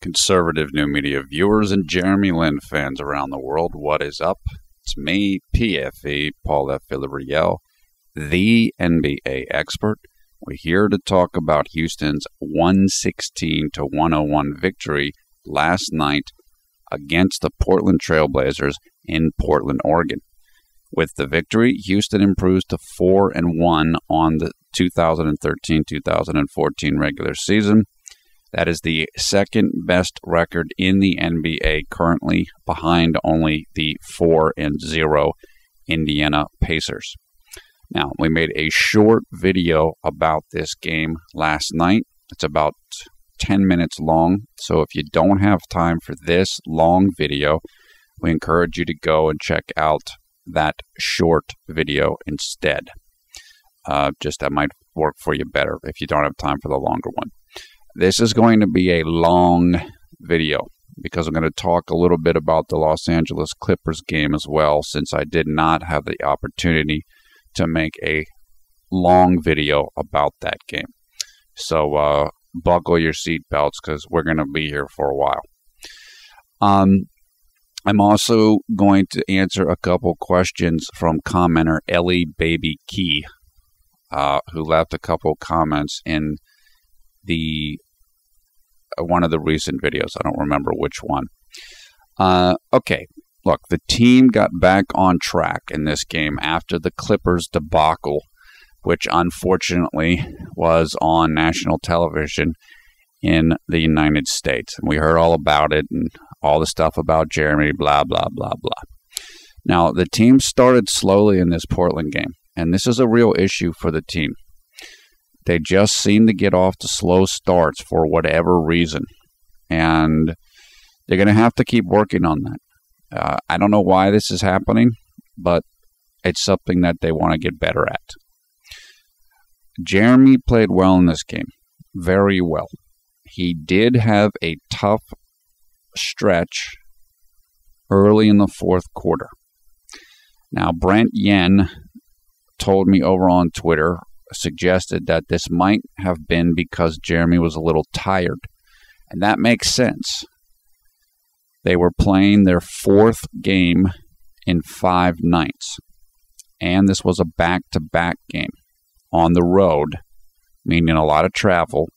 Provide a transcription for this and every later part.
Conservative new media viewers and JLin fans around the world, what is up? It's me, PFE, Paul F. Villarreal, the NBA expert. We're here to talk about Houston's 116-101 victory last night against the Portland Trailblazers in Portland, Oregon. With the victory, Houston improves to 4-1 on the 2013-2014 regular season. That is the second best record in the NBA currently, behind only the 4-0 Indiana Pacers. Now, we made a short video about this game last night. It's about 10 minutes long, so if you don't have time for this long video, we encourage you to go and check out that short video instead. That might work for you better if you don't have time for the longer one. This is going to be a long video because I'm going to talk a little bit about the Los Angeles Clippers game as well, since I did not have the opportunity to make a long video about that game. So buckle your seatbelts because we're going to be here for a while. I'm also going to answer a couple questions from commenter Ellie Baby Key, who left a couple comments in the one of the recent videos. I don't remember which one. Okay, look, the team got back on track in this game after the Clippers debacle, which unfortunately was on national television in the United States. And we heard all about it and all the stuff about Jeremy, blah, blah, blah, blah. Now, the team started slowly in this Portland game, and this is a real issue for the team. They just seem to get off to slow starts for whatever reason, and they're going to have to keep working on that. I don't know why this is happening, but it's something that they want to get better at. Jeremy played well in this game, very well. He did have a tough stretch early in the fourth quarter. Now, Brent Yen told me over on Twitter, suggested that this might have been because Jeremy was a little tired. And that makes sense. They were playing their fourth game in 5 nights. And this was a back-to-back game on the road, meaning a lot of travel.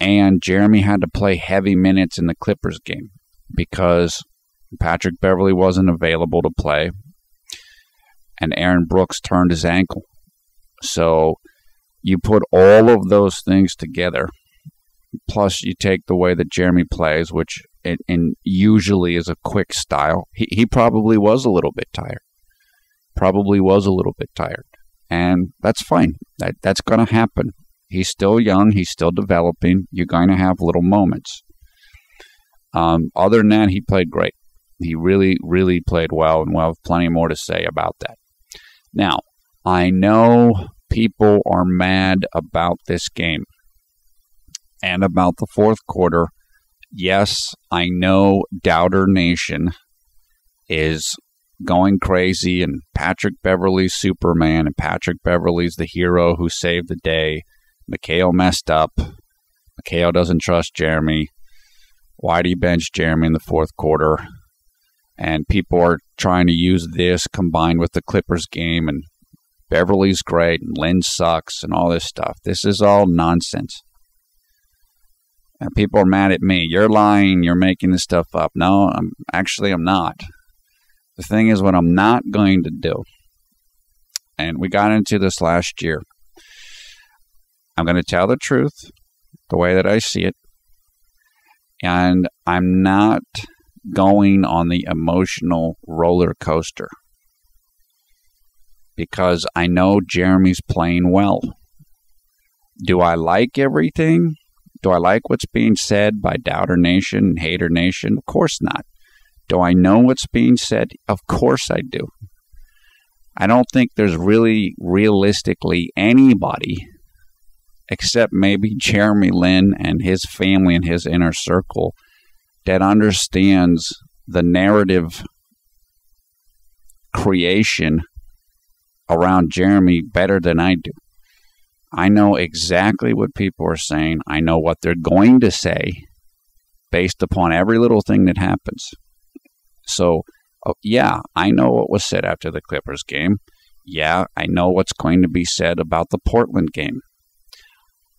And Jeremy had to play heavy minutes in the Clippers game because Patrick Beverley wasn't available to play. And Aaron Brooks turned his ankle. So you put all of those things together, plus you take the way that Jeremy plays, which usually is a quick style. He probably was a little bit tired. And that's fine. That's going to happen. He's still young. He's still developing. You're going to have little moments. Other than that, he played great. He really, really played well, and we'll have plenty more to say about that. Now, I know people are mad about this game and about the fourth quarter. Yes, I know Doubter Nation is going crazy and Patrick Beverley's Superman and Patrick Beverley's the hero who saved the day. Mikhail messed up. Mikhail doesn't trust Jeremy. Why'd he bench Jeremy in the fourth quarter? And people are trying to use this combined with the Clippers game, and Beverley's great, and Lin sucks, and all this stuff. This is all nonsense. And people are mad at me. You're lying. You're making this stuff up. No, I'm not. The thing is, what I'm not going to do, and we got into this last year, I'm going to tell the truth the way that I see it, and I'm not going on the emotional roller coaster because I know Jeremy's playing well. Do I like everything? Do I like what's being said by Doubter Nation and Hater Nation? Of course not. Do I know what's being said? Of course I do. I don't think there's really realistically anybody except maybe Jeremy Lin and his family and his inner circle that understands the narrative creation around Jeremy better than I do. I know exactly what people are saying. I know what they're going to say. based upon every little thing that happens. So, yeah, I know what was said after the Clippers game. Yeah, I know what's going to be said about the Portland game.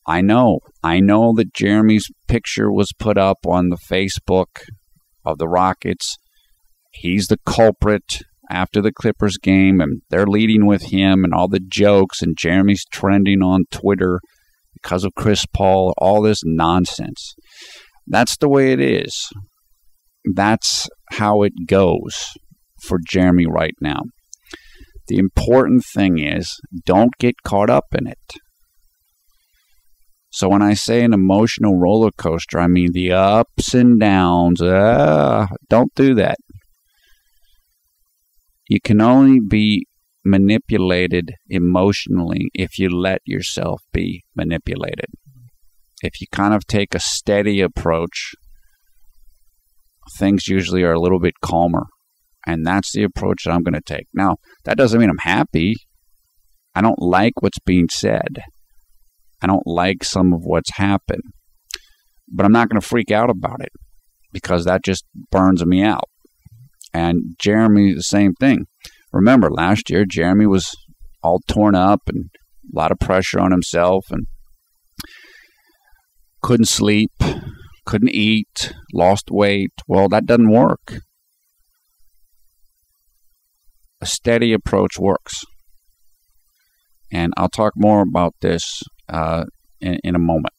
I know that Jeremy's picture was put up on the Facebook of the Rockets. He's the culprit after the Clippers game, and they're leading with him and all the jokes, and Jeremy's trending on Twitter because of Chris Paul, all this nonsense. That's the way it is. That's how it goes for Jeremy right now. The important thing is, don't get caught up in it. So when I say an emotional roller coaster, I mean the ups and downs. Don't do that. You can only be manipulated emotionally if you let yourself be manipulated. If you kind of take a steady approach, things usually are a little bit calmer. And that's the approach that I'm going to take. Now, that doesn't mean I'm happy. I don't like what's being said. I don't like some of what's happened. But I'm not going to freak out about it because that just burns me out. And Jeremy, the same thing. Remember, last year, Jeremy was all torn up and a lot of pressure on himself and couldn't sleep, couldn't eat, lost weight. Well, that doesn't work. A steady approach works. And I'll talk more about this in a moment.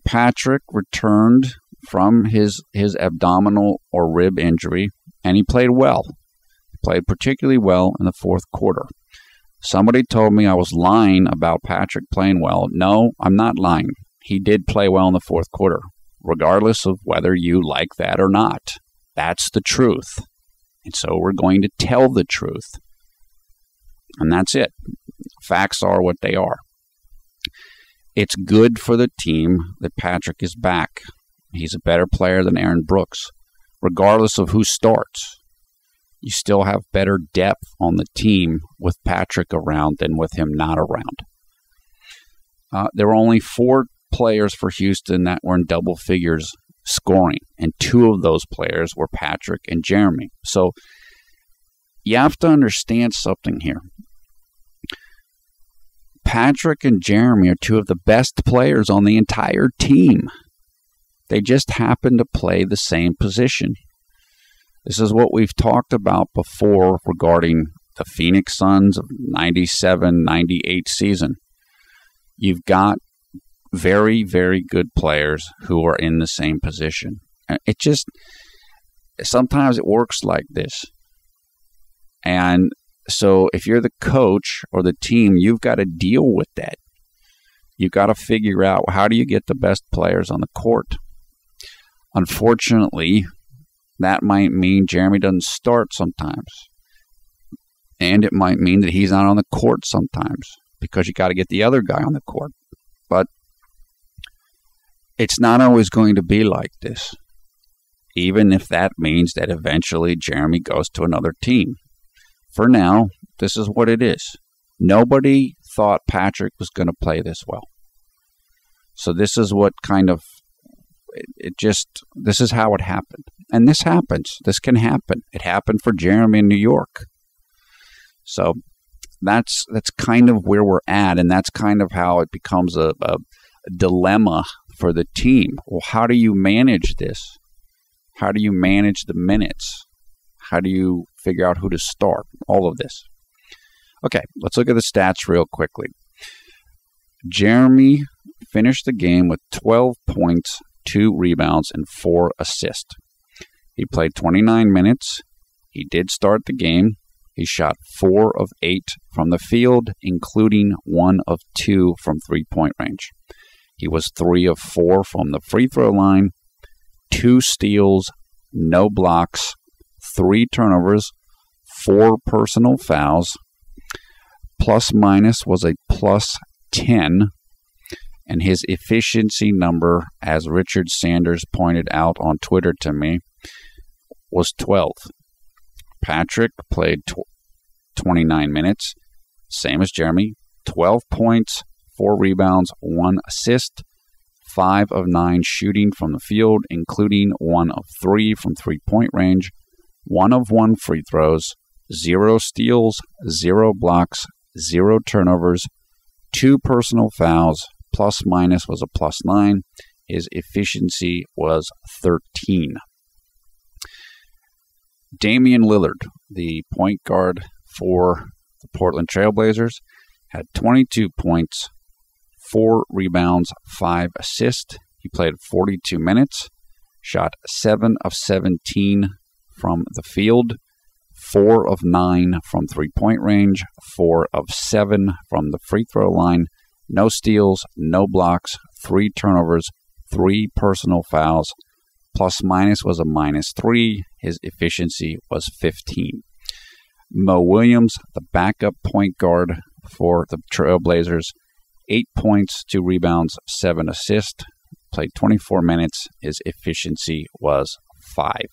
Patrick returned from his abdominal or rib injury, and he played well. He played particularly well in the fourth quarter. Somebody told me I was lying about Patrick playing well. No, I'm not lying. He did play well in the fourth quarter, regardless of whether you like that or not. That's the truth. And so we're going to tell the truth. And that's it. Facts are what they are. It's good for the team that Patrick is back. He's a better player than Aaron Brooks. Regardless of who starts, you still have better depth on the team with Patrick around than with him not around. There were only 4 players for Houston that were in double figures scoring, and 2 of those players were Patrick and Jeremy. So you have to understand something here. Patrick and Jeremy are 2 of the best players on the entire team. They just happen to play the same position. This is what we've talked about before regarding the Phoenix Suns of 97-98 season. You've got very, very good players who are in the same position. It just, sometimes it works like this. And so if you're the coach or the team, you've got to deal with that. You've got to figure out, how do you get the best players on the court? Unfortunately, that might mean Jeremy doesn't start sometimes. And it might mean that he's not on the court sometimes because you got to get the other guy on the court. But it's not always going to be like this, even if that means that eventually Jeremy goes to another team. For now, this is what it is. Nobody thought Patrick was going to play this well. So this is what kind of, this is how it happened. And this happens. This can happen. It happened for Jeremy in New York. So that's kind of where we're at, and that's kind of how it becomes a dilemma for the team. Well, how do you manage this? How do you manage the minutes? How do you figure out who to start? All of this. Okay, let's look at the stats real quickly. Jeremy finished the game with 12 points, 2 rebounds, and 4 assists. He played 29 minutes. He did start the game. He shot 4 of 8 from the field, including 1 of 2 from three-point range. He was 3 of 4 from the free throw line, 2 steals, no blocks, 3 turnovers, 4 personal fouls. Plus minus was a plus 10, and his efficiency number, as Richard Sanders pointed out on Twitter to me, was 12. Patrick played 29 minutes, same as Jeremy, 12 points, 4 rebounds, 1 assist, 5 of 9 shooting from the field, including 1 of 3 from three-point range, 1 of 1 free throws, 0 steals, 0 blocks, 0 turnovers, 2 personal fouls, plus minus was a +9. His efficiency was 13. Damian Lillard, the point guard for the Portland Trailblazers, had 22 points, 4 rebounds, 5 assists. He played 42 minutes, shot 7 of 17 from the field, 4 of 9 from three-point range, 4 of 7 from the free throw line, no steals, no blocks, 3 turnovers, 3 personal fouls. Plus minus was a -3. His efficiency was 15. Mo Williams, the backup point guard for the Trailblazers, 8 points, 2 rebounds, 7 assists, played 24 minutes. His efficiency was 5.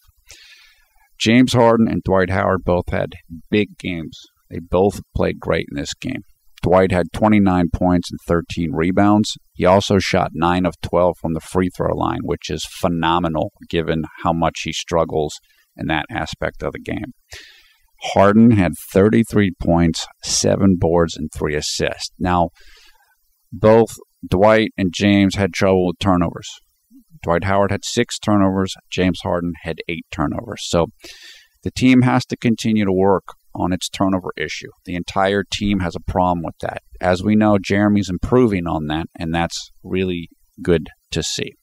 James Harden and Dwight Howard both had big games. They both played great in this game. Dwight had 29 points and 13 rebounds. He also shot 9 of 12 from the free throw line, which is phenomenal given how much he struggles in that aspect of the game. Harden had 33 points, 7 boards, and 3 assists. Now, both Dwight and James had trouble with turnovers. Dwight Howard had 6 turnovers. James Harden had 8 turnovers. So the team has to continue to work on its turnover issue. The entire team has a problem with that. As we know, Jeremy's improving on that, and that's really good to see.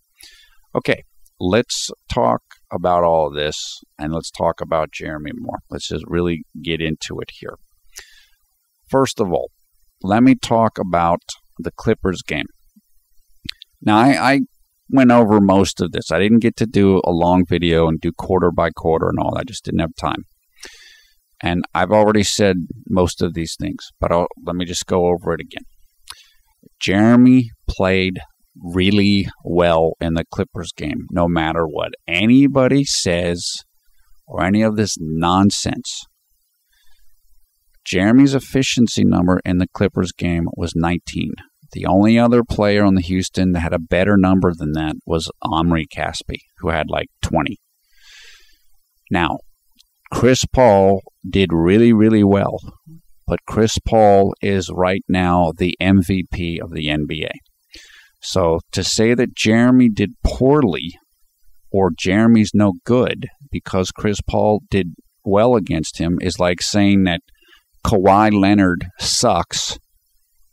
Okay, let's talk about all of this, and let's talk about Jeremy more. Let's just really get into it here. First of all, let me talk about the Clippers game. Now, I went over most of this. I didn't get to do a long video and do quarter by quarter and all. I just didn't have time. And I've already said most of these things, but let me just go over it again. Jeremy played really well in the Clippers game, no matter what anybody says or any of this nonsense. Jeremy's efficiency number in the Clippers game was 19. The only other player on the Houston that had a better number than that was Omri Caspi, who had like 20. Now, Chris Paul did really, really well, but Chris Paul is right now the MVP of the NBA. So to say that Jeremy did poorly or Jeremy's no good because Chris Paul did well against him is like saying that Kawhi Leonard sucks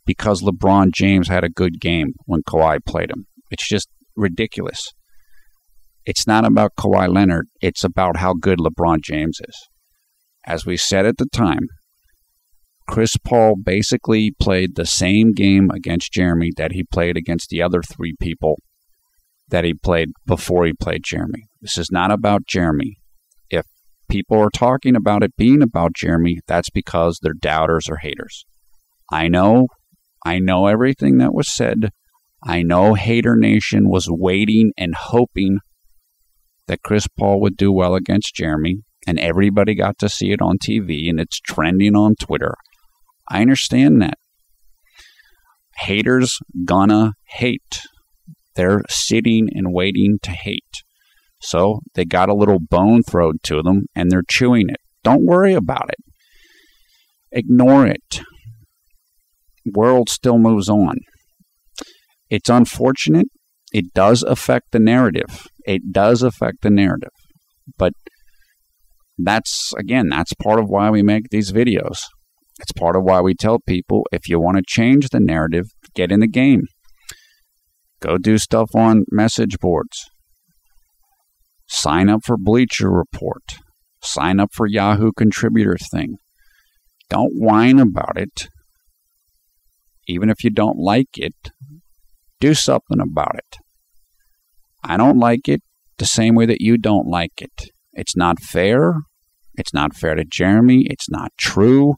because LeBron James had a good game when Kawhi played him. It's just ridiculous. It's not about Kawhi Leonard. It's about how good LeBron James is. As we said at the time, Chris Paul basically played the same game against Jeremy that he played against the other 3 people that he played before he played Jeremy. This is not about Jeremy. If people are talking about it being about Jeremy, that's because they're doubters or haters. I know everything that was said. I know Hater Nation was waiting and hoping that Chris Paul would do well against Jeremy, and everybody got to see it on TV, and it's trending on Twitter. I understand that. Haters gonna hate. They're sitting and waiting to hate. So they got a little bone thrown to them, and they're chewing it. Don't worry about it. Ignore it. World still moves on. It's unfortunate. It does affect the narrative. It does affect the narrative. But that's part of why we make these videos. It's part of why we tell people, if you want to change the narrative, get in the game. Go do stuff on message boards. Sign up for Bleacher Report. Sign up for Yahoo Contributor thing. Don't whine about it. Even if you don't like it, do something about it. I don't like it the same way that you don't like it. It's not fair. It's not fair to Jeremy. It's not true.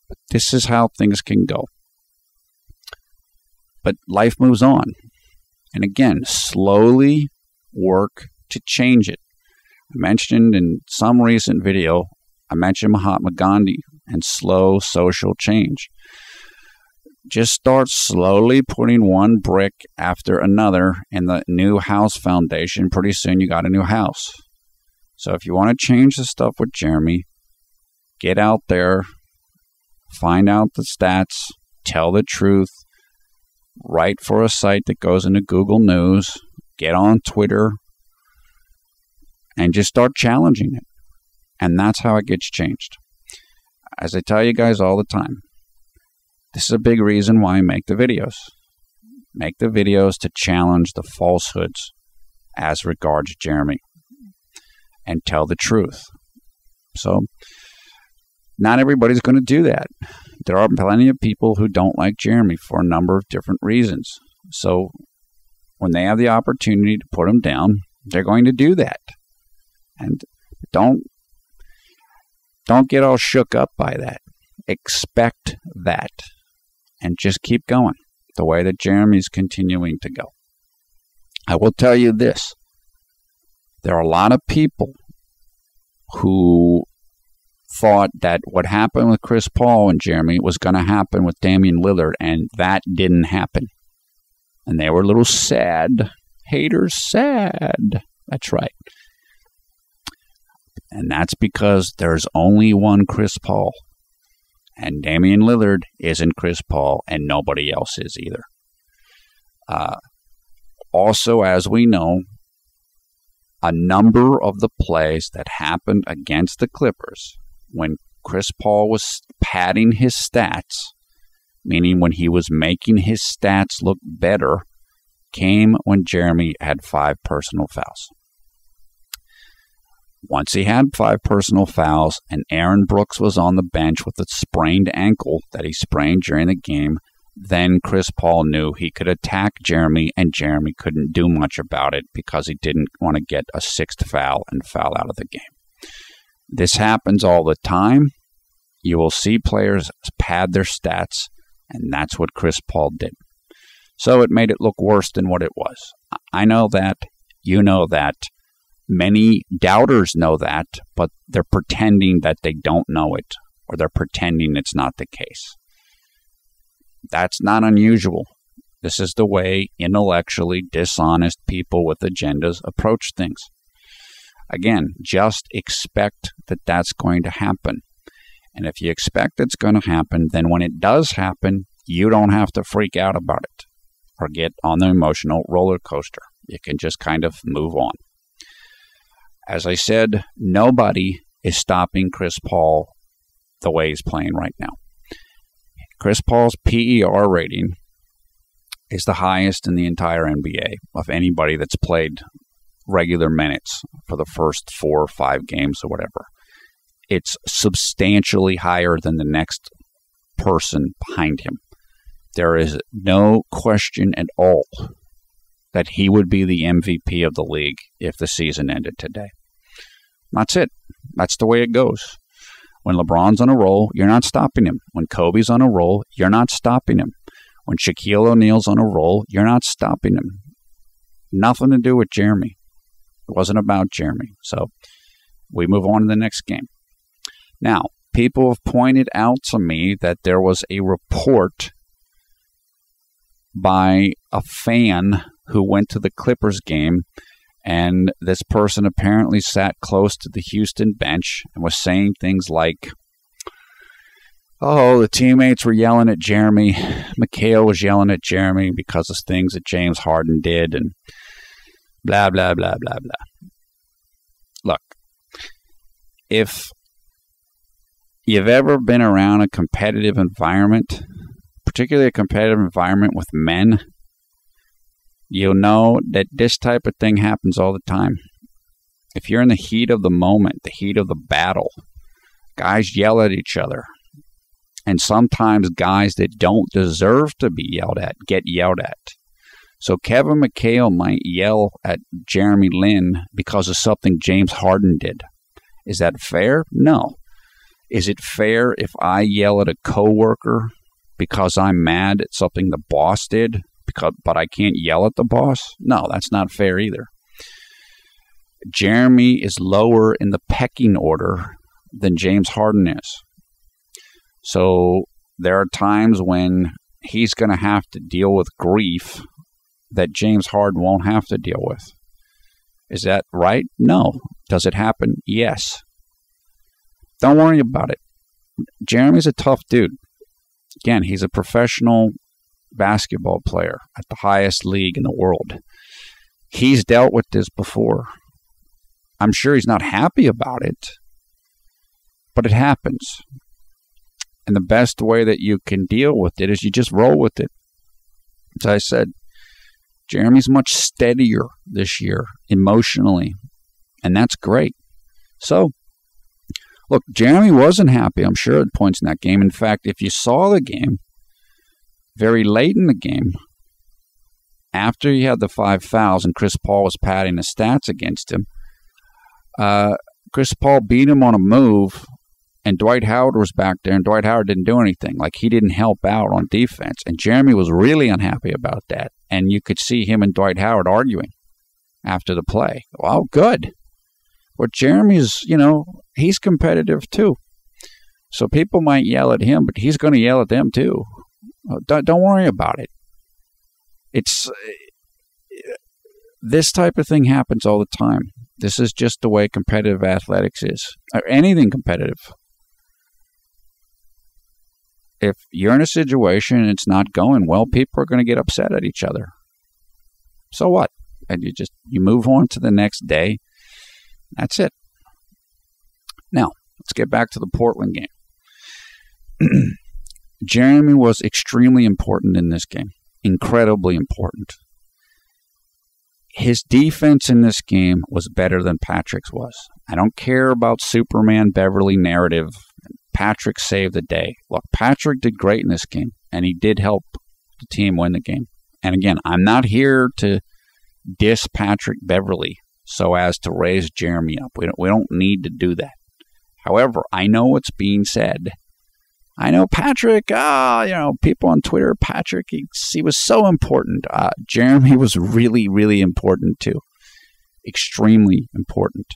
But this is how things can go. But life moves on. And again, slowly work to change it. I mentioned in some recent video, I mentioned Mahatma Gandhi and slow social change. just start slowly putting one brick after another in the new house foundation. Pretty soon you got a new house. So if you want to change the stuff with Jeremy, get out there, find out the stats, tell the truth, write for a site that goes into Google News, get on Twitter, and just start challenging it. And that's how it gets changed. As I tell you guys all the time, this is a big reason why I make the videos. Make the videos to challenge the falsehoods as regards Jeremy and tell the truth. So, not everybody's going to do that. There are plenty of people who don't like Jeremy for a number of different reasons. So, when they have the opportunity to put him down, they're going to do that. And don't get all shook up by that. Expect that. And just keep going the way that Jeremy's continuing to go. I will tell you this. There are a lot of people who thought that what happened with Chris Paul and Jeremy was going to happen with Damian Lillard, and that didn't happen. And they were a little sad. Haters sad. That's right. And that's because there's only one Chris Paul. And Damian Lillard isn't Chris Paul, and nobody else is either. Also, as we know, a number of the plays that happened against the Clippers when Chris Paul was padding his stats, meaning when he was making his stats look better, came when Jeremy had 5 personal fouls. Once he had 5 personal fouls and Aaron Brooks was on the bench with a sprained ankle that he sprained during the game, then Chris Paul knew he could attack Jeremy, and Jeremy couldn't do much about it because he didn't want to get a 6th foul and foul out of the game. This happens all the time. You will see players pad their stats, and that's what Chris Paul did. So it made it look worse than what it was. I know that. You know that. Many doubters know that, but they're pretending that they don't know it, or they're pretending it's not the case. That's not unusual. This is the way intellectually dishonest people with agendas approach things. Again, just expect that that's going to happen. And if you expect it's going to happen, then when it does happen, you don't have to freak out about it or get on the emotional roller coaster. You can just kind of move on. As I said, nobody is stopping Chris Paul the way he's playing right now. Chris Paul's PER rating is the highest in the entire NBA of anybody that's played regular minutes for the first 4 or 5 games or whatever. It's substantially higher than the next person behind him. There is no question at all that he would be the MVP of the league if the season ended today. That's it. That's the way it goes. When LeBron's on a roll, you're not stopping him. When Kobe's on a roll, you're not stopping him. When Shaquille O'Neal's on a roll, you're not stopping him. Nothing to do with Jeremy. It wasn't about Jeremy. So we move on to the next game. Now, people have pointed out to me that there was a report by a fan who went to the Clippers game, and this person apparently sat close to the Houston bench and was saying things like, oh, the teammates were yelling at Jeremy. McHale was yelling at Jeremy because of things that James Harden did, and blah, blah, blah, blah, blah. Look, if you've ever been around a competitive environment, particularly a competitive environment with men, you'll know that this type of thing happens all the time. If you're in the heat of the moment, the heat of the battle, guys yell at each other. And sometimes guys that don't deserve to be yelled at get yelled at. So Kevin McHale might yell at JLin because of something James Harden did. Is that fair? No. Is it fair if I yell at a coworker because I'm mad at something the boss did, but I can't yell at the boss? No, that's not fair either. Jeremy is lower in the pecking order than James Harden is. So there are times when he's going to have to deal with grief that James Harden won't have to deal with. Is that right? No. Does it happen? Yes. Don't worry about it. Jeremy's a tough dude. Again, he's a professional basketball player at the highest league in the world. He's dealt with this before. I'm sure he's not happy about it, but it happens. And the best way that you can deal with it is you just roll with it. As I said, Jeremy's much steadier this year emotionally, and that's great. So, look, Jeremy wasn't happy, I'm sure, at points in that game. In fact, if you saw the game, very late in the game, after he had the 5 fouls and Chris Paul was padding the stats against him, Chris Paul beat him on a move, and Dwight Howard was back there, and Dwight Howard didn't do anything. Like, he didn't help out on defense. And Jeremy was really unhappy about that. And you could see him and Dwight Howard arguing after the play. Well, good. But Jeremy's, he's competitive too. So people might yell at him, but he's going to yell at them too. Don't worry about it. This type of thing happens all the time. This is just the way competitive athletics is, or anything competitive. If you're in a situation and it's not going well, people are going to get upset at each other. So what? And you move on to the next day. That's it. Now, let's get back to the Portland game. Jeremy was extremely important in this game. Incredibly important. His defense in this game was better than Patrick's was. I don't care about Superman Beverley narrative. Patrick saved the day. Look, Patrick did great in this game, and he did help the team win the game. And again, I'm not here to diss Patrick Beverley so as to raise Jeremy up. We don't need to do that. However, I know what's being said. I know Patrick, people on Twitter, Patrick, he was so important. Jeremy was really, really important too. Extremely important.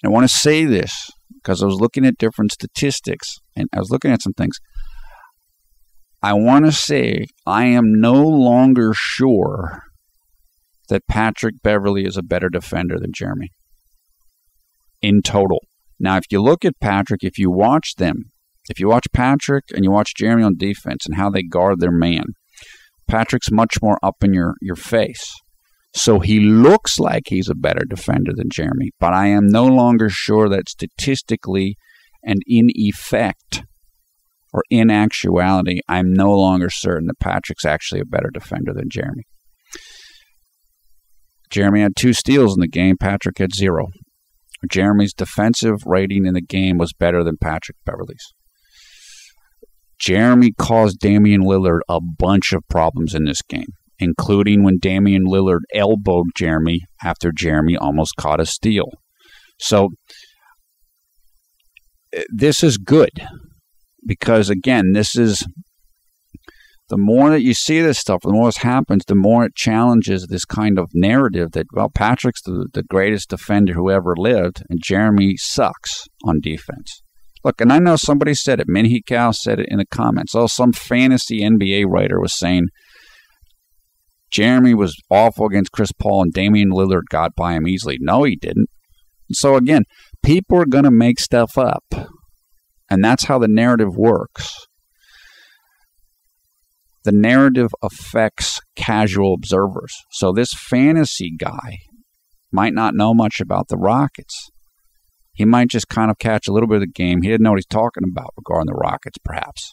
And I want to say this because I was looking at different statistics and I was looking at some things. I want to say I am no longer sure that Patrick Beverley is a better defender than Jeremy in total. Now, if you look at Patrick, if you watch Patrick and you watch Jeremy on defense and how they guard their man, Patrick's much more up in your face. So he looks like he's a better defender than Jeremy, but I am no longer sure that statistically and in effect or in actuality, I'm no longer certain that Patrick's actually a better defender than Jeremy. Jeremy had 2 steals in the game. Patrick had 0. Jeremy's defensive rating in the game was better than Patrick Beverley's. Jeremy caused Damian Lillard a bunch of problems in this game, including when Damian Lillard elbowed Jeremy after Jeremy almost caught a steal. So this is good because, again, this is the more that you see this stuff, the more this happens, the more it challenges this kind of narrative that, well, Patrick's the greatest defender who ever lived and Jeremy sucks on defense. Look, and I know somebody said it. Minhee Kao said it in the comments. Oh, some fantasy NBA writer was saying Jeremy was awful against Chris Paul and Damian Lillard got by him easily. No, he didn't. So again, people are going to make stuff up. And that's how the narrative works. The narrative affects casual observers. So this fantasy guy might not know much about the Rockets. He might just kind of catch a little bit of the game. He didn't know what he's talking about regarding the Rockets, perhaps.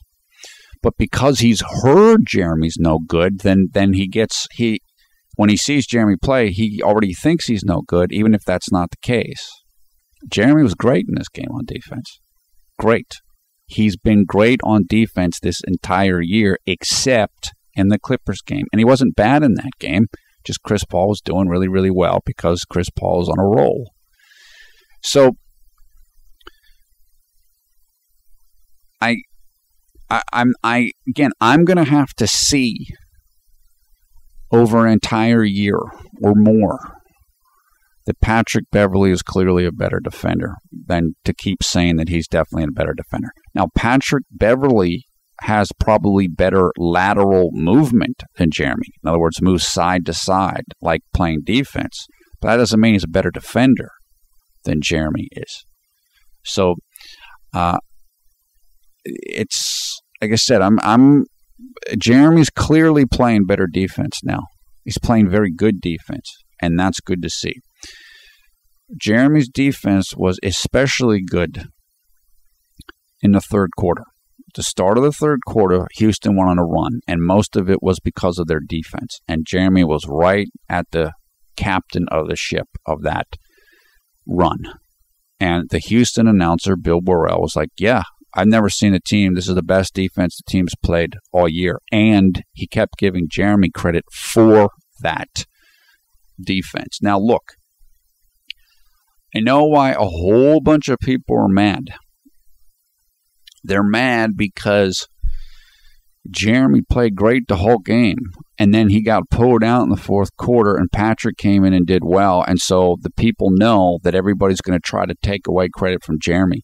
But because he's heard Jeremy's no good, then when he sees Jeremy play, he already thinks he's no good, even if that's not the case. Jeremy was great in this game on defense. Great. He's been great on defense this entire year, except in the Clippers game. And he wasn't bad in that game. Just Chris Paul was doing really, really well because Chris Paul is on a roll. So I'm going to have to see over an entire year or more that Patrick Beverley is clearly a better defender than to keep saying that he's definitely a better defender. Now, Patrick Beverley has probably better lateral movement than Jeremy. In other words, moves side to side like playing defense. But that doesn't mean he's a better defender than Jeremy is. So it's like I said, Jeremy's clearly playing better defense now. He's playing very good defense, and that's good to see. Jeremy's defense was especially good in the third quarter. At the start of the third quarter, Houston went on a run, and most of it was because of their defense. And Jeremy was right at the captain of the ship of that run. And the Houston announcer, Bill Burrell, was like, yeah, I've never seen a team. This is the best defense the team's played all year. And he kept giving Jeremy credit for that defense. Now, look, I know why a whole bunch of people are mad. They're mad because Jeremy played great the whole game, and then he got pulled out in the fourth quarter, and Patrick came in and did well. And so the people know that everybody's going to try to take away credit from Jeremy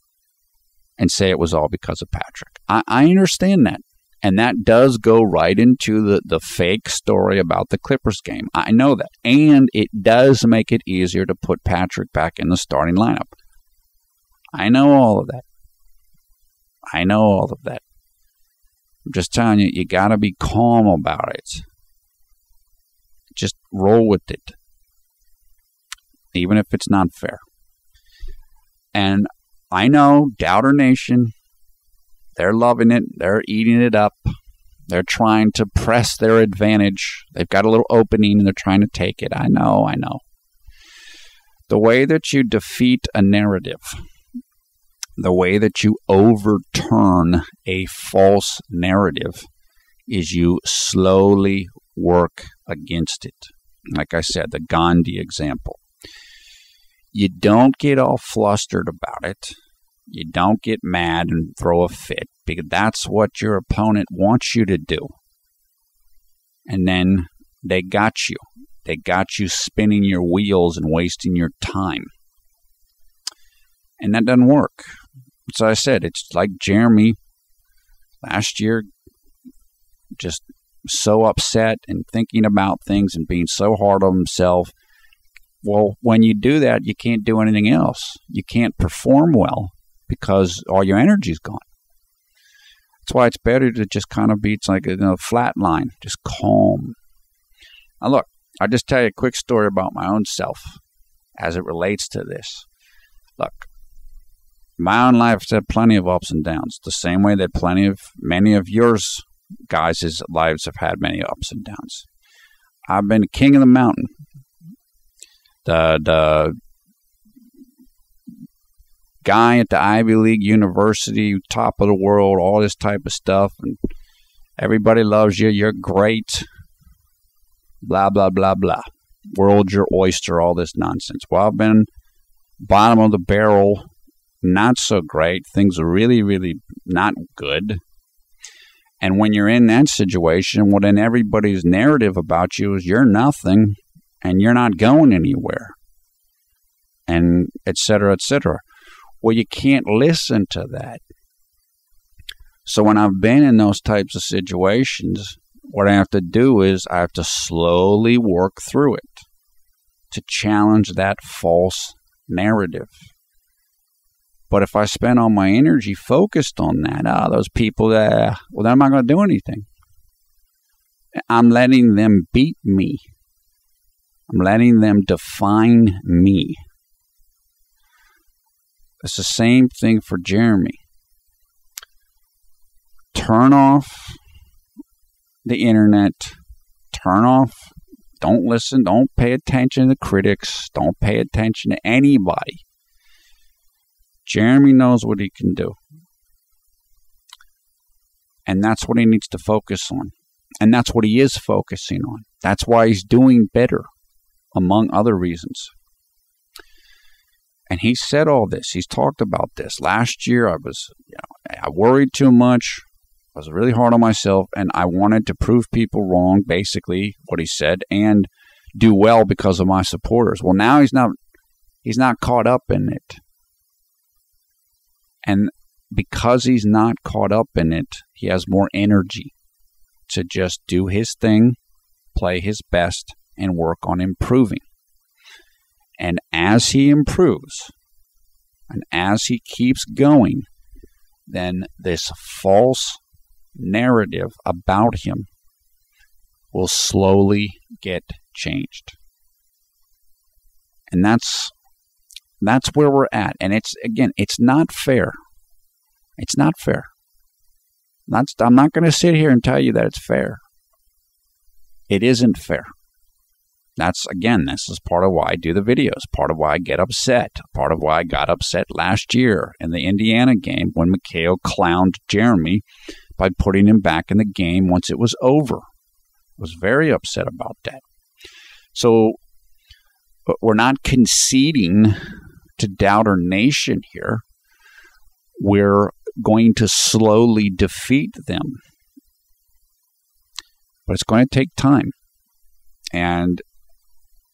and say it was all because of Patrick. I understand that. And that does go right into the fake story about the Clippers game. I know that. And it does make it easier to put Patrick back in the starting lineup. I know all of that. I know all of that. I'm just telling you, you got to be calm about it. Just roll with it. Even if it's not fair. And I know, Doubter Nation, they're loving it. They're eating it up. They're trying to press their advantage. They've got a little opening and they're trying to take it. I know. The way that you defeat a narrative, the way that you overturn a false narrative, is you slowly work against it. Like I said, the Gandhi example. You don't get all flustered about it. You don't get mad and throw a fit, because that's what your opponent wants you to do. And then they got you. They got you spinning your wheels and wasting your time. And that doesn't work. So I said, it's like Jeremy last year, just so upset and thinking about things and being so hard on himself. Well, when you do that, you can't do anything else. You can't perform well because all your energy's gone. That's why it's better to just kind of be, it's like a flat line, just calm. Now look, I'll just tell you a quick story about my own self as it relates to this. Look, my own life's had plenty of ups and downs, the same way that many of yours guys' lives have had many ups and downs. I've been king of the mountain. The guy at the Ivy League University, top of the world, all this type of stuff, and everybody loves you, you're great, blah, blah, blah, blah. World's your oyster, all this nonsense. Well, I've been bottom of the barrel, not so great. Things are really, really not good. And when you're in that situation, well, then everybody's narrative about you is you're nothing and you're not going anywhere, and et cetera, et cetera. Well, you can't listen to that. So when I've been in those types of situations, what I have to do is I have to slowly work through it to challenge that false narrative. But if I spend all my energy focused on that, those people, well, then I'm not going to do anything. I'm letting them beat me. I'm letting them define me. It's the same thing for Jeremy. Turn off the internet. Turn off. Don't listen. Don't pay attention to critics. Don't pay attention to anybody. Jeremy knows what he can do. And that's what he needs to focus on. And that's what he is focusing on. That's why he's doing better, among other reasons. And he said all this. He's talked about this. Last year, I worried too much. I was really hard on myself, and I wanted to prove people wrong, basically, what he said, and do well because of my supporters. Well, now he's not caught up in it. And because he's not caught up in it, he has more energy to just do his thing, play his best, and work on improving. And as he improves, and as he keeps going, then this false narrative about him will slowly get changed. And that's where we're at. And it's not fair. It's not fair. I'm not going to sit here and tell you that it's fair. It isn't fair. This is part of why I do the videos, part of why I get upset, part of why I got upset last year in the Indiana game when McHale clowned Jeremy by putting him back in the game once it was over. I was very upset about that. So we're not conceding to Doubter Nation here. We're going to slowly defeat them. But it's going to take time. And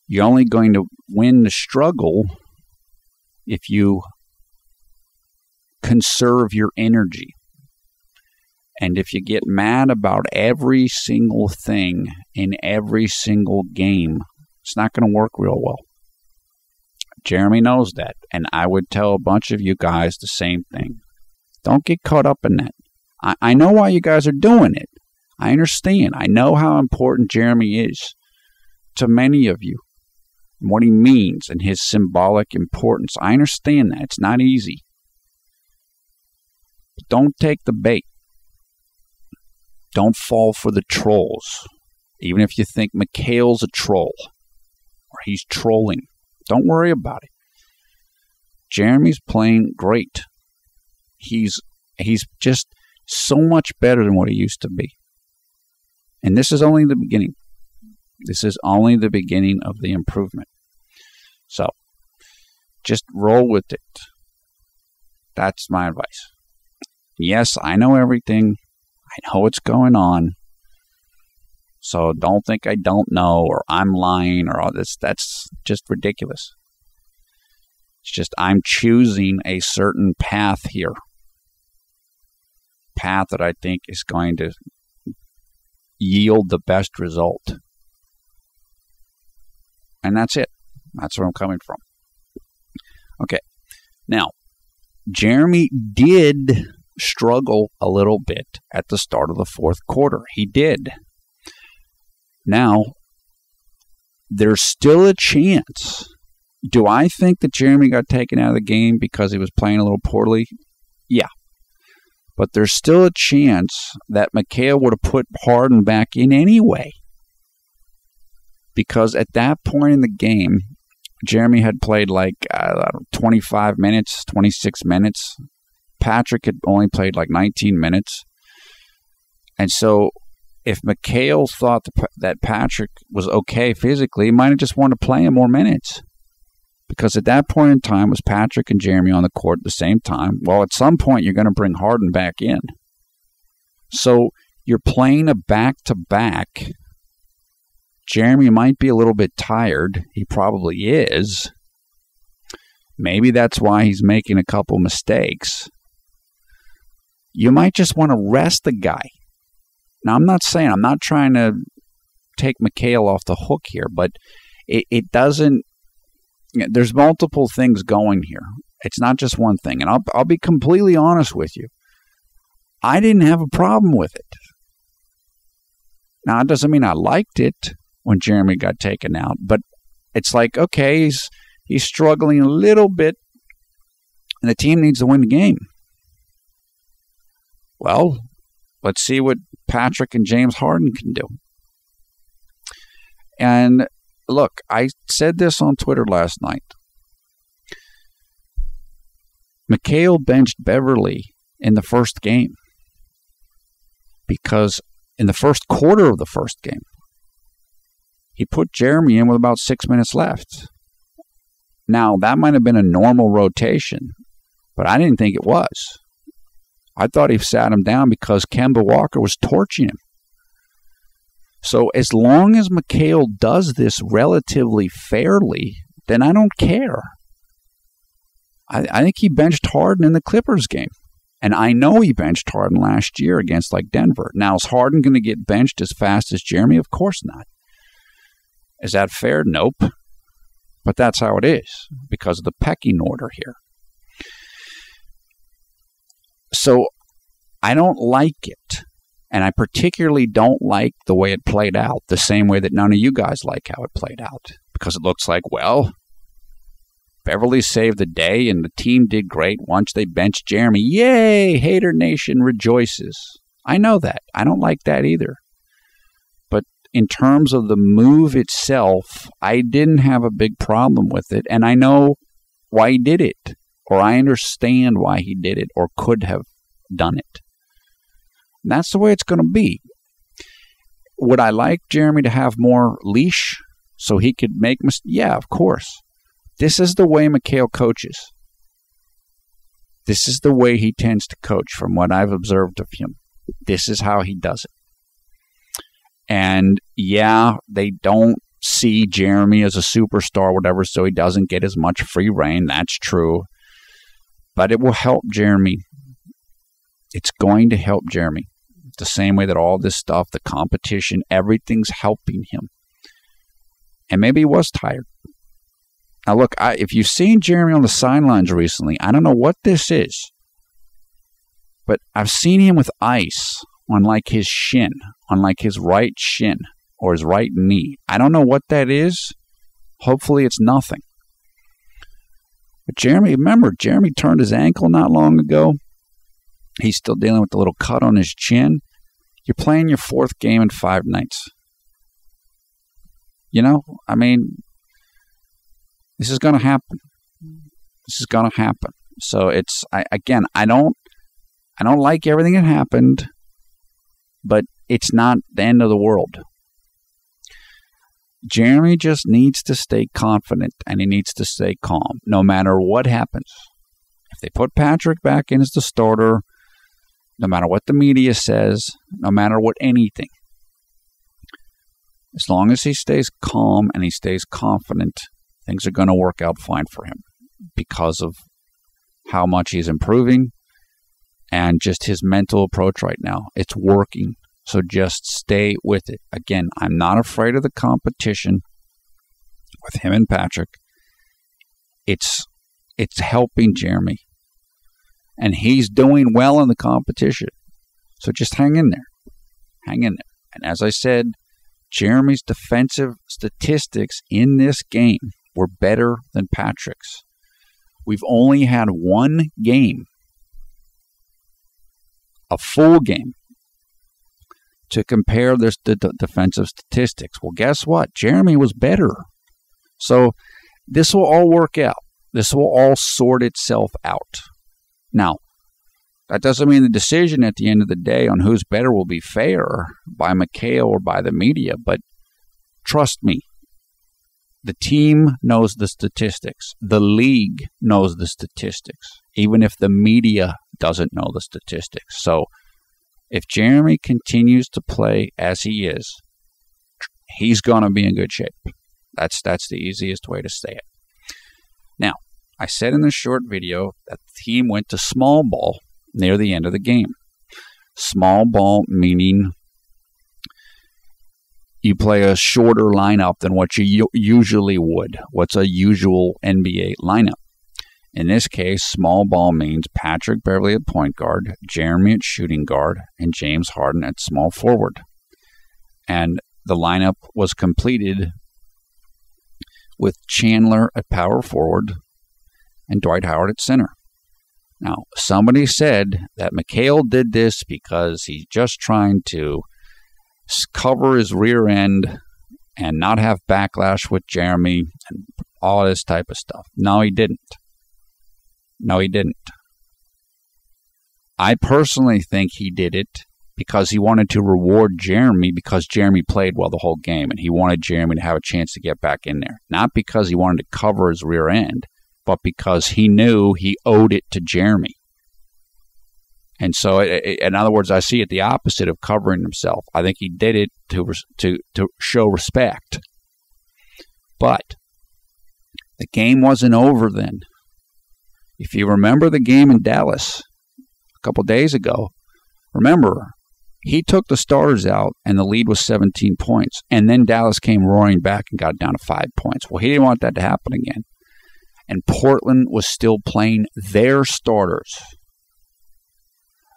you're only going to win the struggle if you conserve your energy. And if you get mad about every single thing in every single game, it's not going to work real well. Jeremy knows that. And I would tell a bunch of you guys the same thing. Don't get caught up in that. I know why you guys are doing it. I understand. I know how important Jeremy is to many of you. And what he means and his symbolic importance. I understand that. It's not easy. But don't take the bait. Don't fall for the trolls. Even if you think McHale's a troll or he's trolling, don't worry about it. Jeremy's playing great. He's just so much better than what he used to be. And this is only the beginning. This is only the beginning of the improvement. So, just roll with it. That's my advice. Yes, I know everything. I know what's going on. So don't think I don't know or I'm lying or all this. That's just ridiculous. It's just I'm choosing a certain path here. Path that I think is going to yield the best result. And that's it. That's where I'm coming from. Okay. Now, Jeremy did struggle a little bit at the start of the fourth quarter. He did. Now, there's still a chance. Do I think that Jeremy got taken out of the game because he was playing a little poorly? Yeah. But there's still a chance that McHale would have put Harden back in anyway. Because at that point in the game, Jeremy had played like 25 minutes, 26 minutes. Patrick had only played like 19 minutes. And so if McHale thought that Patrick was okay physically, he might have just wanted to play him more minutes. Because at that point in time, it was Patrick and Jeremy on the court at the same time. Well, at some point, you're going to bring Harden back in. So you're playing a back-to-back. Jeremy might be a little bit tired. He probably is. Maybe that's why he's making a couple mistakes. You might just want to rest the guy. Now, I'm not trying to take McHale off the hook here, but it doesn't. There's multiple things going here. It's not just one thing. And I'll be completely honest with you. I didn't have a problem with it. Now, it doesn't mean I liked it when Jeremy got taken out, but it's like, okay, he's struggling a little bit, and the team needs to win the game. Well, let's see what Patrick and James Harden can do. And look, I said this on Twitter last night. McHale benched Beverley in the first game because in the first quarter of the first game, he put Jeremy in with about 6 minutes left. Now, that might have been a normal rotation, but I didn't think it was. I thought he sat him down because Kemba Walker was torching him. So as long as McHale does this relatively fairly, then I don't care. I think he benched Harden in the Clippers game. And I know he benched Harden last year against like Denver. Now, is Harden going to get benched as fast as Jeremy? Of course not. Is that fair? Nope. But that's how it is because of the pecking order here. So I don't like it. And I particularly don't like the way it played out, the same way that none of you guys like how it played out. Because it looks like, well, Beverley saved the day and the team did great once they benched Jeremy. Yay! Hater Nation rejoices. I know that. I don't like that either. But in terms of the move itself, I didn't have a big problem with it. And I know why he did it. Or I understand why he did it or could have done it. And that's the way it's going to be. Would I like Jeremy to have more leash so he could make mistakes? Yeah, of course. This is the way McHale coaches. This is the way he tends to coach from what I've observed of him. This is how he does it. And yeah, they don't see Jeremy as a superstar or whatever, so he doesn't get as much free reign. That's true. But it will help Jeremy. It's going to help Jeremy. The same way that all this stuff, the competition, everything's helping him. And maybe he was tired. Now, look, if you've seen Jeremy on the sidelines recently, I don't know what this is, but I've seen him with ice on like his shin, on like his right shin or his right knee. I don't know what that is. Hopefully it's nothing. But Jeremy, remember, Jeremy turned his ankle not long ago. He's still dealing with the little cut on his chin. You're playing your 4th game in 5 nights. You know, I mean, this is going to happen. This is going to happen. So it's, I don't like everything that happened, but it's not the end of the world. Jeremy just needs to stay confident and he needs to stay calm no matter what happens. If they put Patrick back in as the starter, no matter what the media says, no matter what anything, as long as he stays calm and he stays confident, things are going to work out fine for him because of how much he's improving and just his mental approach right now. It's working. So just stay with it. Again, I'm not afraid of the competition with him and Patrick. It's helping Jeremy. And he's doing well in the competition. So just hang in there. Hang in there. And as I said, Jeremy's defensive statistics in this game were better than Patrick's. We've only had one game, a full game, to compare the defensive statistics. Well, guess what? Jeremy was better. So this will all work out. This will all sort itself out. Now, that doesn't mean the decision at the end of the day on who's better will be fair by McHale or by the media, but trust me, the team knows the statistics. The league knows the statistics, even if the media doesn't know the statistics. So if Jeremy continues to play as he is, he's going to be in good shape. That's the easiest way to say it. Now, I said in the short video that the team went to small ball near the end of the game. Small ball meaning you play a shorter lineup than what you usually would. What's a usual NBA lineup? In this case, small ball means Patrick Beverley at point guard, Jeremy at shooting guard, and James Harden at small forward. And the lineup was completed with Chandler at power forward and Dwight Howard at center. Now, somebody said that McHale did this because he's just trying to cover his rear end and not have backlash with Jeremy and all this type of stuff. No, he didn't. No, he didn't. I personally think he did it because he wanted to reward Jeremy because Jeremy played well the whole game and he wanted Jeremy to have a chance to get back in there. Not because he wanted to cover his rear end, but because he knew he owed it to Jeremy. And so, in other words, I see it the opposite of covering himself. I think he did it to show respect. But the game wasn't over then. If you remember the game in Dallas, a couple days ago. Remember, he took the starters out, and the lead was 17 points. And then Dallas came roaring back and got down to 5 points. Well, he didn't want that to happen again. And Portland was still playing their starters.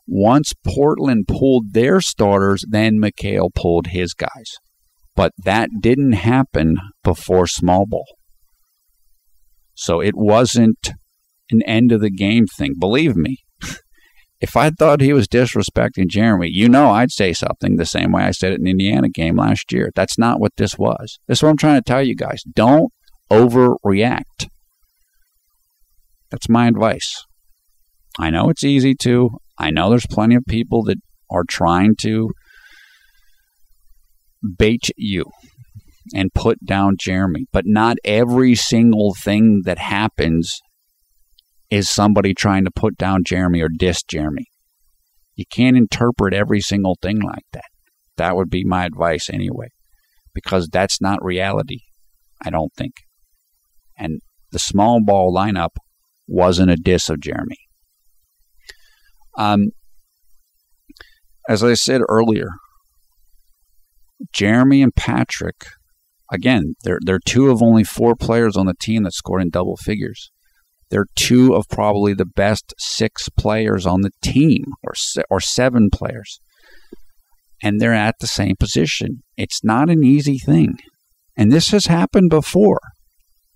Once Portland pulled their starters, then McHale pulled his guys. But that didn't happen before small ball. So it wasn't an end of the game thing. Believe me, if I thought he was disrespecting Jeremy, I'd say something the same way I said it in the Indiana game last year. That's not what this was. This is what I'm trying to tell you guys. Don't overreact. That's my advice. I know it's easy to. I know there's plenty of people that are trying to bait you and put down Jeremy. But not every single thing that happens is somebody trying to put down Jeremy or diss Jeremy. You can't interpret every single thing like that. That would be my advice anyway, because that's not reality, I don't think. And the small ball lineup wasn't a diss of Jeremy. As I said earlier, Jeremy and Patrick, again, they're two of only 4 players on the team that scored in double figures. They're 2 of probably the best 6 players on the team, or 7 players. And they're at the same position. It's not an easy thing. And this has happened before.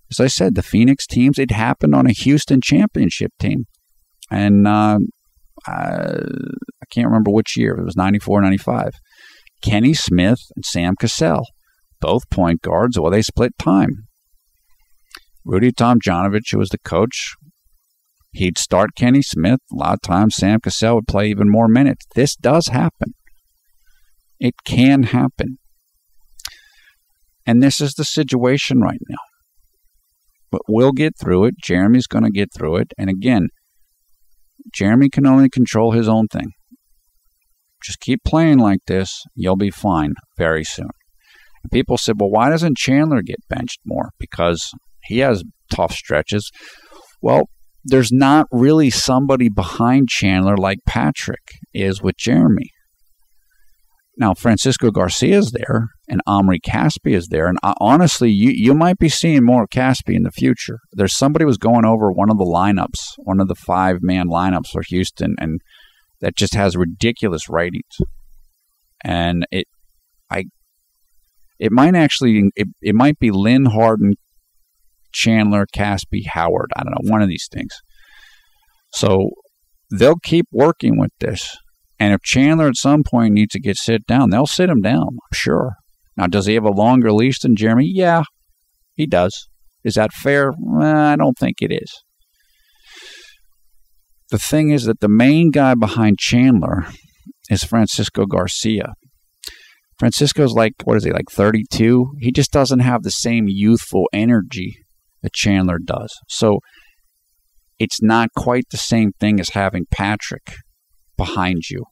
As I said, the Phoenix teams, it happened on a Houston championship team. And I can't remember which year. It was 94, 95. Kenny Smith and Sam Cassell, both point guards. Well, they split time. Rudy Tomjanovich, who was the coach, he'd start Kenny Smith. A lot of times Sam Cassell would play even more minutes. This does happen. It can happen. And this is the situation right now. But we'll get through it. Jeremy's going to get through it. And again, Jeremy can only control his own thing. Just keep playing like this. You'll be fine very soon. And people said, well, why doesn't Chandler get benched more? Because he has tough stretches. Well, there's not really somebody behind Chandler like Patrick is with Jeremy. Now, Francisco Garcia is there, and Omri Caspi is there. And honestly, you might be seeing more of Caspi in the future. There's somebody was going over one of the lineups, one of the 5-man lineups for Houston, and that just has ridiculous ratings. And it might be Lynn, Harden, Chandler, Caspi, Howard. I don't know, one of these things. So they'll keep working with this. And if Chandler at some point needs to get sit down, they'll sit him down, I'm sure. Now, does he have a longer leash than Jeremy? Yeah, he does. Is that fair? I don't think it is. The thing is that the main guy behind Chandler is Francisco Garcia. Francisco's like 32? He just doesn't have the same youthful energy that Chandler does. So it's not quite the same thing as having Patrick behind you.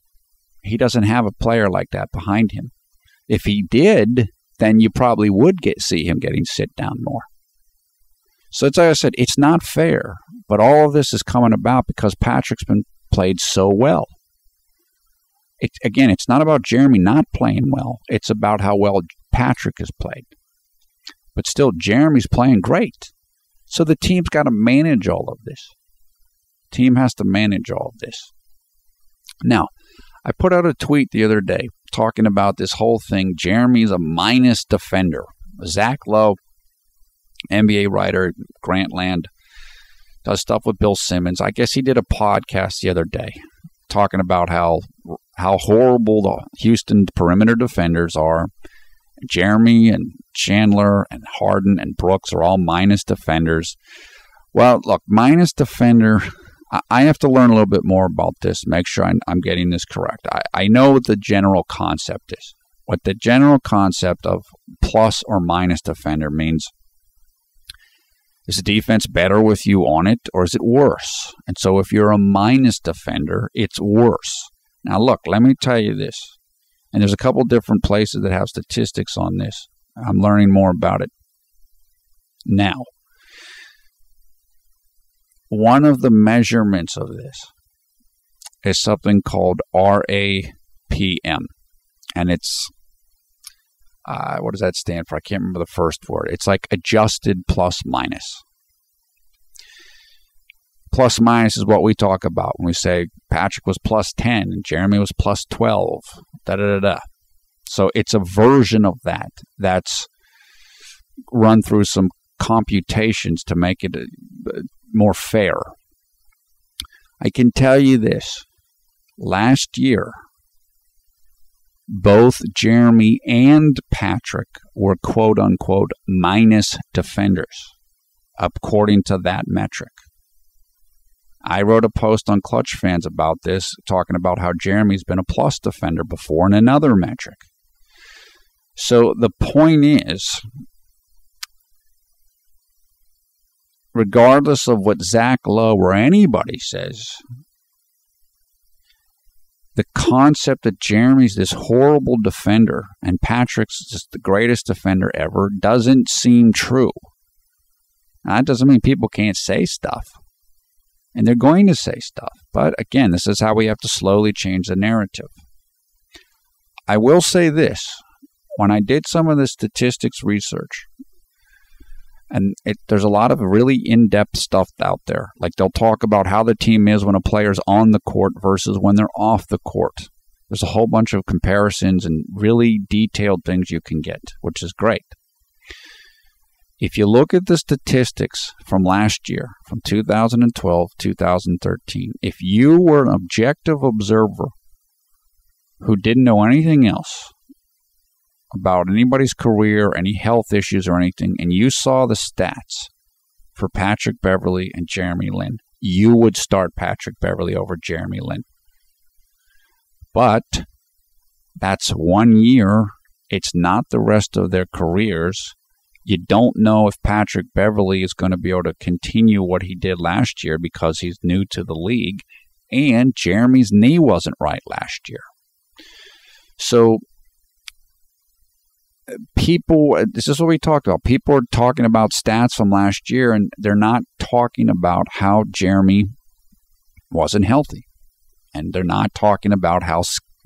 He doesn't have a player like that behind him. If he did, then you probably would see him getting sit down more. So it's like I said, it's not fair, but all of this is coming about because Patrick's been played so well. It's not about Jeremy not playing well. It's about how well Patrick has played. But still, Jeremy's playing great. So the team's got to manage all of this. The team has to manage all of this. Now, I put out a tweet the other day talking about this whole thing. Jeremy's a minus defender. Zach Lowe, NBA writer, Grantland, does stuff with Bill Simmons. I guess he did a podcast the other day talking about how horrible the Houston perimeter defenders are. Jeremy and Chandler and Harden and Brooks are all minus defenders. Well, look, minus defender, I have to learn a little bit more about this, make sure I'm getting this correct. I know what the general concept is. What the general concept of plus or minus defender means. Is the defense better with you on it, or is it worse? And so if you're a minus defender, it's worse. Now, look, let me tell you this. And there's a couple different places that have statistics on this. I'm learning more about it now. One of the measurements of this is something called RAPM. And it's, what does that stand for? I can't remember the first word. It's like adjusted plus minus. Plus minus is what we talk about when we say Patrick was plus 10 and Jeremy was plus 12. Da-da-da-da. So it's a version of that that's run through some computations to make it more fair. I can tell you this. Last year, both Jeremy and Patrick were quote-unquote minus defenders, according to that metric. I wrote a post on Clutch Fans about this, talking about how Jeremy's been a plus defender before in another metric. So the point is, regardless of what Zach Lowe or anybody says, the concept that Jeremy's this horrible defender and Patrick's just the greatest defender ever doesn't seem true. Now, that doesn't mean people can't say stuff. And they're going to say stuff. But again, this is how we have to slowly change the narrative. I will say this. When I did some of the statistics research, and there's a lot of really in-depth stuff out there. Like they'll talk about how the team is when a player's on the court versus when they're off the court. There's a whole bunch of comparisons and really detailed things you can get, which is great. If you look at the statistics from last year, from 2012, 2013, if you were an objective observer who didn't know anything else about anybody's career, any health issues or anything, and you saw the stats for Patrick Beverley and JLin, you would start Patrick Beverley over JLin. But that's 1 year. It's not the rest of their careers. You don't know if Patrick Beverley is going to be able to continue what he did last year because he's new to the league, and Jeremy's knee wasn't right last year. So people, this is what we talked about. People are talking about stats from last year, and they're not talking about how Jeremy wasn't healthy. And they're not talking about how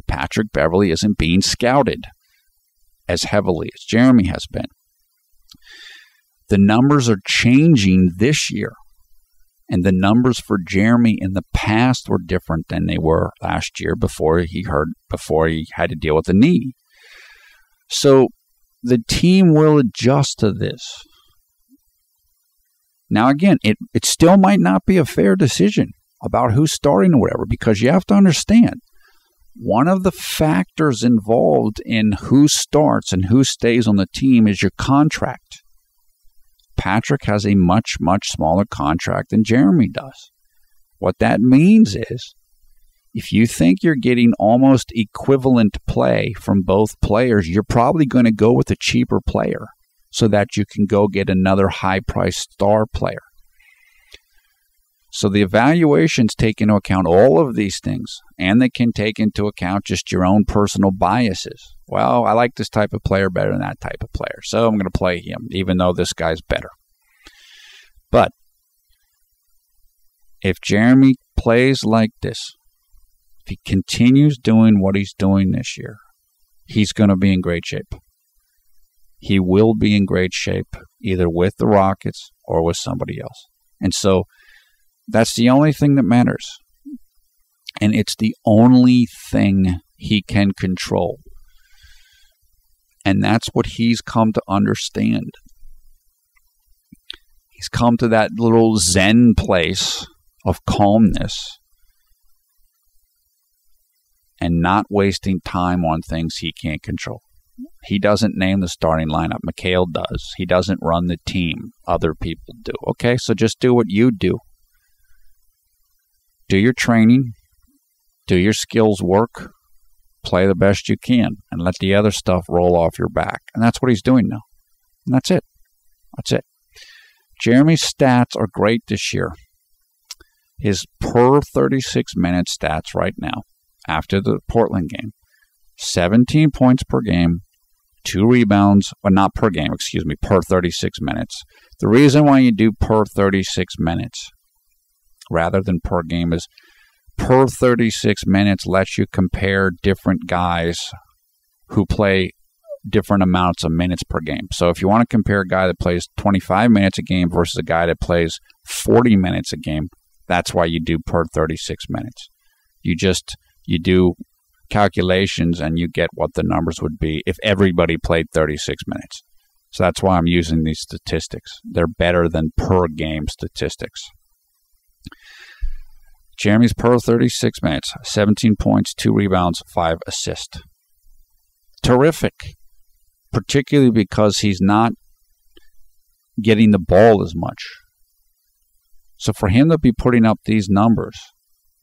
Patrick Beverley isn't being scouted as heavily as Jeremy has been. The numbers are changing this year, and the numbers for Jeremy in the past were different than they were last year before he had to deal with the knee. So the team will adjust to this. Now, again, it still might not be a fair decision about who's starting or whatever, because you have to understand, one of the factors involved in who starts and who stays on the team is your contract. Patrick has a much, much smaller contract than Jeremy does. What that means is, if you think you're getting almost equivalent play from both players, you're probably going to go with a cheaper player so that you can go get another high-priced star player. So the evaluations take into account all of these things, and they can take into account just your own personal biases. Well, I like this type of player better than that type of player, so I'm going to play him, even though this guy's better. But if Jeremy plays like this, if he continues doing what he's doing this year, he's going to be in great shape. He will be in great shape, either with the Rockets or with somebody else. And so that's the only thing that matters. And it's the only thing he can control. And that's what he's come to understand. He's come to that little Zen place of calmness and not wasting time on things he can't control. He doesn't name the starting lineup. Mikhail does. He doesn't run the team. Other people do. Okay, so just do what you do. Do your training, do your skills work, play the best you can, and let the other stuff roll off your back. And that's what he's doing now. And that's it. That's it. Jeremy's stats are great this year. His per 36 minute stats right now, after the Portland game, 17 points per game, 2 rebounds, well, not per game, per 36 minutes. The reason why you do per 36 minutes rather than per game is per 36 minutes lets you compare different guys who play different amounts of minutes per game. So if you want to compare a guy that plays 25 minutes a game versus a guy that plays 40 minutes a game, that's why you do per 36 minutes. You do calculations and you get what the numbers would be if everybody played 36 minutes. So that's why I'm using these statistics. They're better than per game statistics. Jeremy's per 36 minutes, 17 points, 2 rebounds, 5 assists. Terrific, particularly because he's not getting the ball as much. So for him to be putting up these numbers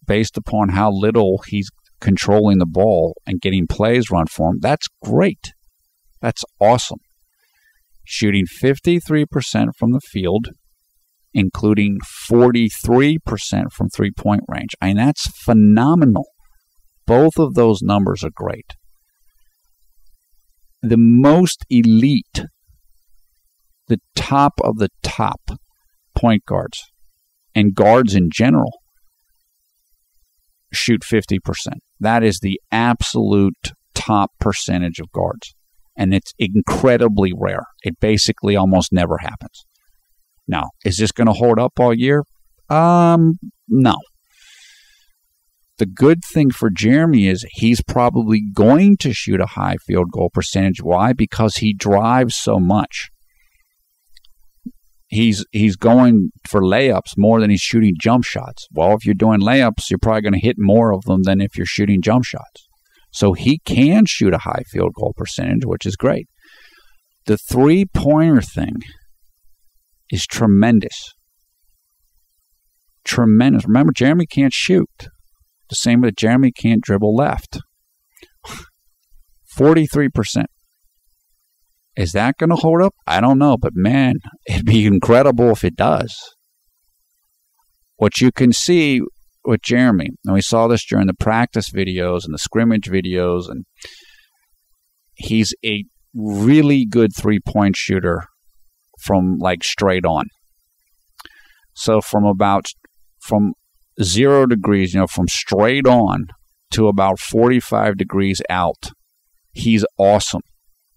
based upon how little he's controlling the ball and getting plays run for him, that's great. That's awesome. Shooting 53% from the field, including 43% from three-point range. I mean, that's phenomenal. Both of those numbers are great. The most elite, the top of the top point guards and guards in general shoot 50%. That is the absolute top percentage of guards. And it's incredibly rare. It basically almost never happens. Now, is this going to hold up all year? No. The good thing for Jeremy is he's probably going to shoot a high field goal percentage. Why? Because he drives so much. He's going for layups more than he's shooting jump shots. Well, if you're doing layups, you're probably going to hit more of them than if you're shooting jump shots. So he can shoot a high field goal percentage, which is great. The three-pointer thing is tremendous. Tremendous. Remember, Jeremy can't shoot. The same with Jeremy can't dribble left. 43%. Is that going to hold up? I don't know, but man, it'd be incredible if it does. What you can see with Jeremy, and we saw this during the practice videos and the scrimmage videos, and he's a really good three-point shooter from like straight on. So from 0 degrees, from straight on to about 45 degrees out, he's awesome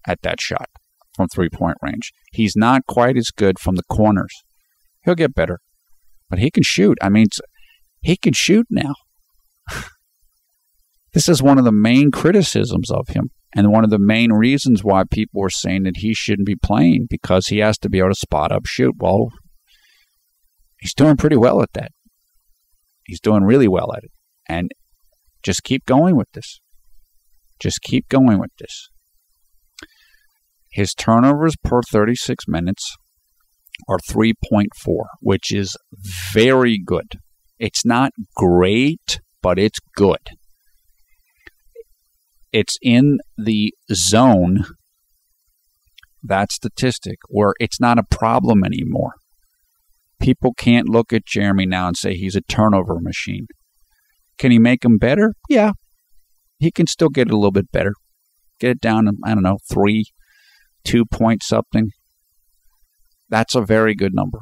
at that shot from three-point range. He's not quite as good from the corners. He'll get better, but he can shoot. I mean, he can shoot now. This is one of the main criticisms of him and one of the main reasons why people are saying that he shouldn't be playing, because he has to be able to spot up shoot. Well, he's doing pretty well at that. He's doing really well at it. And just keep going with this. Just keep going with this. His turnovers per 36 minutes are 3.4, which is very good. It's not great, but it's good. It's in the zone, that statistic, where it's not a problem anymore. People can't look at Jeremy now and say he's a turnover machine. Can he make him better? Yeah. He can still get it a little bit better. Get it down to, 3, 2 point something. That's a very good number.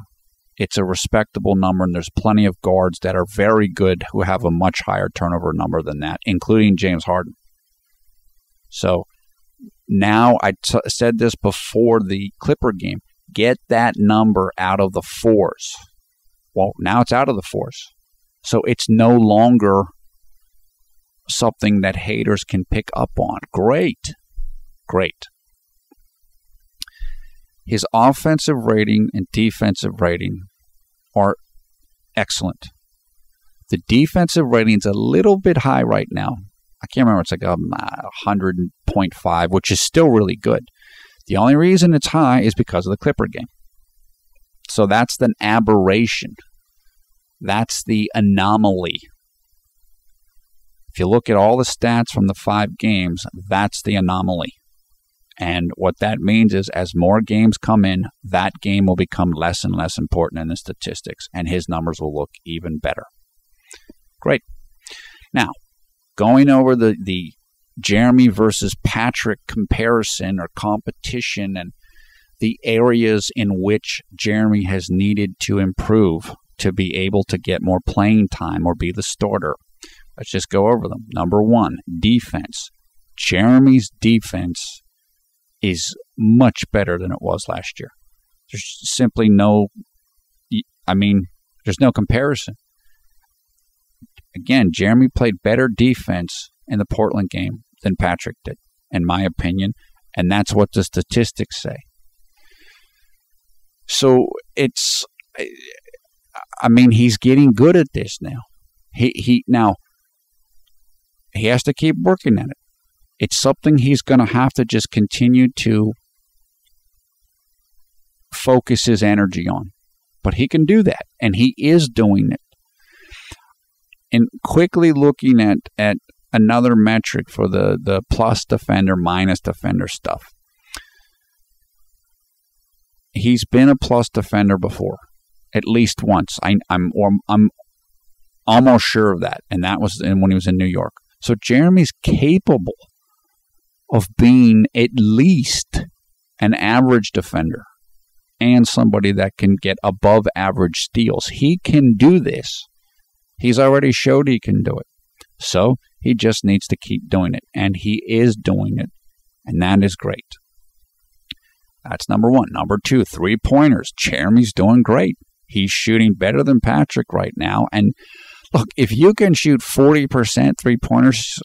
It's a respectable number, and there's plenty of guards that are very good who have a much higher turnover number than that, including James Harden. So now, I said this before the Clipper game, get that number out of the 4s. Well, now it's out of the 4s. So it's no longer something that haters can pick up on. Great. Great. His offensive rating and defensive rating are excellent. The defensive rating is a little bit high right now. I can't remember. It's like 100.5, which is still really good. The only reason it's high is because of the Clipper game. So that's the aberration. That's the anomaly. If you look at all the stats from the 5 games, that's the anomaly. And what that means is as more games come in, that game will become less and less important in the statistics, and his numbers will look even better. Great. Now, going over the Jeremy versus Patrick comparison or competition and the areas in which Jeremy has needed to improve to be able to get more playing time or be the starter. Let's just go over them. Number one, defense. Jeremy's defense is much better than it was last year. There's simply there's no comparison. Again, Jeremy played better defense in the Portland game than Patrick did, in my opinion, and that's what the statistics say. So he's getting good at this now. He has to keep working at it. It's something he's going to have to just continue to focus his energy on. But he can do that, and he is doing it. And quickly looking at another metric for the plus defender, minus defender stuff. He's been a plus defender before, at least once. I'm almost sure of that, and that was when he was in New York. So Jeremy's capable of being at least an average defender and somebody that can get above average steals. He can do this. He's already showed he can do it. So he just needs to keep doing it, and he is doing it, and that is great. That's number one. Number two, three-pointers. Jeremy's doing great. He's shooting better than Patrick right now. And look, if you can shoot 40% three-pointers,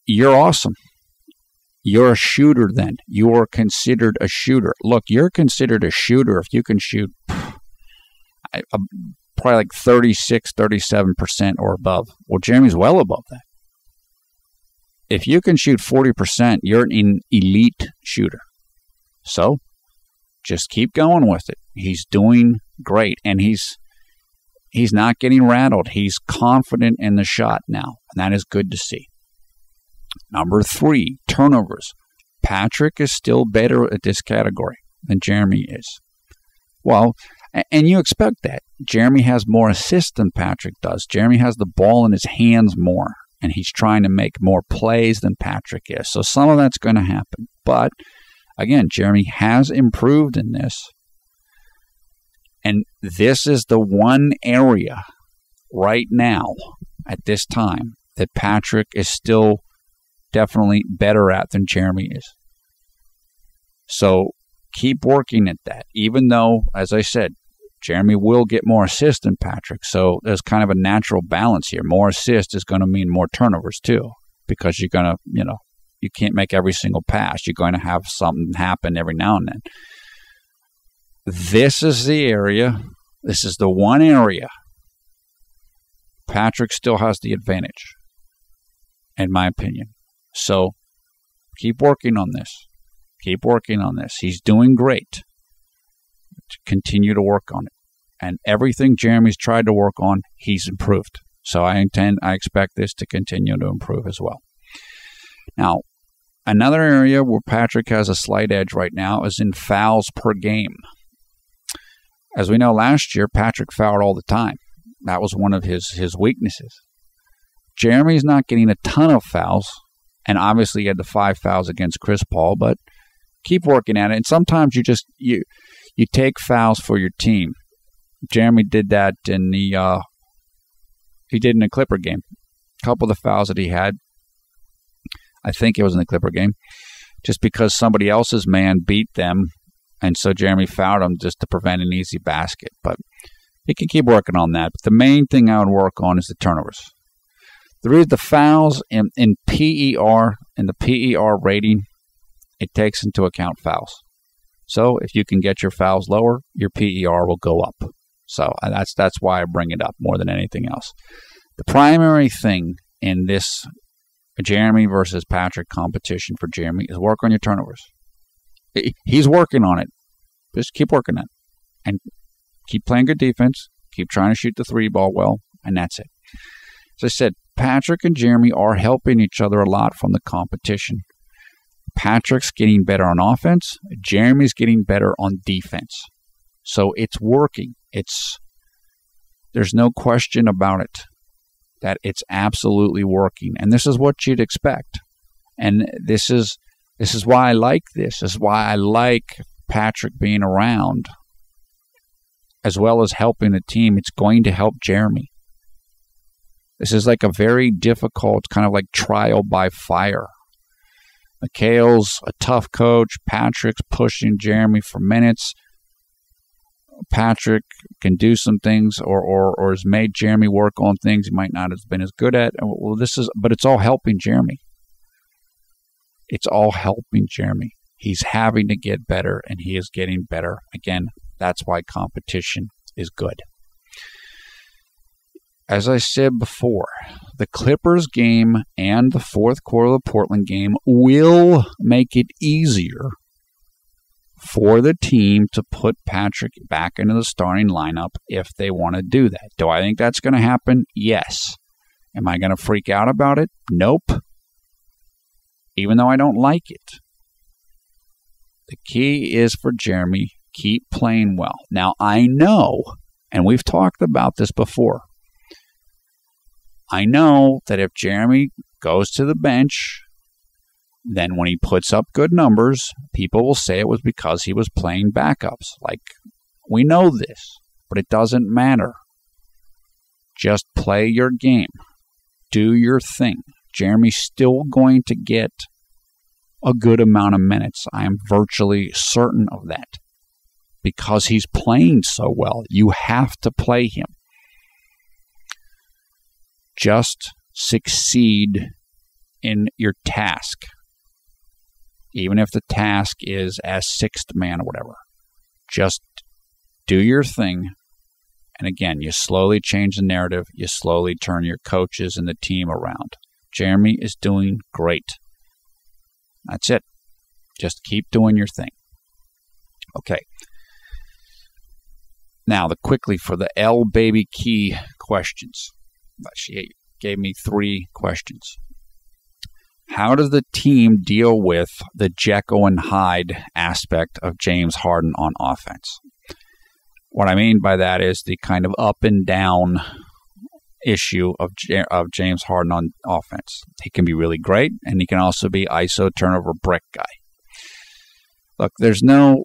you're awesome. You're a shooter then. You are considered a shooter. Look, you're considered a shooter if you can shoot probably like 36, 37% or above. Well, Jeremy's well above that. If you can shoot 40%, you're an elite shooter. So just keep going with it. He's doing great, and he's not getting rattled. He's confident in the shot now, and that is good to see. Number three, turnovers. Patrick is still better at this category than Jeremy is. Well, and you expect that. Jeremy has more assists than Patrick does. Jeremy has the ball in his hands more, and he's trying to make more plays than Patrick is. So some of that's going to happen. But, again, Jeremy has improved in this. And this is the one area right now, at this time, that Patrick is still definitely better at than Jeremy is. So keep working at that, even though, as I said, Jeremy will get more assists than Patrick. So there's kind of a natural balance here. More assists is going to mean more turnovers too, because you're going to, you can't make every single pass. You're going to have something happen every now and then. This is the area, this is the one area Patrick still has the advantage, in my opinion. So keep working on this. Keep working on this. He's doing great. Continue to work on it. And everything Jeremy's tried to work on, he's improved. So I expect this to continue to improve as well. Now, another area where Patrick has a slight edge right now is in fouls per game. As we know, last year, Patrick fouled all the time. That was one of his weaknesses. Jeremy's not getting a ton of fouls, and obviously he had the 5 fouls against Chris Paul, but keep working at it. And sometimes you take fouls for your team. Jeremy did that in the Clipper game. A couple of the fouls that he had, I think it was in the Clipper game, just because somebody else's man beat them, and so Jeremy fouled him just to prevent an easy basket. But he can keep working on that. But the main thing I would work on is the turnovers. The fouls in PER, in the PER rating, it takes into account fouls. So if you can get your fouls lower, your PER will go up. So that's why I bring it up more than anything else. The primary thing in this Jeremy versus Patrick competition for Jeremy is work on your turnovers. He's working on it. Just keep working on it. And keep playing good defense. Keep trying to shoot the 3 ball well. And that's it. As I said, Patrick and Jeremy are helping each other a lot from the competition. Patrick's getting better on offense. Jeremy's getting better on defense. So it's working. There's no question about it that it's absolutely working. And this is what you'd expect. And this is why I like this. This is why I like Patrick being around, as well as helping the team. It's going to help Jeremy. This is like a very difficult kind of like trial by fire. McHale's a tough coach. Patrick's pushing Jeremy for minutes. Patrick can do some things or has made Jeremy work on things he might not have been as good at. Well, but it's all helping Jeremy. It's all helping Jeremy. He's having to get better, and he is getting better. Again, that's why competition is good. As I said before, the Clippers game and the fourth quarter of the Portland game will make it easier for the team to put Patrick back into the starting lineup if they want to do that. Do I think that's going to happen? Yes. Am I going to freak out about it? Nope. Even though I don't like it. The key is for Jeremy, keep playing well. Now, I know, and we've talked about this before, I know that if Jeremy goes to the bench, then when he puts up good numbers, people will say it was because he was playing backups. Like, we know this, but it doesn't matter. Just play your game. Do your thing. Jeremy's still going to get a good amount of minutes. I am virtually certain of that. Because he's playing so well, you have to play him. Just succeed in your task. Even if the task is as sixth man or whatever. Just do your thing. And again, you slowly change the narrative. You slowly turn your coaches and the team around. Jeremy is doing great. That's it. Just keep doing your thing. Okay. Now, quickly for the L Baby Key questions. She gave me 3 questions. How does the team deal with the Jekyll and Hyde aspect of James Harden on offense? What I mean by that is the kind of up and down issue of James Harden on offense. He can be really great, and he can also be ISO turnover brick guy. Look, there's no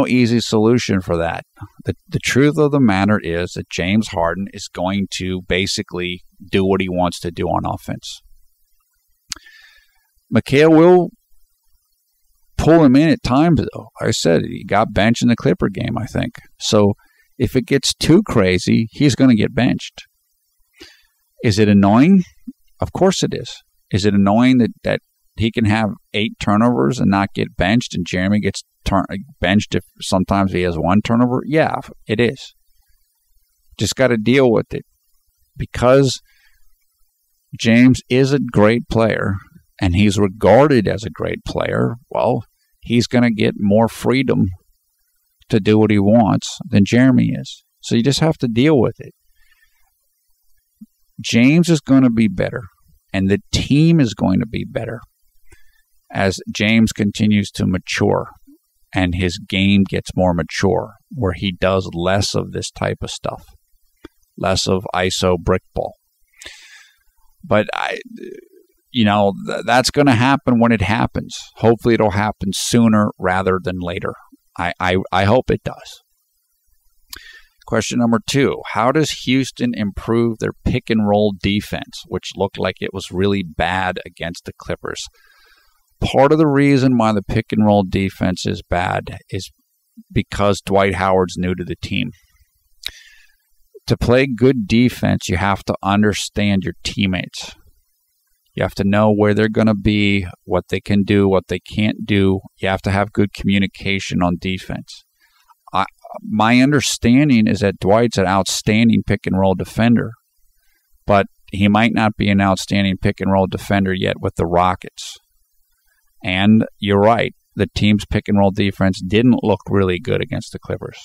easy solution for that. The truth of the matter is that James Harden is going to basically do what he wants to do on offense. McHale will pull him in at times, though. Like I said, he got benched in the Clipper game, I think. So if it gets too crazy, he's going to get benched. Is it annoying? Of course it is. Is it annoying that he can have 8 turnovers and not get benched, and Jeremy gets benched if sometimes he has 1 turnover? Yeah, it is. Just got to deal with it. Because James is a great player, and he's regarded as a great player, well, he's going to get more freedom to do what he wants than Jeremy is. So you just have to deal with it. James is going to be better, and the team is going to be better as James continues to mature and his game gets more mature, where he does less of this type of stuff, less of ISO brick ball. But that's going to happen when it happens. Hopefully it'll happen sooner rather than later. I hope it does. Question number 2. How does Houston improve their pick and roll defense, which looked like it was really bad against the Clippers? Part of the reason why the pick and roll defense is bad is because Dwight Howard's new to the team. To play good defense, you have to understand your teammates. You have to know where they're going to be, what they can do, what they can't do. You have to have good communication on defense. My understanding is that Dwight's an outstanding pick-and-roll defender, but he might not be an outstanding pick-and-roll defender yet with the Rockets. And you're right, the team's pick-and-roll defense didn't look really good against the Clippers.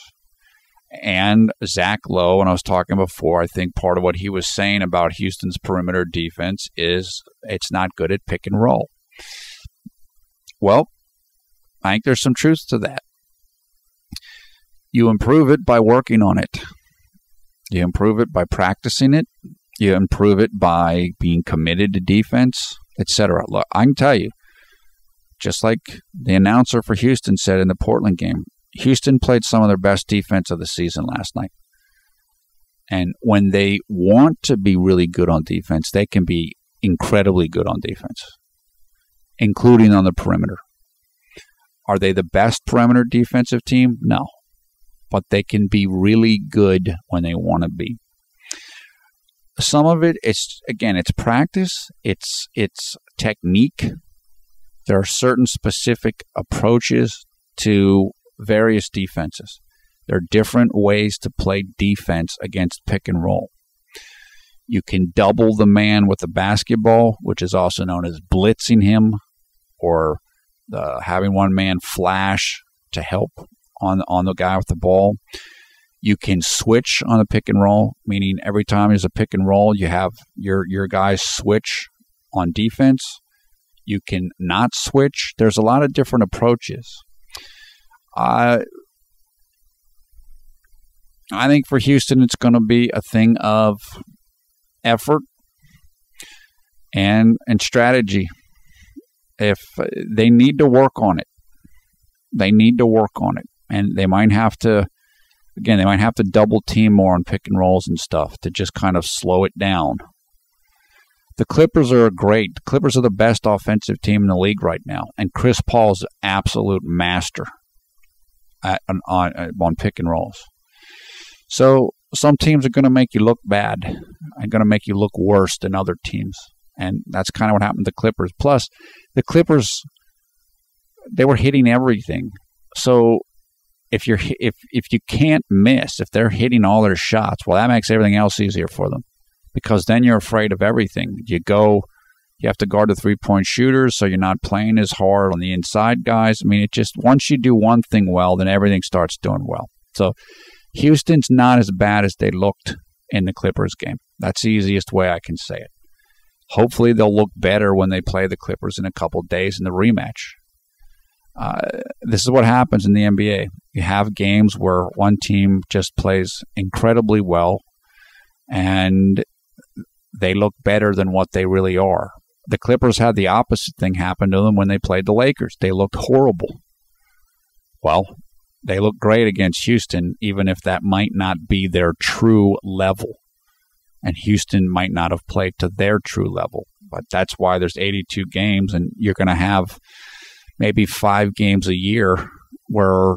And Zach Lowe, and I was talking before, I think part of what he was saying about Houston's perimeter defense is it's not good at pick and roll. Well, I think there's some truth to that. You improve it by working on it. You improve it by practicing it. You improve it by being committed to defense, etc. Look, I can tell you, just like the announcer for Houston said in the Portland game, Houston played some of their best defense of the season last night. And when they want to be really good on defense, they can be incredibly good on defense, including on the perimeter. Are they the best perimeter defensive team? No. But they can be really good when they want to be. Some of it, it's practice, it's technique. There are certain specific approaches to various defenses. There are different ways to play defense against pick and roll. You can double the man with the basketball, which is also known as blitzing him, or having one man flash to help on the guy with the ball. You can switch on a pick and roll, meaning every time there's a pick and roll, you have your guys switch on defense. You can not switch. There's a lot of different approaches. I think for Houston, it's going to be a thing of effort and strategy. If they need to work on it, and they might have to double team more on pick and rolls and stuff to just kind of slow it down. The Clippers are great. The Clippers are the best offensive team in the league right now, and Chris Paul's an absolute master on pick and rolls. So some teams are going to make you look bad and going to make you look worse than other teams. And that's kind of what happened to the Clippers. Plus, the Clippers, they were hitting everything. So if you can't miss, if they're hitting all their shots, well, that makes everything else easier for them, because then you're afraid of everything. You have to guard the three-point shooters, so you're not playing as hard on the inside guys. I mean, it just, once you do one thing well, then everything starts doing well. So Houston's not as bad as they looked in the Clippers game. That's the easiest way I can say it. Hopefully they'll look better when they play the Clippers in a couple of days in the rematch. This is what happens in the NBA. You have games where one team just plays incredibly well and they look better than what they really are. The Clippers had the opposite thing happen to them when they played the Lakers. They looked horrible. Well, they looked great against Houston, even if that might not be their true level. And Houston might not have played to their true level. But that's why there's 82 games, and you're going to have maybe 5 games a year where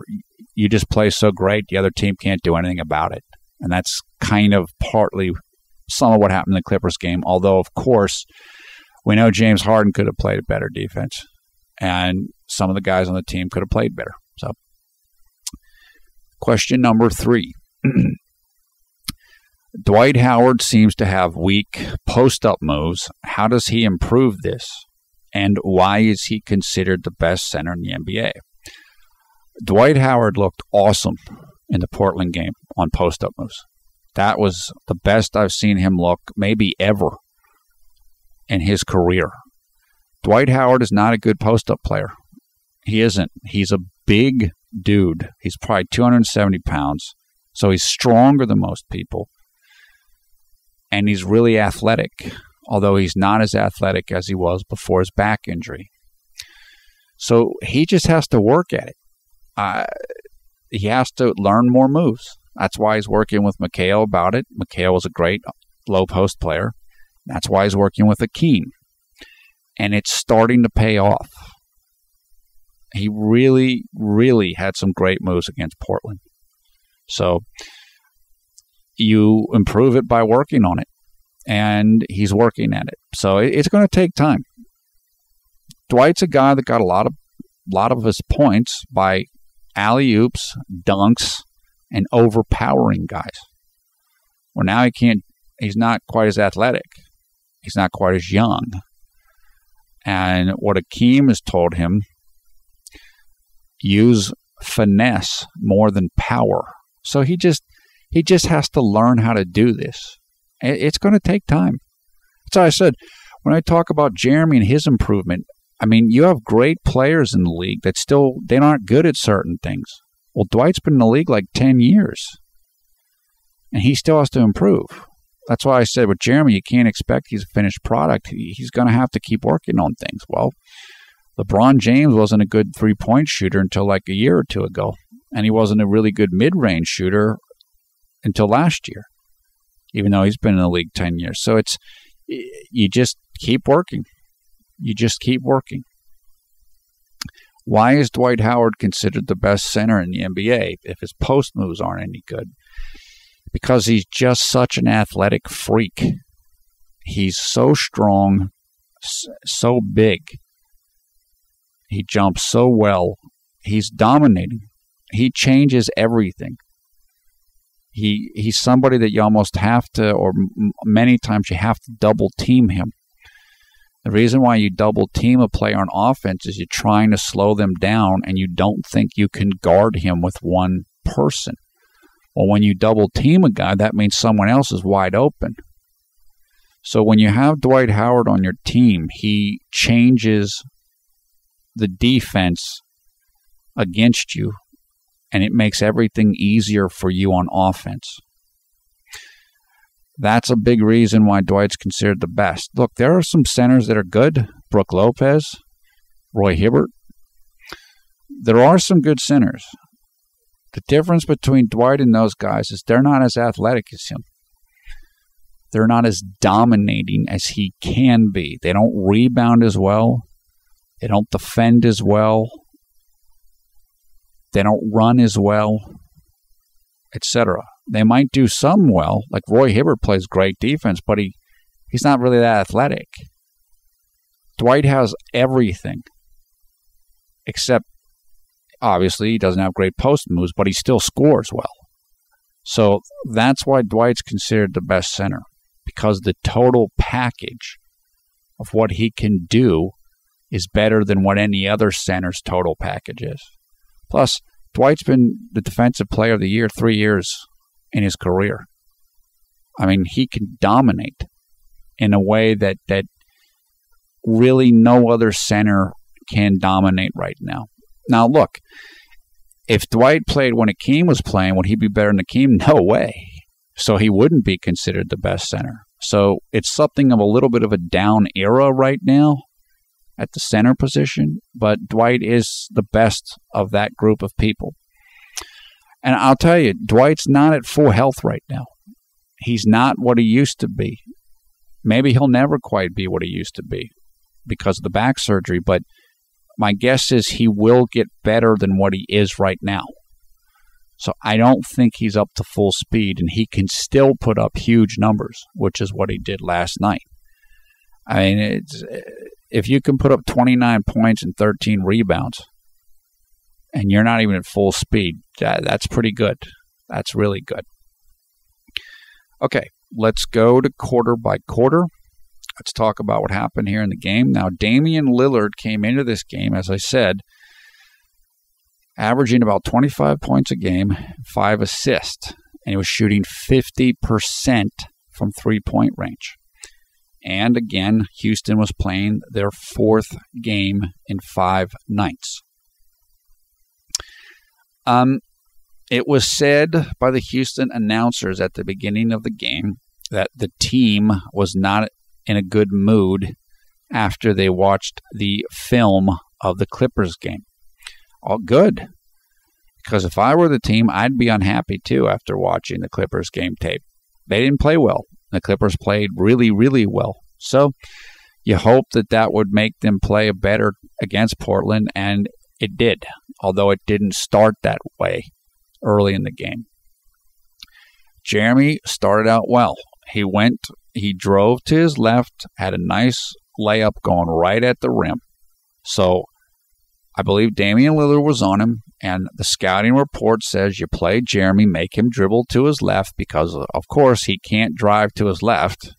you just play so great, the other team can't do anything about it. And that's kind of partly some of what happened in the Clippers game. Although, of course, we know James Harden could have played a better defense, and some of the guys on the team could have played better. So, question number 3. Dwight Howard seems to have weak post-up moves. How does he improve this? And why is he considered the best center in the NBA? Dwight Howard looked awesome in the Portland game on post-up moves. That was the best I've seen him look maybe ever in his career. Dwight Howard is not a good post-up player. He isn't. He's a big dude. He's probably 270 pounds, so he's stronger than most people. And he's really athletic, although he's not as athletic as he was before his back injury. So he just has to work at it. He has to learn more moves. That's why he's working with Mikhail about it. Mikhail is a great low post player. That's why he's working with Akeem. And it's starting to pay off. He really, really had some great moves against Portland. So you improve it by working on it. And he's working at it. So it's going to take time. Dwight's a guy that got a lot of his points by alley-oops, dunks, and overpowering guys. Well, now he's not quite as athletic. He's not quite as young. And what Akeem has told him, use finesse more than power. So he just has to learn how to do this. It's going to take time. That's why I said, when I talk about Jeremy and his improvement, I mean, you have great players in the league that they're not good at certain things. Well, Dwight's been in the league like 10 years, and he still has to improve. That's why I said with Jeremy, you can't expect he's a finished product. He's going to have to keep working on things. Well, LeBron James wasn't a good three-point shooter until like a year or two ago, and he wasn't a really good mid-range shooter until last year. even though he's been in the league 10 years. So you just keep working. You just keep working. Why is Dwight Howard considered the best center in the NBA if his post moves aren't any good? Because he's just such an athletic freak. He's so strong, so big. He jumps so well. He's dominating. He changes everything. He's somebody that you almost have to, or many times you have to double team him. The reason why you double team a player on offense is you're trying to slow them down and you don't think you can guard him with one person. Well, when you double team a guy, that means someone else is wide open. So when you have Dwight Howard on your team, he changes the defense against you, and it makes everything easier for you on offense. That's a big reason why Dwight's considered the best. Look, there are some centers that are good. Brook Lopez, Roy Hibbert. There are some good centers. The difference between Dwight and those guys is they're not as athletic as him. They're not as dominating as he can be. They don't rebound as well. They don't defend as well. They don't run as well, etc. They might do some well, like Roy Hibbert plays great defense, but he's not really that athletic. Dwight has everything, except obviously he doesn't have great post moves, but he still scores well. So that's why Dwight's considered the best center, because the total package of what he can do is better than what any other center's total package is. Plus, Dwight's been the Defensive Player of the Year 3 years in his career. I mean, he can dominate in a way that really no other center can dominate right now. Now, look, if Dwight played when Akeem was playing, would he be better than Akeem? No way. So he wouldn't be considered the best center. So it's something of a little bit of a down era right now at the center position, but Dwight is the best of that group of people. And I'll tell you, Dwight's not at full health right now. He's not what he used to be. Maybe he'll never quite be what he used to be because of the back surgery, but my guess is he will get better than what he is right now. So I don't think he's up to full speed, and he can still put up huge numbers, which is what he did last night. I mean, if you can put up 29 points and 13 rebounds, and you're not even at full speed, that's pretty good. That's really good. Okay, let's go to quarter by quarter. Let's talk about what happened here in the game. Now, Damian Lillard came into this game, as I said, averaging about 25 points a game, 5 assists, and he was shooting 50% from three-point range. And again, Houston was playing their fourth game in 5 nights. It was said by the Houston announcers at the beginning of the game that the team was not in a good mood after they watched the film of the Clippers game. All good. Because if I were the team, I'd be unhappy too after watching the Clippers game tape. They didn't play well. The Clippers played really, really well. So you hope that would make them play better against Portland, and it did, although it didn't start that way early in the game. Jeremy started out well. He drove to his left, had a nice layup going right at the rim. So I believe Damian Lillard was on him, and the scouting report says you play Jeremy, make him dribble to his left because, of course, he can't drive to his left.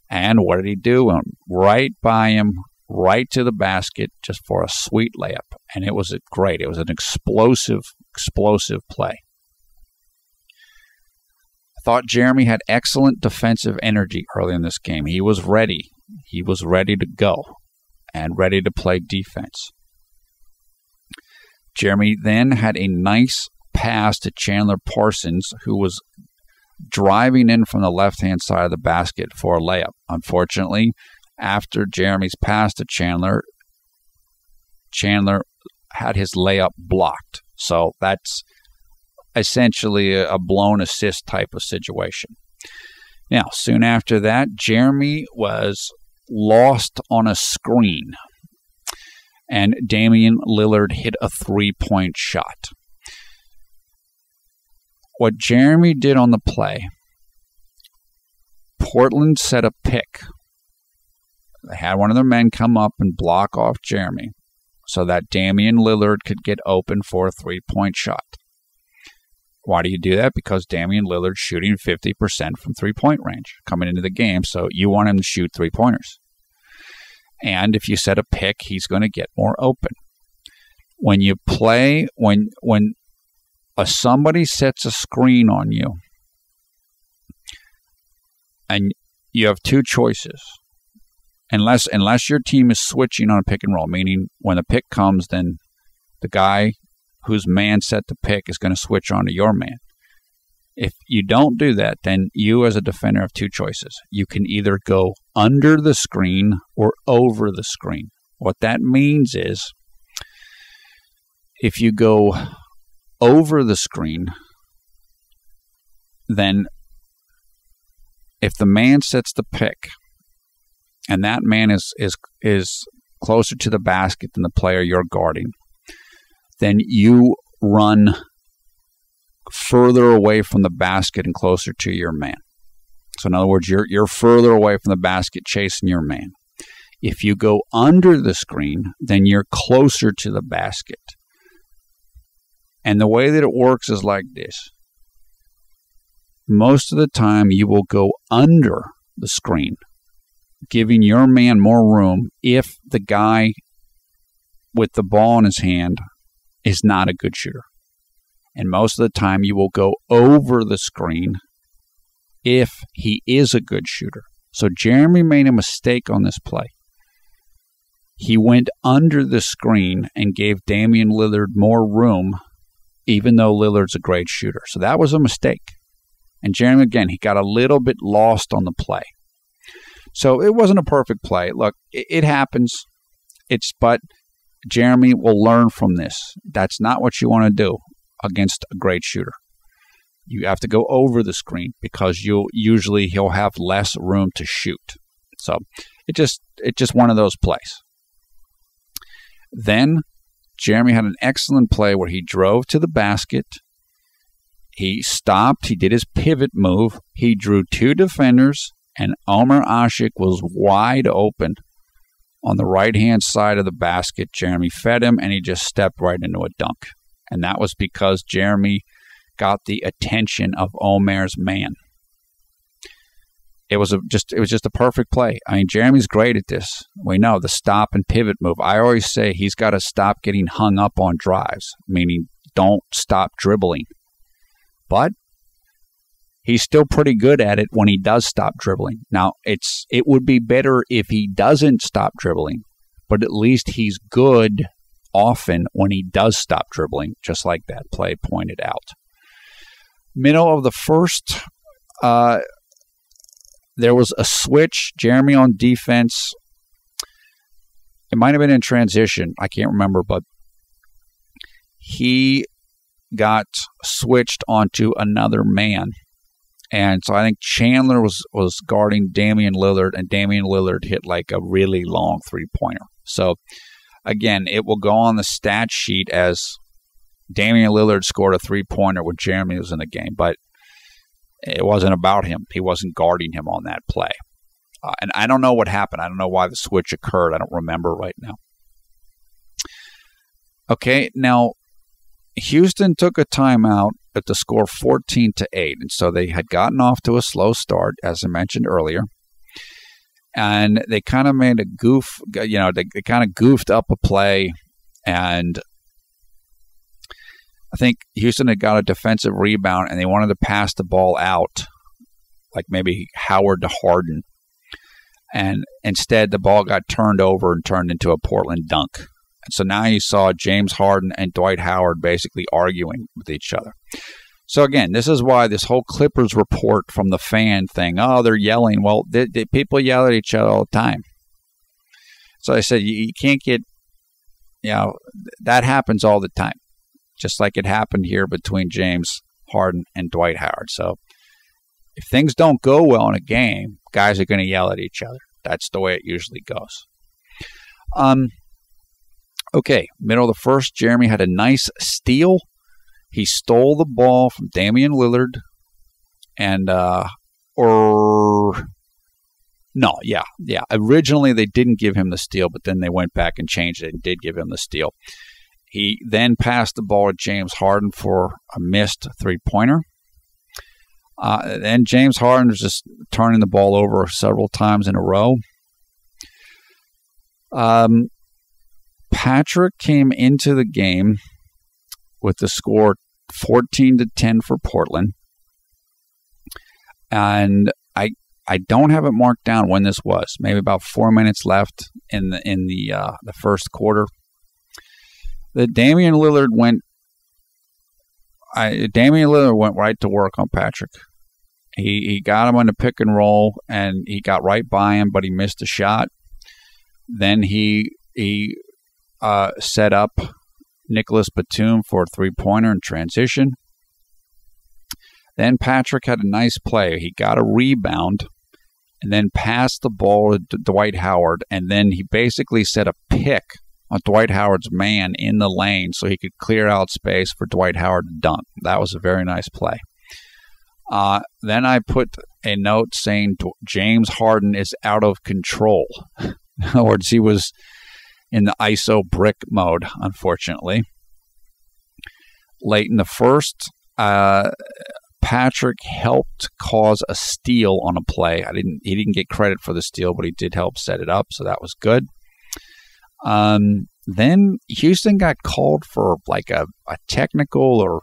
And what did he do? Went right by him, right to the basket, just for a sweet layup. And it was great. It was an explosive play. I thought Jeremy had excellent defensive energy early in this game. He was ready. He was ready to go and ready to play defense. Jeremy then had a nice pass to Chandler Parsons, who was driving in from the left-hand side of the basket for a layup. Unfortunately, after Jeremy's pass to Chandler had his layup blocked. So that's essentially a blown assist type of situation. Now, soon after that, Jeremy was lost on a screen, and Damian Lillard hit a three-point shot. What Jeremy did on the play, Portland set a pick. They had one of their men come up and block off Jeremy so that Damian Lillard could get open for a three-point shot. Why do you do that? Because Damian Lillard's shooting 50% from three-point range coming into the game, so you want him to shoot three-pointers. And if you set a pick, he's going to get more open. When you play, when somebody sets a screen on you, and you have two choices, unless your team is switching on a pick and roll, meaning when the pick comes, then the guy whose man set the pick is going to switch on to your man. If you don't do that, then you as a defender have two choices. You can either go under the screen or over the screen. What that means is if you go over the screen, then if the man sets the pick and that man is closer to the basket than the player you're guarding, then you run further away from the basket and closer to your man. So in other words, you're further away from the basket chasing your man. If you go under the screen, then you're closer to the basket. And the way that it works is like this. Most of the time, you will go under the screen, giving your man more room if the guy with the ball in his hand is not a good shooter. And most of the time, you will go over the screen if he is a good shooter. So Jeremy made a mistake on this play. He went under the screen and gave Damian Lillard more room, even though Lillard's a great shooter. So that was a mistake. And Jeremy, again, he got a little bit lost on the play. So it wasn't a perfect play. Look, it happens. But Jeremy will learn from this. That's not what you want to do against a great shooter. You have to go over the screen because he'll have less room to shoot. So it's just one of those plays. Then Jeremy had an excellent play where he drove to the basket. He stopped. He did his pivot move. He drew two defenders, and Omer Asik was wide open on the right-hand side of the basket. Jeremy fed him, and he just stepped right into a dunk. And that was because Jeremy got the attention of Omer's man. It was just a perfect play. I mean, Jeremy's great at this. We know the stop and pivot move. I always say he's got to stop getting hung up on drives, meaning don't stop dribbling. But he's still pretty good at it when he does stop dribbling. Now, it would be better if he doesn't stop dribbling, but at least he's good often when he does stop dribbling, just like that play pointed out. Middle of the first, there was a switch. Jeremy on defense. It might have been in transition. I can't remember, but he got switched onto another man. And so I think Chandler was guarding Damian Lillard, and Damian Lillard hit like a really long three-pointer. So, again, it will go on the stat sheet as Damian Lillard scored a three-pointer when Jeremy was in the game, but it wasn't about him. He wasn't guarding him on that play. And I don't know what happened. I don't know why the switch occurred. I don't remember right now. Okay, now Houston took a timeout at the score 14-8, and so they had gotten off to a slow start, as I mentioned earlier, and they kind of made a goof. They kind of goofed up a play, and I think Houston had got a defensive rebound, and they wanted to pass the ball out, like maybe Howard to Harden, and instead the ball got turned over and turned into a Portland dunk. And so now you saw James Harden and Dwight Howard basically arguing with each other. So again, this is why this whole Clippers report from the fan thing, oh, they're yelling. Well, people yell at each other all the time. So I said, you can't get, that happens all the time. Just like it happened here between James Harden and Dwight Howard. So if things don't go well in a game, guys are going to yell at each other. That's the way it usually goes. Okay, middle of the first, Jeremy had a nice steal. He stole the ball from Damian Lillard, and Originally they didn't give him the steal, but then they went back and changed it and did give him the steal. He then passed the ball to James Harden for a missed three-pointer. Then James Harden was just turning the ball over several times in a row. Patrick came into the game with the score 14-10 for Portland. And I don't have it marked down when this was. Maybe about 4 minutes left in the first quarter. Damian Lillard went right to work on Patrick. He got him on the pick and roll, and he got right by him, but he missed a shot. Then he set up Nicholas Batum for a three-pointer in transition. Then Patrick had a nice play. He got a rebound and then passed the ball to Dwight Howard, and then he basically set a pick on Dwight Howard's man in the lane so he could clear out space for Dwight Howard to dunk. That was a very nice play. Then I put a note saying James Harden is out of control. In other words, he was in the ISO brick mode, unfortunately. Late in the first, Patrick helped cause a steal on a play. He didn't get credit for the steal, but he did help set it up, so that was good. Then Houston got called for like a technical or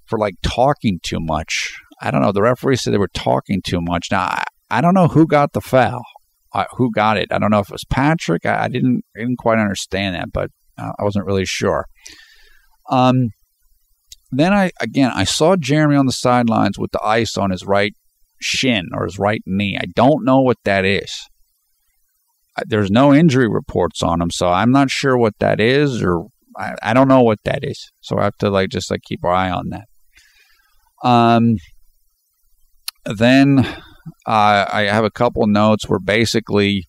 for like talking too much. I don't know. The referee said they were talking too much. Now, I don't know who got the foul. Who got it? I don't know if it was Patrick. I didn't quite understand that, but I wasn't really sure. Then I saw Jeremy on the sidelines with the ice on his right shin or his right knee. I don't know what that is. There's no injury reports on him, so I'm not sure what that is, or I don't know what that is. So I have to just keep our eye on that. Then I have a couple of notes where basically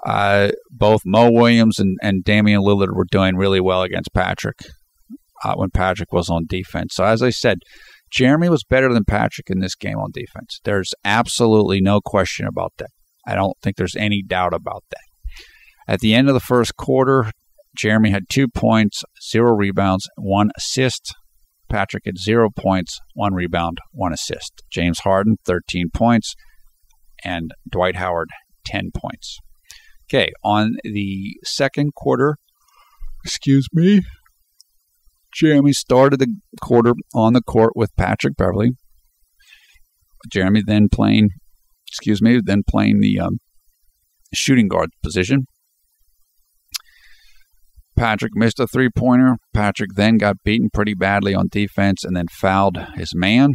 both Mo Williams and Damian Lillard were doing really well against Patrick when Patrick was on defense. So as I said, Jeremy was better than Patrick in this game on defense. There's absolutely no question about that. I don't think there's any doubt about that. At the end of the first quarter, Jeremy had 2 points, 0 rebounds, 1 assist. Patrick had 0 points, 1 rebound, 1 assist. James Harden, 13 points, and Dwight Howard, 10 points. Okay, on the second quarter, Jeremy started the quarter on the court with Patrick Beverley. Jeremy then playing the shooting guard position. Patrick missed a three-pointer. Patrick then got beaten pretty badly on defense and then fouled his man.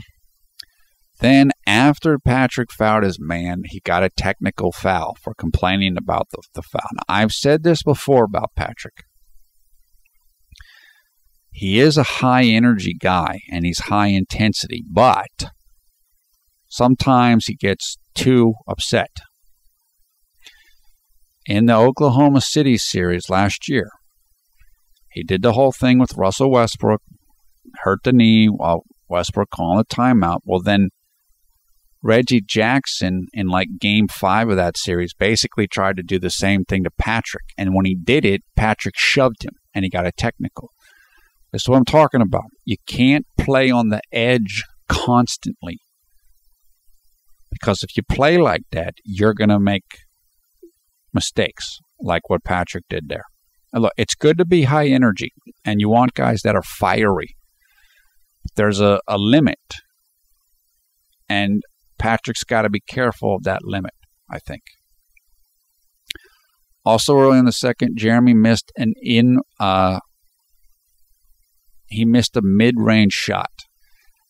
Then after Patrick fouled his man, he got a technical foul for complaining about the foul. Now, I've said this before about Patrick. He is a high-energy guy, and he's high-intensity, but sometimes he gets too upset. In the Oklahoma City series last year, he did the whole thing with Russell Westbrook, hurt the knee while Westbrook calling a timeout. Well, then Reggie Jackson in Game 5 of that series basically tried to do the same thing to Patrick. And when he did it, Patrick shoved him, and he got a technical. That's what I'm talking about. You can't play on the edge constantly. Because if you play like that, you're going to make mistakes like what Patrick did there. And look, it's good to be high energy, and you want guys that are fiery. There's a limit, and Patrick's got to be careful of that limit, I think. Also early in the second, Jeremy missed he missed a mid-range shot.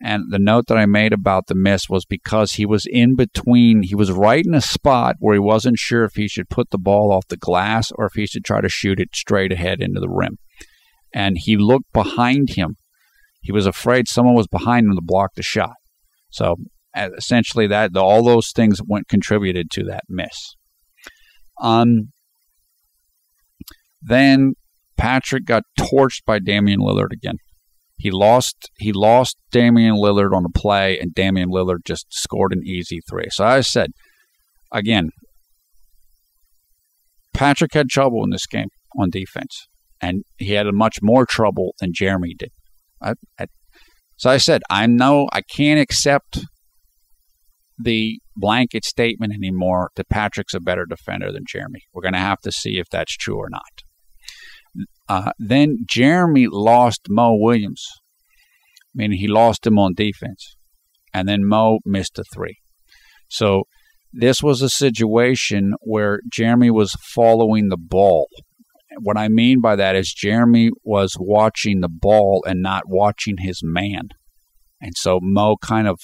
And the note that I made about the miss was because he was in between. He was right in a spot where he wasn't sure if he should put the ball off the glass or if he should try to shoot it straight ahead into the rim. And he looked behind him. He was afraid someone was behind him to block the shot. So essentially, that all those things contributed to that miss. Then Patrick got torched by Damian Lillard again. He lost Damian Lillard on a play, and Damian Lillard just scored an easy three. So I said, again, Patrick had trouble in this game on defense, and he had much more trouble than Jeremy did. So I said, I can't accept the blanket statement anymore that Patrick's a better defender than Jeremy. We're going to have to see if that's true or not. Then Jeremy lost Mo Williams, meaning he lost him on defense, and then Mo missed a three. So this was a situation where Jeremy was following the ball. What I mean by that is Jeremy was watching the ball and not watching his man. And so Mo kind of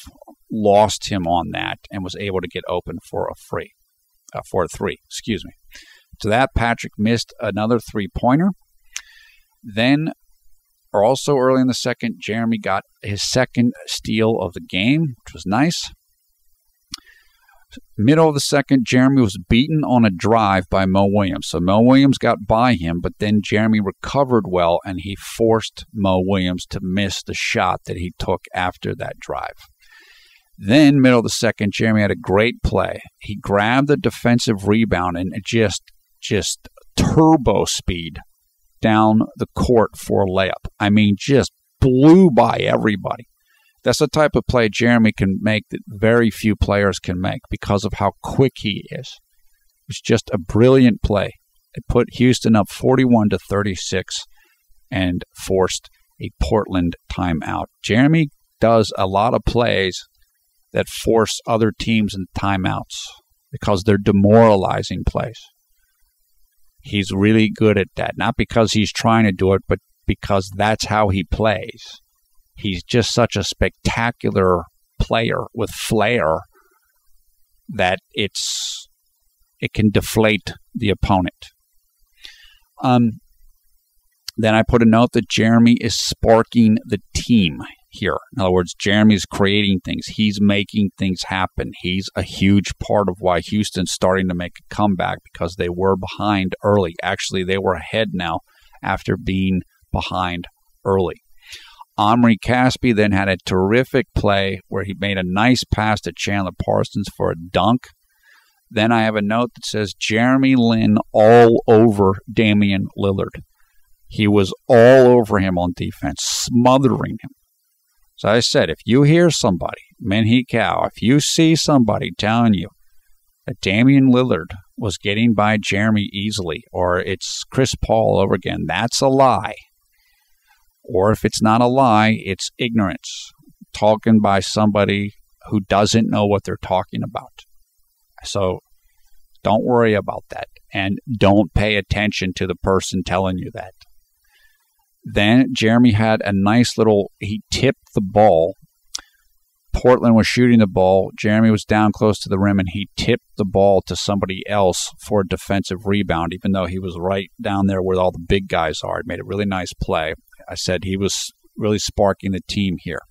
lost him on that and was able to get open for a three. To that, Patrick missed another three-pointer. Then, also early in the second, Jeremy got his second steal of the game, which was nice. Middle of the second, Jeremy was beaten on a drive by Mo Williams. So Mo Williams got by him, but then Jeremy recovered well, and he forced Mo Williams to miss the shot that he took after that drive. Then, middle of the second, Jeremy had a great play. He grabbed the defensive rebound and just turbo speed down the court for a layup. I mean, just blew by everybody. That's the type of play Jeremy can make that very few players can make because of how quick he is. It's just a brilliant play. It put Houston up 41-36 and forced a Portland timeout. Jeremy does a lot of plays that force other teams in timeouts because they're demoralizing plays. He's really good at that, not because he's trying to do it, but because that's how he plays. He's just such a spectacular player with flair that it can deflate the opponent. Then I put a note that Jeremy is sparking the team here. In other words, Jeremy's creating things. He's making things happen. He's a huge part of why Houston's starting to make a comeback because they were behind early. Actually, they were ahead now after being behind early. Omri Caspi then had a terrific play where he made a nice pass to Chandler Parsons for a dunk. Then I have a note that says JLin all over Damian Lillard. He was all over him on defense, smothering him. So I said, if you hear somebody, Minhee Kao, if you see somebody telling you that Damian Lillard was getting by Jeremy easily, or it's Chris Paul over again, that's a lie. Or if it's not a lie, it's ignorance, talking by somebody who doesn't know what they're talking about. So don't worry about that, and don't pay attention to the person telling you that. Then Jeremy had a nice he tipped the ball. Portland was shooting the ball. Jeremy was down close to the rim, and he tipped the ball to somebody else for a defensive rebound, even though he was right down there where all the big guys are. It made a really nice play. I said he was really sparking the team here.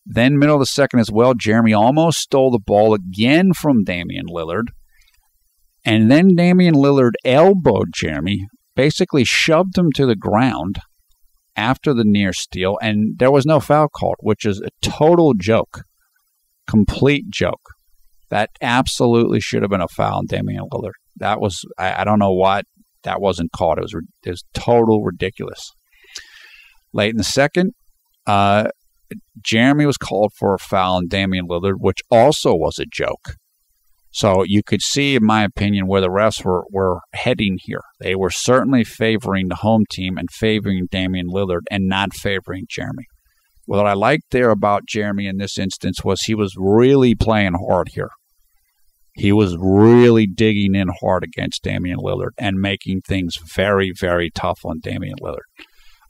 Then middle of the second as well, Jeremy almost stole the ball again from Damian Lillard. And then Damian Lillard elbowed Jeremy, basically shoved him to the ground after the near steal, and there was no foul called, which is a total joke, complete joke. That absolutely should have been a foul on Damian Lillard. That was, I don't know why that wasn't called. It was total ridiculous. Late in the second, Jeremy was called for a foul on Damian Lillard, which also was a joke. So you could see, in my opinion, where the refs were heading here. They were certainly favoring the home team and favoring Damian Lillard and not favoring Jeremy. What I liked there about Jeremy in this instance was he was really playing hard here. He was really digging in hard against Damian Lillard and making things very, very tough on Damian Lillard.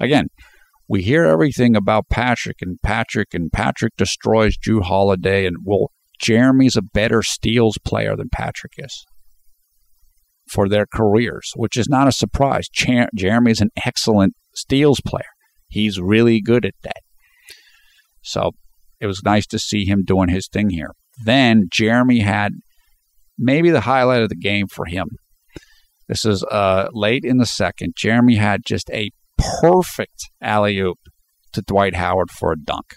Again, we hear everything about Patrick destroys Jrue Holiday, and Jeremy's a better steals player than Patrick is for their careers, which is not a surprise. Jeremy's an excellent steals player. He's really good at that. So it was nice to see him doing his thing here. Then Jeremy had maybe the highlight of the game for him. This is late in the second. Jeremy had just a perfect alley-oop to Dwight Howard for a dunk.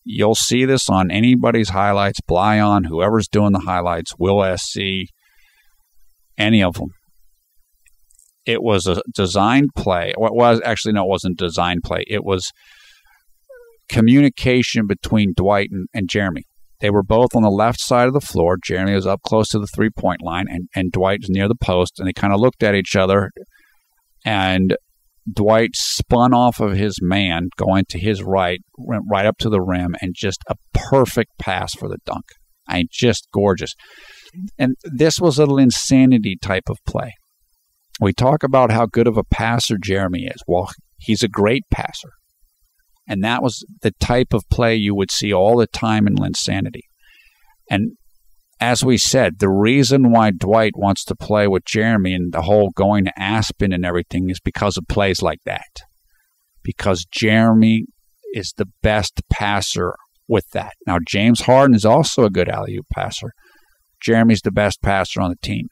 You'll see this on anybody's highlights, Blyon, whoever's doing the highlights, Will SC, any of them. It was a designed play. It wasn't a designed play. It was communication between Dwight and Jeremy. They were both on the left side of the floor. Jeremy was up close to the three-point line, and Dwight was near the post, and they kind of looked at each other, and Dwight spun off of his man, going to his right, went right up to the rim, and just a perfect pass for the dunk. Just gorgeous. And this was a little insanity type of play. We talk about how good of a passer Jeremy is. Well, he's a great passer. And that was the type of play you would see all the time in Linsanity. And as we said, the reason why Dwight wants to play with Jeremy and the whole going to Aspen and everything is because of plays like that. Because Jeremy is the best passer with that. Now, James Harden is also a good alley-oop passer. Jeremy's the best passer on the team.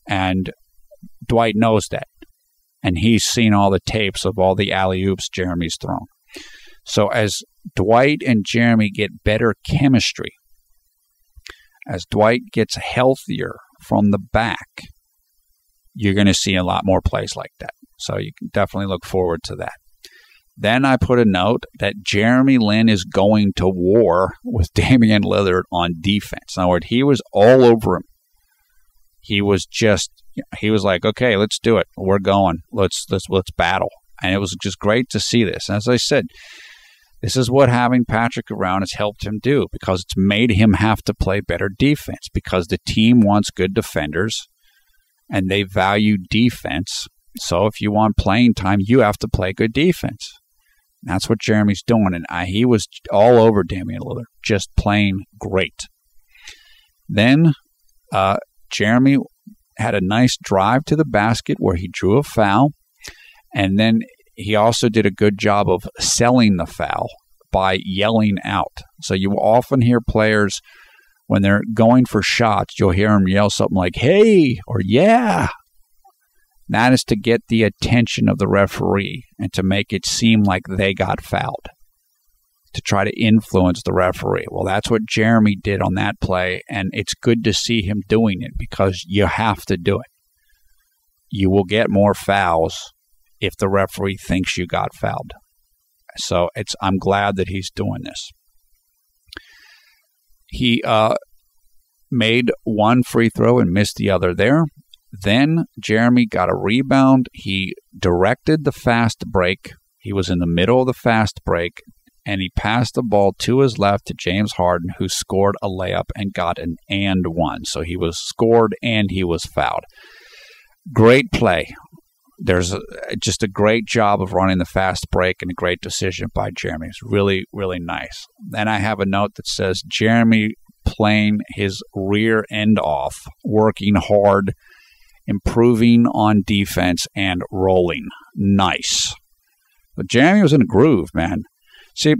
And Dwight knows that. And he's seen all the tapes of all the alley-oops Jeremy's thrown. So as Dwight and Jeremy get better chemistry, as Dwight gets healthier from the back, you're going to see a lot more plays like that. So you can definitely look forward to that. Then I put a note that Jeremy Lin is going to war with Damian Lillard on defense. In other words, he was all over him. He was like, okay, let's do it. We're going. Let's battle. And it was just great to see this. As I said, this is what having Patrick around has helped him do, because it's made him have to play better defense, because the team wants good defenders and they value defense. So if you want playing time, you have to play good defense. And that's what Jeremy's doing. And he was all over Damian Lillard, just playing great. Then Jeremy had a nice drive to the basket where he drew a foul, and then he also did a good job of selling the foul by yelling out. So you often hear players, when they're going for shots, you'll hear them yell something like, hey, or yeah. That is to get the attention of the referee and to make it seem like they got fouled, to try to influence the referee. Well, that's what Jeremy did on that play, and it's good to see him doing it, because you have to do it. You will get more fouls if the referee thinks you got fouled. So I'm glad that he's doing this. He made one free throw and missed the other there. Then Jeremy got a rebound. He directed the fast break. He was in the middle of the fast break, and he passed the ball to his left to James Harden, who scored a layup and got an and one. So he was scored and he was fouled. Great play. There's just a great job of running the fast break and a great decision by Jeremy. It's really, really nice. Then I have a note that says Jeremy playing his rear end off, working hard, improving on defense, and rolling. Nice. But Jeremy was in a groove, man. See,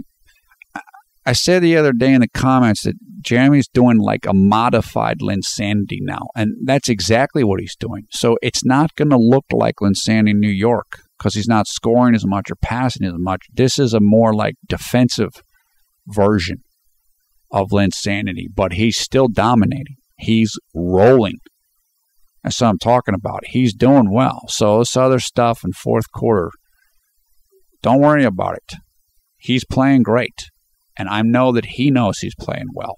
I said the other day in the comments that Jeremy's doing like a modified Linsanity now, and that's exactly what he's doing. So it's not going to look like Linsanity New York, because he's not scoring as much or passing as much. This is a more like defensive version of Linsanity, but he's still dominating. He's rolling. That's what I'm talking about. He's doing well. So this other stuff in fourth quarter, don't worry about it. He's playing great. And I know that he knows he's playing well.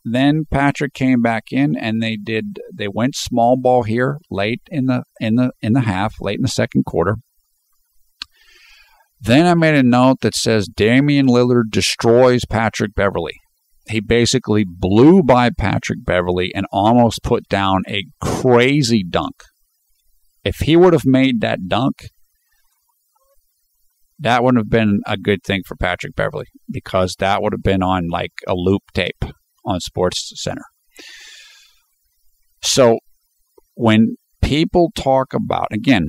Then Patrick came back in, and they went small ball here late in the half, late in the second quarter. Then I made a note that says Damian Lillard destroys Patrick Beverley. He basically blew by Patrick Beverley and almost put down a crazy dunk. If he would have made that dunk, that wouldn't have been a good thing for Patrick Beverley, because that would have been on like a loop tape on Sports Center. So when people talk about, again,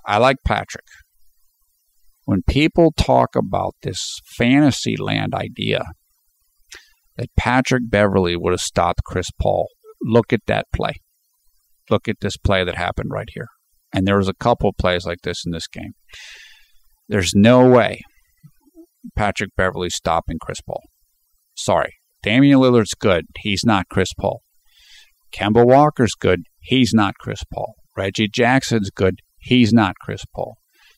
I like Patrick. When people talk about this fantasy land idea that Patrick Beverley would have stopped Chris Paul, look at that play. Look at this play that happened right here. And there was a couple of plays like this in this game. There's no way Patrick Beverley's stopping Chris Paul. Sorry. Damian Lillard's good. He's not Chris Paul. Kemba Walker's good. He's not Chris Paul. Reggie Jackson's good. He's not Chris Paul.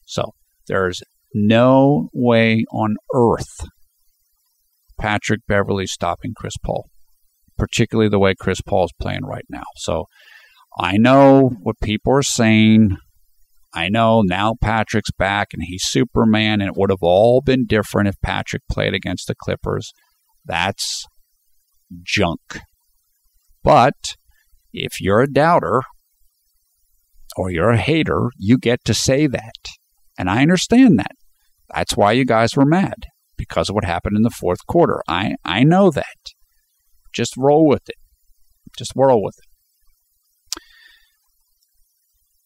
So there's no way on earth Patrick Beverley's stopping Chris Paul, particularly the way Chris Paul's playing right now. So I know what people are saying. I know now Patrick's back and he's Superman, and it would have all been different if Patrick played against the Clippers. That's junk. But if you're a doubter or you're a hater, you get to say that. And I understand that. That's why you guys were mad, because of what happened in the fourth quarter. I know that. Just roll with it. Just roll with it.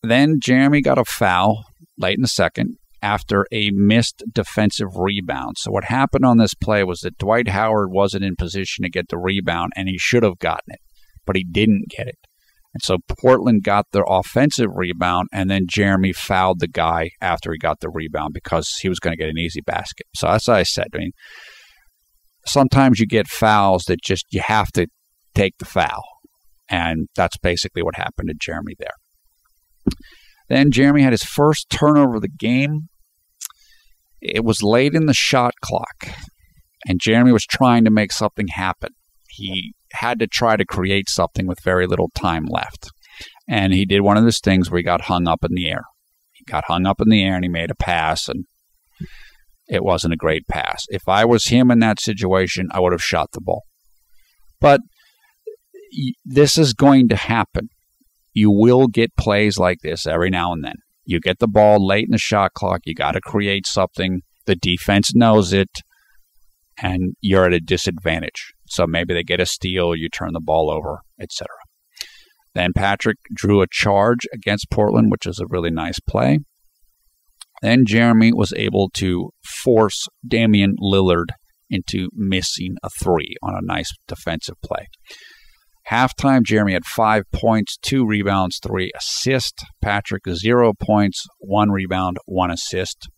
Then Jeremy got a foul late in the second after a missed defensive rebound. So what happened on this play was that Dwight Howard wasn't in position to get the rebound, and he should have gotten it, but he didn't get it. And so Portland got the offensive rebound, and then Jeremy fouled the guy after he got the rebound because he was going to get an easy basket. So that's what I said. I mean, sometimes you get fouls that just you have to take the foul, and that's basically what happened to Jeremy there. Then Jeremy had his first turnover of the game. It was late in the shot clock, and Jeremy was trying to make something happen. He had to try to create something with very little time left. And he did one of those things where he got hung up in the air. He got hung up in the air and he made a pass, and it wasn't a great pass. If I was him in that situation, I would have shot the ball. But this is going to happen. You will get plays like this every now and then. You get the ball late in the shot clock. You got to create something. The defense knows it, and you're at a disadvantage. So maybe they get a steal, you turn the ball over, etc. Then Patrick drew a charge against Portland, which is a really nice play. Then Jeremy was able to force Damian Lillard into missing a three on a nice defensive play. Halftime, Jeremy had 5 points, 2 rebounds, 3 assists. Patrick, 0 points, 1 rebound, 1 assist.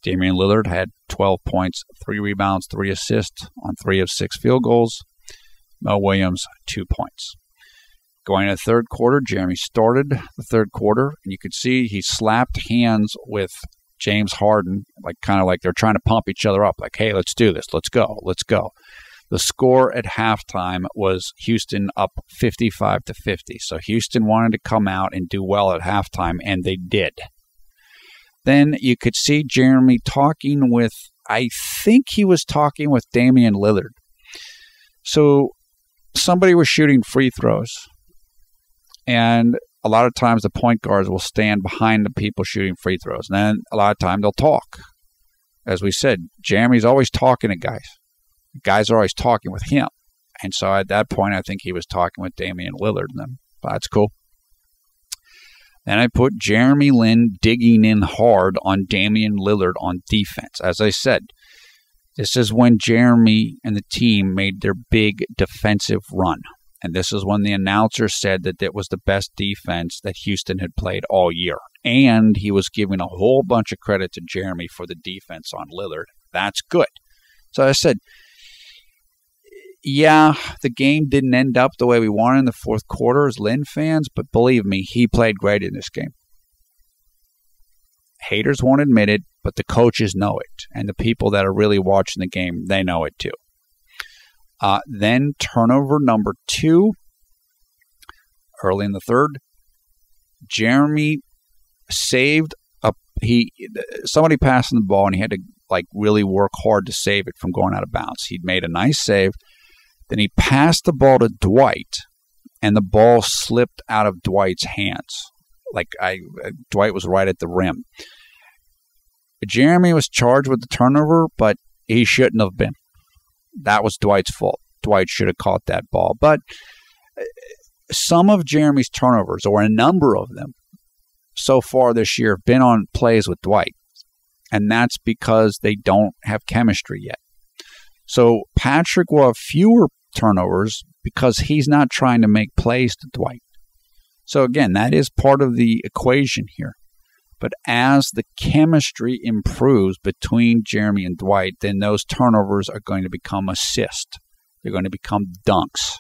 Damian Lillard had 12 points, 3 rebounds, 3 assists on 3 of 6 field goals. Mo Williams, 2 points. Going into the third quarter, Jeremy started the third quarter, and you could see he slapped hands with James Harden, kind of like they're trying to pump each other up, like, hey, let's do this, let's go, let's go. The score at halftime was Houston up 55-50. So Houston wanted to come out and do well at halftime, and they did. Then you could see Jeremy talking with, I think he was talking with Damian Lillard. So somebody was shooting free throws, and a lot of times the point guards will stand behind the people shooting free throws. And then a lot of time they'll talk. As we said, Jeremy's always talking to guys. Guys are always talking with him. And so at that point, I think he was talking with Damian Lillard. And that's cool. Then I put JLin digging in hard on Damian Lillard on defense. As I said, this is when Jeremy and the team made their big defensive run. And this is when the announcer said that it was the best defense that Houston had played all year. And he was giving a whole bunch of credit to Jeremy for the defense on Lillard. That's good. So I said, yeah, the game didn't end up the way we wanted in the fourth quarter as Lin fans, but believe me, he played great in this game. Haters won't admit it, but the coaches know it. And the people that are really watching the game, they know it too. Then turnover number 2, early in the third. Jeremy saved somebody passing the ball, and he had to really work hard to save it from going out of bounds. He'd made a nice save. Then he passed the ball to Dwight, and the ball slipped out of Dwight's hands. Dwight was right at the rim. Jeremy was charged with the turnover, but he shouldn't have been. That was Dwight's fault. Dwight should have caught that ball. But some of Jeremy's turnovers, or a number of them, so far this year have been on plays with Dwight. and that's because they don't have chemistry yet. So Patrick will have fewer turnovers because he's not trying to make plays to Dwight. So again, that is part of the equation here. But as the chemistry improves between Jeremy and Dwight, then those turnovers are going to become assists. They're going to become dunks.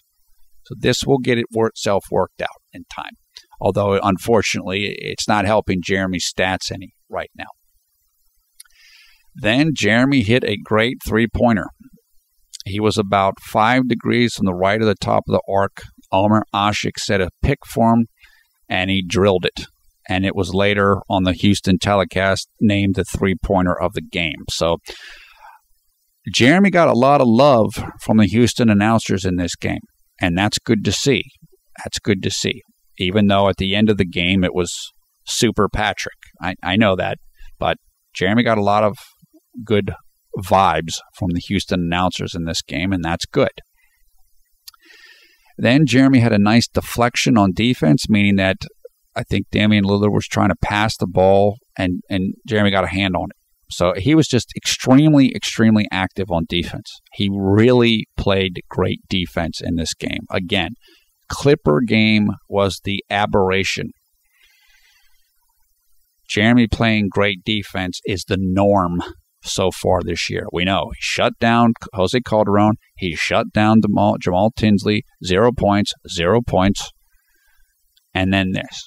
So this will get itself worked out in time. Although, unfortunately, it's not helping Jeremy's stats any right now. Then Jeremy hit a great three-pointer. He was about 5 degrees from the right of the top of the arc. Omer Asik set a pick for him, and he drilled it. And it was later on the Houston telecast named the three-pointer of the game. So Jeremy got a lot of love from the Houston announcers in this game, and that's good to see. That's good to see. Even though at the end of the game it was Super Patrick. I know that, but Jeremy got a lot of good vibes from the Houston announcers in this game, and that's good. Then Jeremy had a nice deflection on defense, meaning that I think Damian Lillard was trying to pass the ball, and Jeremy got a hand on it. So he was just extremely, extremely active on defense. He really played great defense in this game. Again, Clipper game was the aberration. Jeremy playing great defense is the norm so far this year. We know he shut down Jose Calderon. He shut down Jamal Tinsley. 0 points, 0 points. And then this.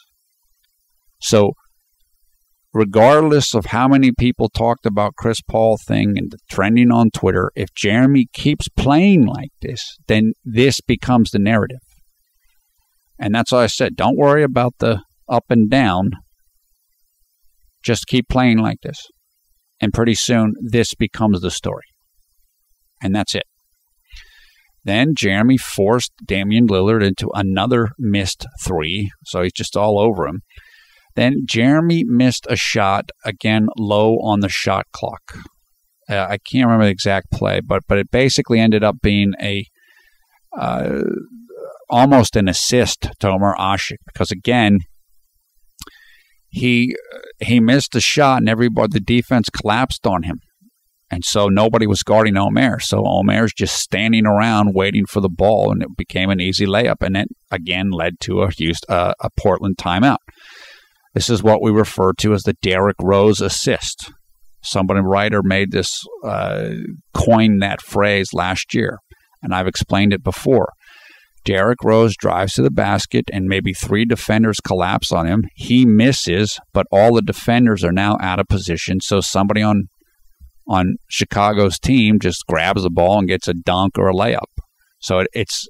So regardless of how many people talked about Chris Paul thing and the trending on Twitter, if Jeremy keeps playing like this, then this becomes the narrative. And that's why I said, don't worry about the up and down. Just keep playing like this. And pretty soon, this becomes the story. And that's it. Then Jeremy forced Damian Lillard into another missed three. So he's just all over him. Then Jeremy missed a shot, again, low on the shot clock. I can't remember the exact play, but it basically ended up being a almost an assist to Omer Asik. Because, again, he missed a shot and the defense collapsed on him. And so nobody was guarding Omer. So Omer's just standing around waiting for the ball, and it became an easy layup. And it, again, led to a Portland timeout. This is what we refer to as the Derrick Rose assist. Somebody writer made this, coined that phrase last year, and I've explained it before. Derrick Rose drives to the basket, and maybe 3 defenders collapse on him. He misses, but all the defenders are now out of position, so somebody on Chicago's team just grabs the ball and gets a dunk or a layup. So it's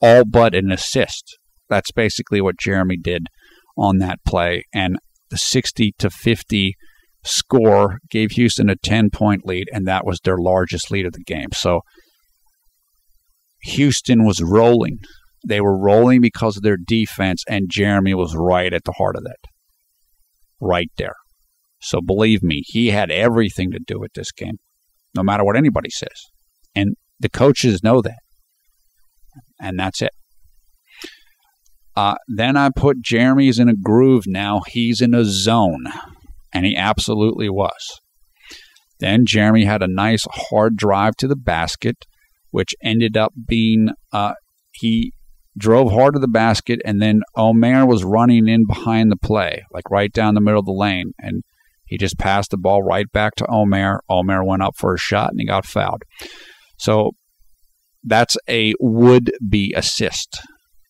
all but an assist. That's basically what Jeremy did on that play, and the 60-50 score gave Houston a 10-point lead, and that was their largest lead of the game. So Houston was rolling. They were rolling because of their defense, and Jeremy was right at the heart of that. Right there. So believe me, he had everything to do with this game, no matter what anybody says. And the coaches know that. And that's it. Then I put Jeremy's in a groove now. He's in a zone. And he absolutely was. Then Jeremy had a nice hard drive to the basket, which ended up being, he drove hard to the basket, and then Omer was running in behind the play, like right down the middle of the lane. And he just passed the ball right back to Omer. Omer went up for a shot, and he got fouled. So that's a would-be assist.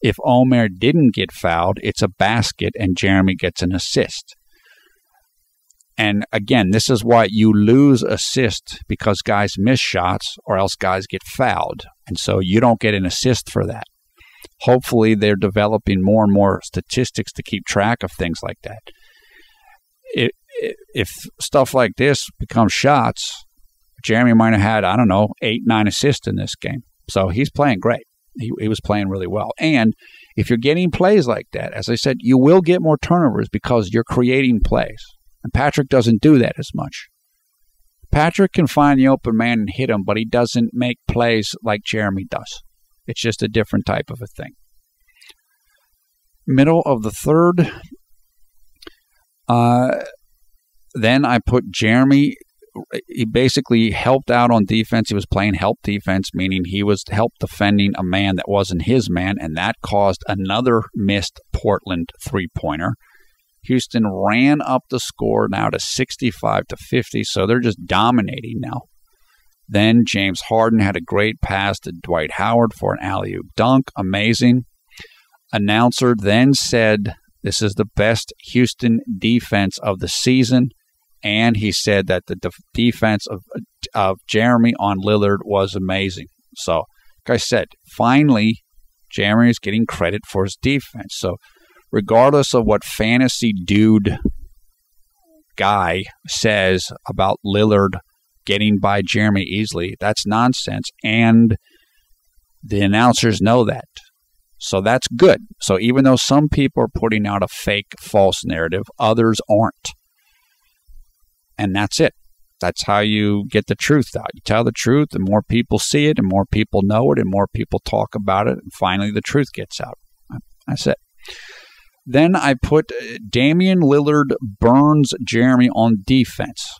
If Omer didn't get fouled, it's a basket, and Jeremy gets an assist. And again, this is why you lose assist, because guys miss shots or else guys get fouled. And so you don't get an assist for that. Hopefully they're developing more and more statistics to keep track of things like that. If stuff like this becomes shots, Jeremy might have had, 8, 9 assists in this game. So he's playing great. He was playing really well. And if you're getting plays like that, as I said, you will get more turnovers because you're creating plays. And Patrick doesn't do that as much. Patrick can find the open man and hit him, but he doesn't make plays like Jeremy does. It's just a different type of a thing. Middle of the third, Then I put Jeremy. He basically helped out on defense. He was playing help defense, meaning he was help defending a man that wasn't his man, and that caused another missed Portland three-pointer. Houston ran up the score now to 65-50, so they're just dominating now. Then James Harden had a great pass to Dwight Howard for an alley-oop dunk. Amazing. Announcer then said, this is the best Houston defense of the season. And he said that the defense of Jeremy on Lillard was amazing. So, like I said, finally, Jeremy is getting credit for his defense. So, regardless of what fantasy dude guy says about Lillard getting by Jeremy easily, that's nonsense. And the announcers know that. So, that's good. So, even though some people are putting out a fake, false narrative, others aren't. And that's it. That's how you get the truth out. You tell the truth, and more people see it, and more people know it, and more people talk about it, and finally the truth gets out. That's it. Then I put Damian Lillard burns Jeremy on defense,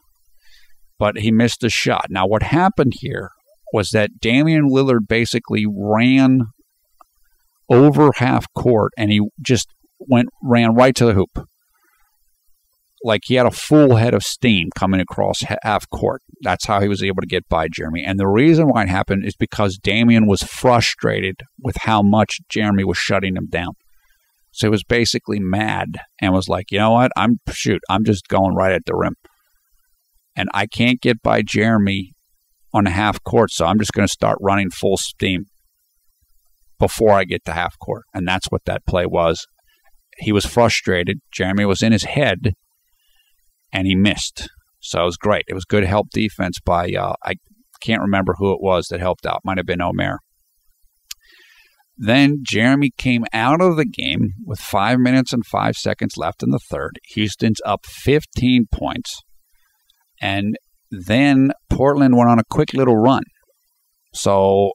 but he missed a shot. Now what happened here was that Damian Lillard basically ran over half court, and he just ran right to the hoop. Like he had a full head of steam coming across half court. That's how he was able to get by Jeremy. And the reason why it happened is because Damian was frustrated with how much Jeremy was shutting him down. So he was basically mad and was like, you know what? I'm just going right at the rim. And I can't get by Jeremy on a half court, so I'm just going to start running full steam before I get to half court. And that's what that play was. He was frustrated. Jeremy was in his head. And he missed. So it was great. It was good help defense by, I can't remember who it was that helped out. Might have been Omer. Then Jeremy came out of the game with 5 minutes and 5 seconds left in the third. Houston's up 15 points. And then Portland went on a quick little run. So,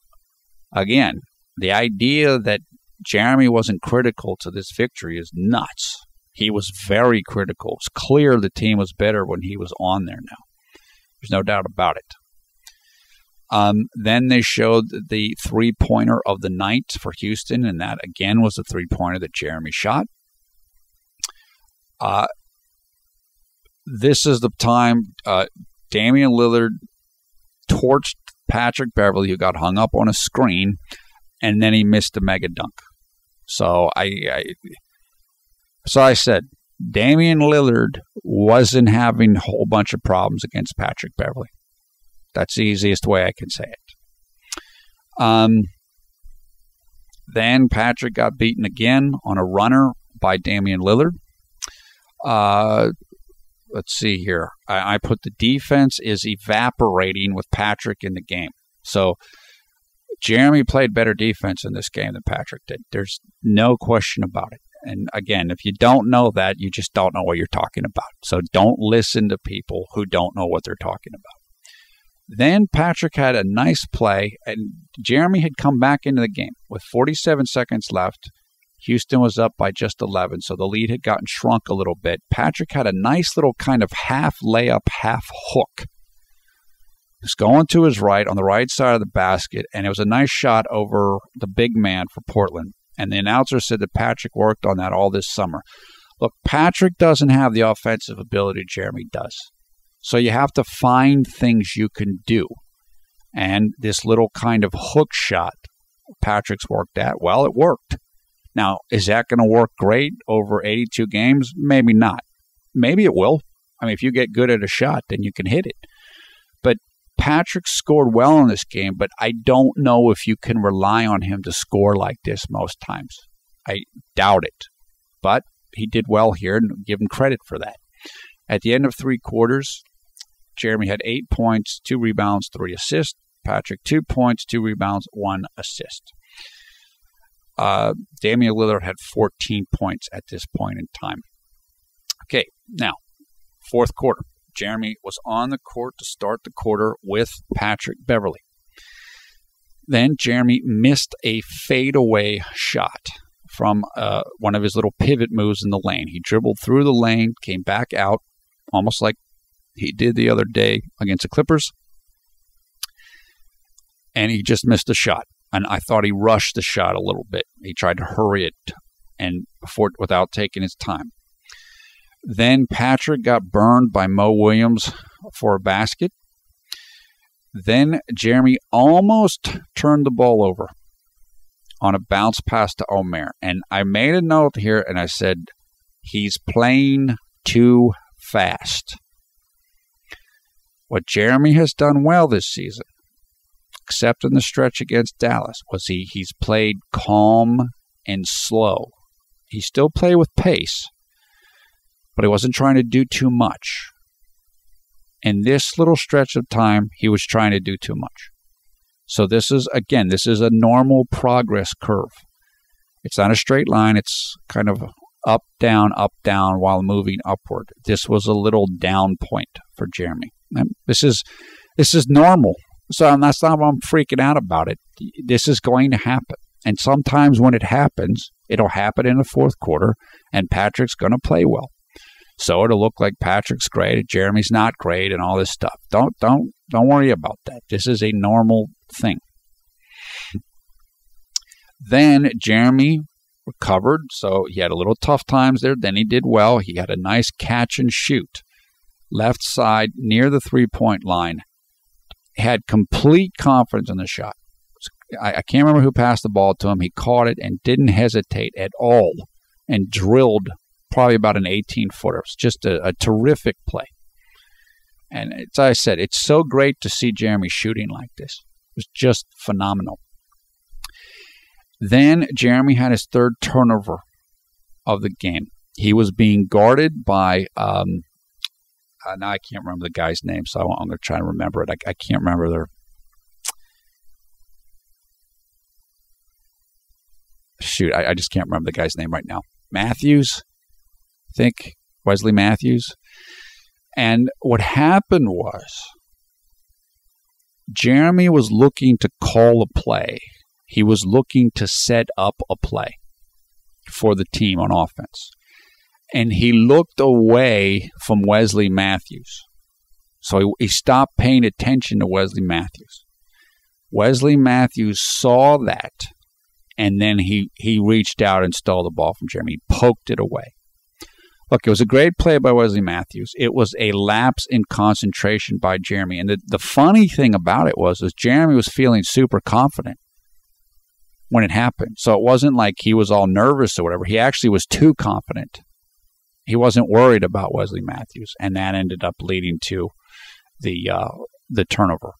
again, the idea that Jeremy wasn't critical to this victory is nuts. He was very critical. It's clear the team was better when he was on there now. There's no doubt about it. Then they showed the three-pointer of the night for Houston, and that, again, was the three-pointer that Jeremy shot. This is the time Damian Lillard torched Patrick Beverley, who got hung up on a screen, and then he missed a mega dunk. So I said, Damian Lillard wasn't having a whole bunch of problems against Patrick Beverley. That's the easiest way I can say it. Then Patrick got beaten again on a runner by Damian Lillard. Let's see here. I put the defense is evaporating with Patrick in the game. So Jeremy played better defense in this game than Patrick did. There's no question about it. And again, if you don't know that, you just don't know what you're talking about. So don't listen to people who don't know what they're talking about. Then Patrick had a nice play, and Jeremy had come back into the game with 47 seconds left. Houston was up by just 11, so the lead had gotten shrunk a little bit. Patrick had a nice little kind of half layup, half hook. It's going to his right on the right side of the basket, and it was a nice shot over the big man for Portland. And the announcer said that Patrick worked on that all this summer. Look, Patrick doesn't have the offensive ability Jeremy does. So you have to find things you can do. And this little kind of hook shot Patrick's worked at, well, it worked. Now, is that going to work great over 82 games? Maybe not. Maybe it will. I mean, if you get good at a shot, then you can hit it. But Patrick scored well in this game, but I don't know if you can rely on him to score like this most times. I doubt it. But he did well here, and give him credit for that. At the end of three quarters, Jeremy had 8 points, 2 rebounds, 3 assists. Patrick, 2 points, 2 rebounds, 1 assist. Damian Lillard had 14 points at this point in time. Okay, now, fourth quarter. Jeremy was on the court to start the quarter with Patrick Beverley. Then Jeremy missed a fadeaway shot from one of his little pivot moves in the lane. He dribbled through the lane, came back out, almost like he did the other day against the Clippers, and he just missed a shot. And I thought he rushed the shot a little bit. He tried to hurry it without taking his time. Then Patrick got burned by Mo Williams for a basket. Then Jeremy almost turned the ball over on a bounce pass to Omer. And I made a note here, and I said, he's playing too fast. What Jeremy has done well this season, except in the stretch against Dallas, was he's played calm and slow. He still played with pace, but he wasn't trying to do too much. In this little stretch of time, he was trying to do too much. So this is a normal progress curve. It's not a straight line. It's kind of up, down, while moving upward. This was a little down point for Jeremy. And this is normal. So that's not why I'm freaking out about it. This is going to happen. And sometimes when it happens, it'll happen in the fourth quarter, and Patrick's going to play well. So it'll look like Patrick's great, Jeremy's not great, and all this stuff. Don't worry about that. This is a normal thing. Then Jeremy recovered, so he had a little tough times there. Then he did well. He had a nice catch and shoot. Left side near the three-point line. Had complete confidence in the shot. I can't remember who passed the ball to him. He caught it and didn't hesitate at all and drilled probably about an 18-footer. It's just a terrific play. And as I said, it's so great to see Jeremy shooting like this. It was just phenomenal. Then Jeremy had his third turnover of the game. He was being guarded by, now I can't remember the guy's name, so I'm going to try to remember it. I can't remember their... Shoot, I just can't remember the guy's name right now. Matthews? I think Wesley Matthews. And what happened was Jeremy was looking to call a play. He was looking to set up a play for the team on offense. And he looked away from Wesley Matthews. So he stopped paying attention to Wesley Matthews. Wesley Matthews saw that, and then he reached out and stole the ball from Jeremy. He poked it away. Look, it was a great play by Wesley Matthews. It was a lapse in concentration by Jeremy. And the funny thing about it was Jeremy was feeling super confident when it happened. So it wasn't like he was all nervous or whatever. He actually was too confident. He wasn't worried about Wesley Matthews, and that ended up leading to the turnover.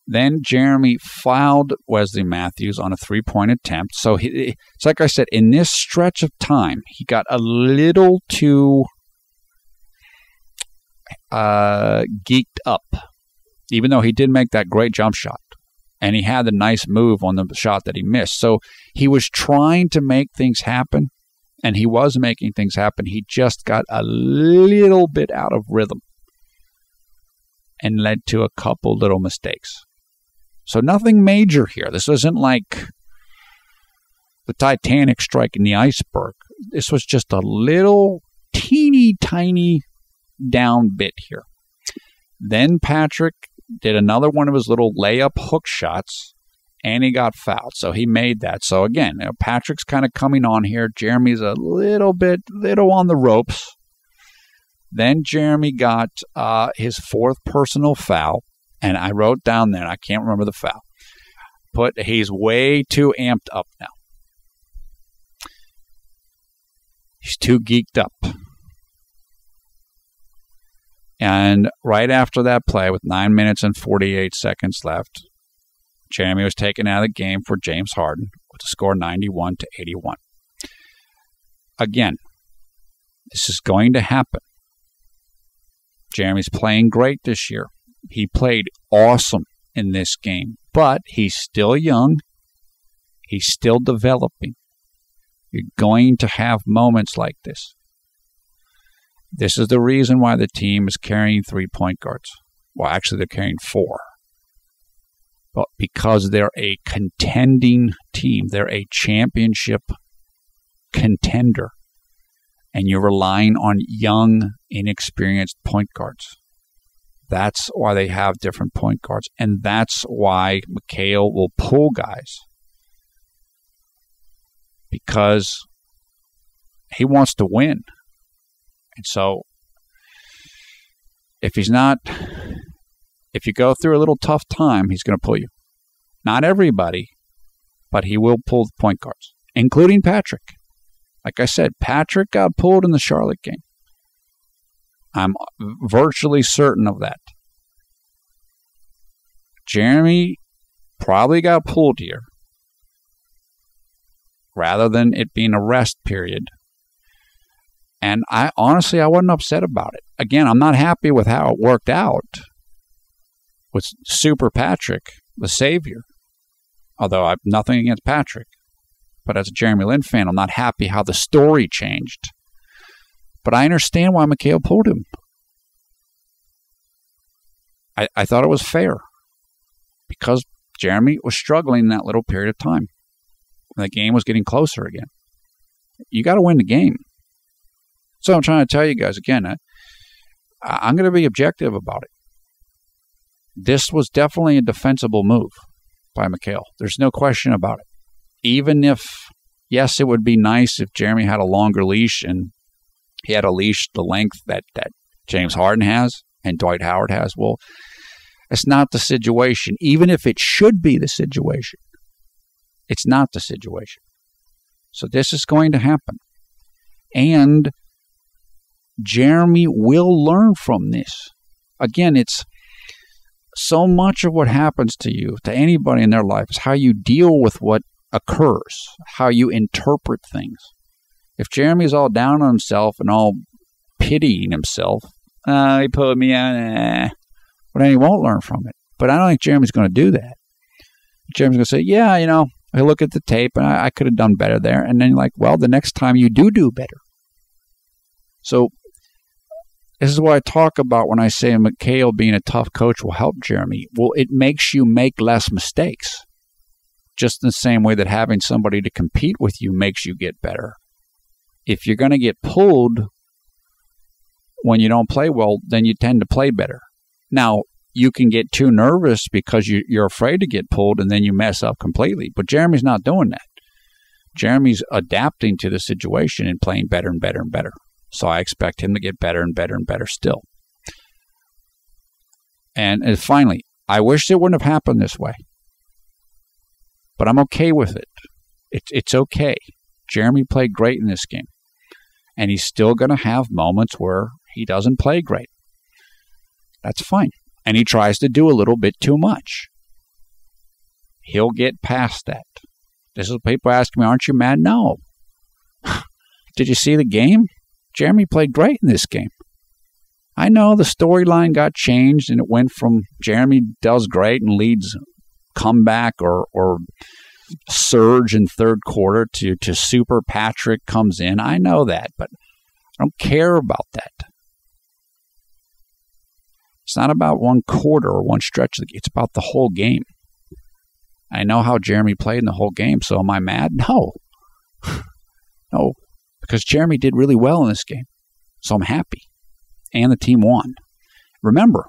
Then Jeremy fouled Wesley Matthews on a three-point attempt. So it's like I said, in this stretch of time, he got a little too geeked up, even though he did make that great jump shot. And he had a nice move on the shot that he missed. So he was trying to make things happen, and he was making things happen. He just got a little bit out of rhythm and led to a couple little mistakes. So nothing major here. This isn't like the Titanic striking the iceberg. This was just a little teeny tiny down bit here. Then Patrick did another one of his little layup hook shots, and he got fouled. So he made that. So again, Patrick's kind of coming on here. Jeremy's a little on the ropes. Then Jeremy got his fourth personal foul. And I wrote down there, and I can't remember the foul. He's way too amped up now. He's too geeked up. And right after that play, with 9 minutes and 48 seconds left, Jeremy was taken out of the game for James Harden with a score 91-81. Again, this is going to happen. Jeremy's playing great this year. He played awesome in this game, but he's still young. He's still developing. You're going to have moments like this. This is the reason why the team is carrying 3 point guards. Well, actually, they're carrying 4. But because they're a contending team, they're a championship contender. and you're relying on young, inexperienced point guards. That's why they have different point guards, and that's why McHale will pull guys, because he wants to win. And so if you go through a little tough time, he's going to pull you. Not everybody, but he will pull the point guards, including Patrick. Like I said, Patrick got pulled in the Charlotte game. I'm virtually certain of that. Jeremy probably got pulled here, rather than it being a rest period. And I wasn't upset about it. Again, I'm not happy with how it worked out with Super Patrick, the savior. Although I have nothing against Patrick. But as a Jeremy Lin fan, I'm not happy how the story changed. But I understand why McHale pulled him. I thought it was fair. Because Jeremy was struggling in that little period of time. The game was getting closer again. You got to win the game. So I'm trying to tell you guys again, I'm going to be objective about it. This was definitely a defensible move by McHale. There's no question about it. Even if, yes, it would be nice if Jeremy had a longer leash and he had a leash the length that James Harden has and Dwight Howard has. Well, it's not the situation. Even if it should be the situation, it's not the situation. So this is going to happen. And Jeremy will learn from this. Again, it's so much of what happens to you, to anybody in their life, is how you deal with what occurs, how you interpret things. If Jeremy's all down on himself and all pitying himself, he put me on, but then he won't learn from it. But I don't think Jeremy's going to do that. Jeremy's going to say, yeah, I look at the tape and I could have done better there. And then you're like, well, the next time you do better. So this is what I talk about when I say McHale being a tough coach will help Jeremy. Well, it makes you make less mistakes. Just in the same way that having somebody to compete with you makes you get better. If you're going to get pulled when you don't play well, then you tend to play better. Now, you can get too nervous because you're afraid to get pulled and then you mess up completely. But Jeremy's not doing that. Jeremy's adapting to the situation and playing better and better and better. So I expect him to get better and better and better still. And finally, I wish it wouldn't have happened this way. But I'm okay with it. It's okay. Jeremy played great in this game. And he's still going to have moments where he doesn't play great. That's fine. And he tries to do a little bit too much. He'll get past that. This is what people ask me, aren't you mad? No. Did you see the game? Jeremy played great in this game. I know the storyline got changed and it went from Jeremy does great and leads comeback or surge in third quarter to Super Patrick comes in. I know that, but I don't care about that. It's not about one quarter or one stretch. It's about the whole game. I know how Jeremy played in the whole game, so am I mad? No. No, because Jeremy did really well in this game. So I'm happy. And the team won. Remember,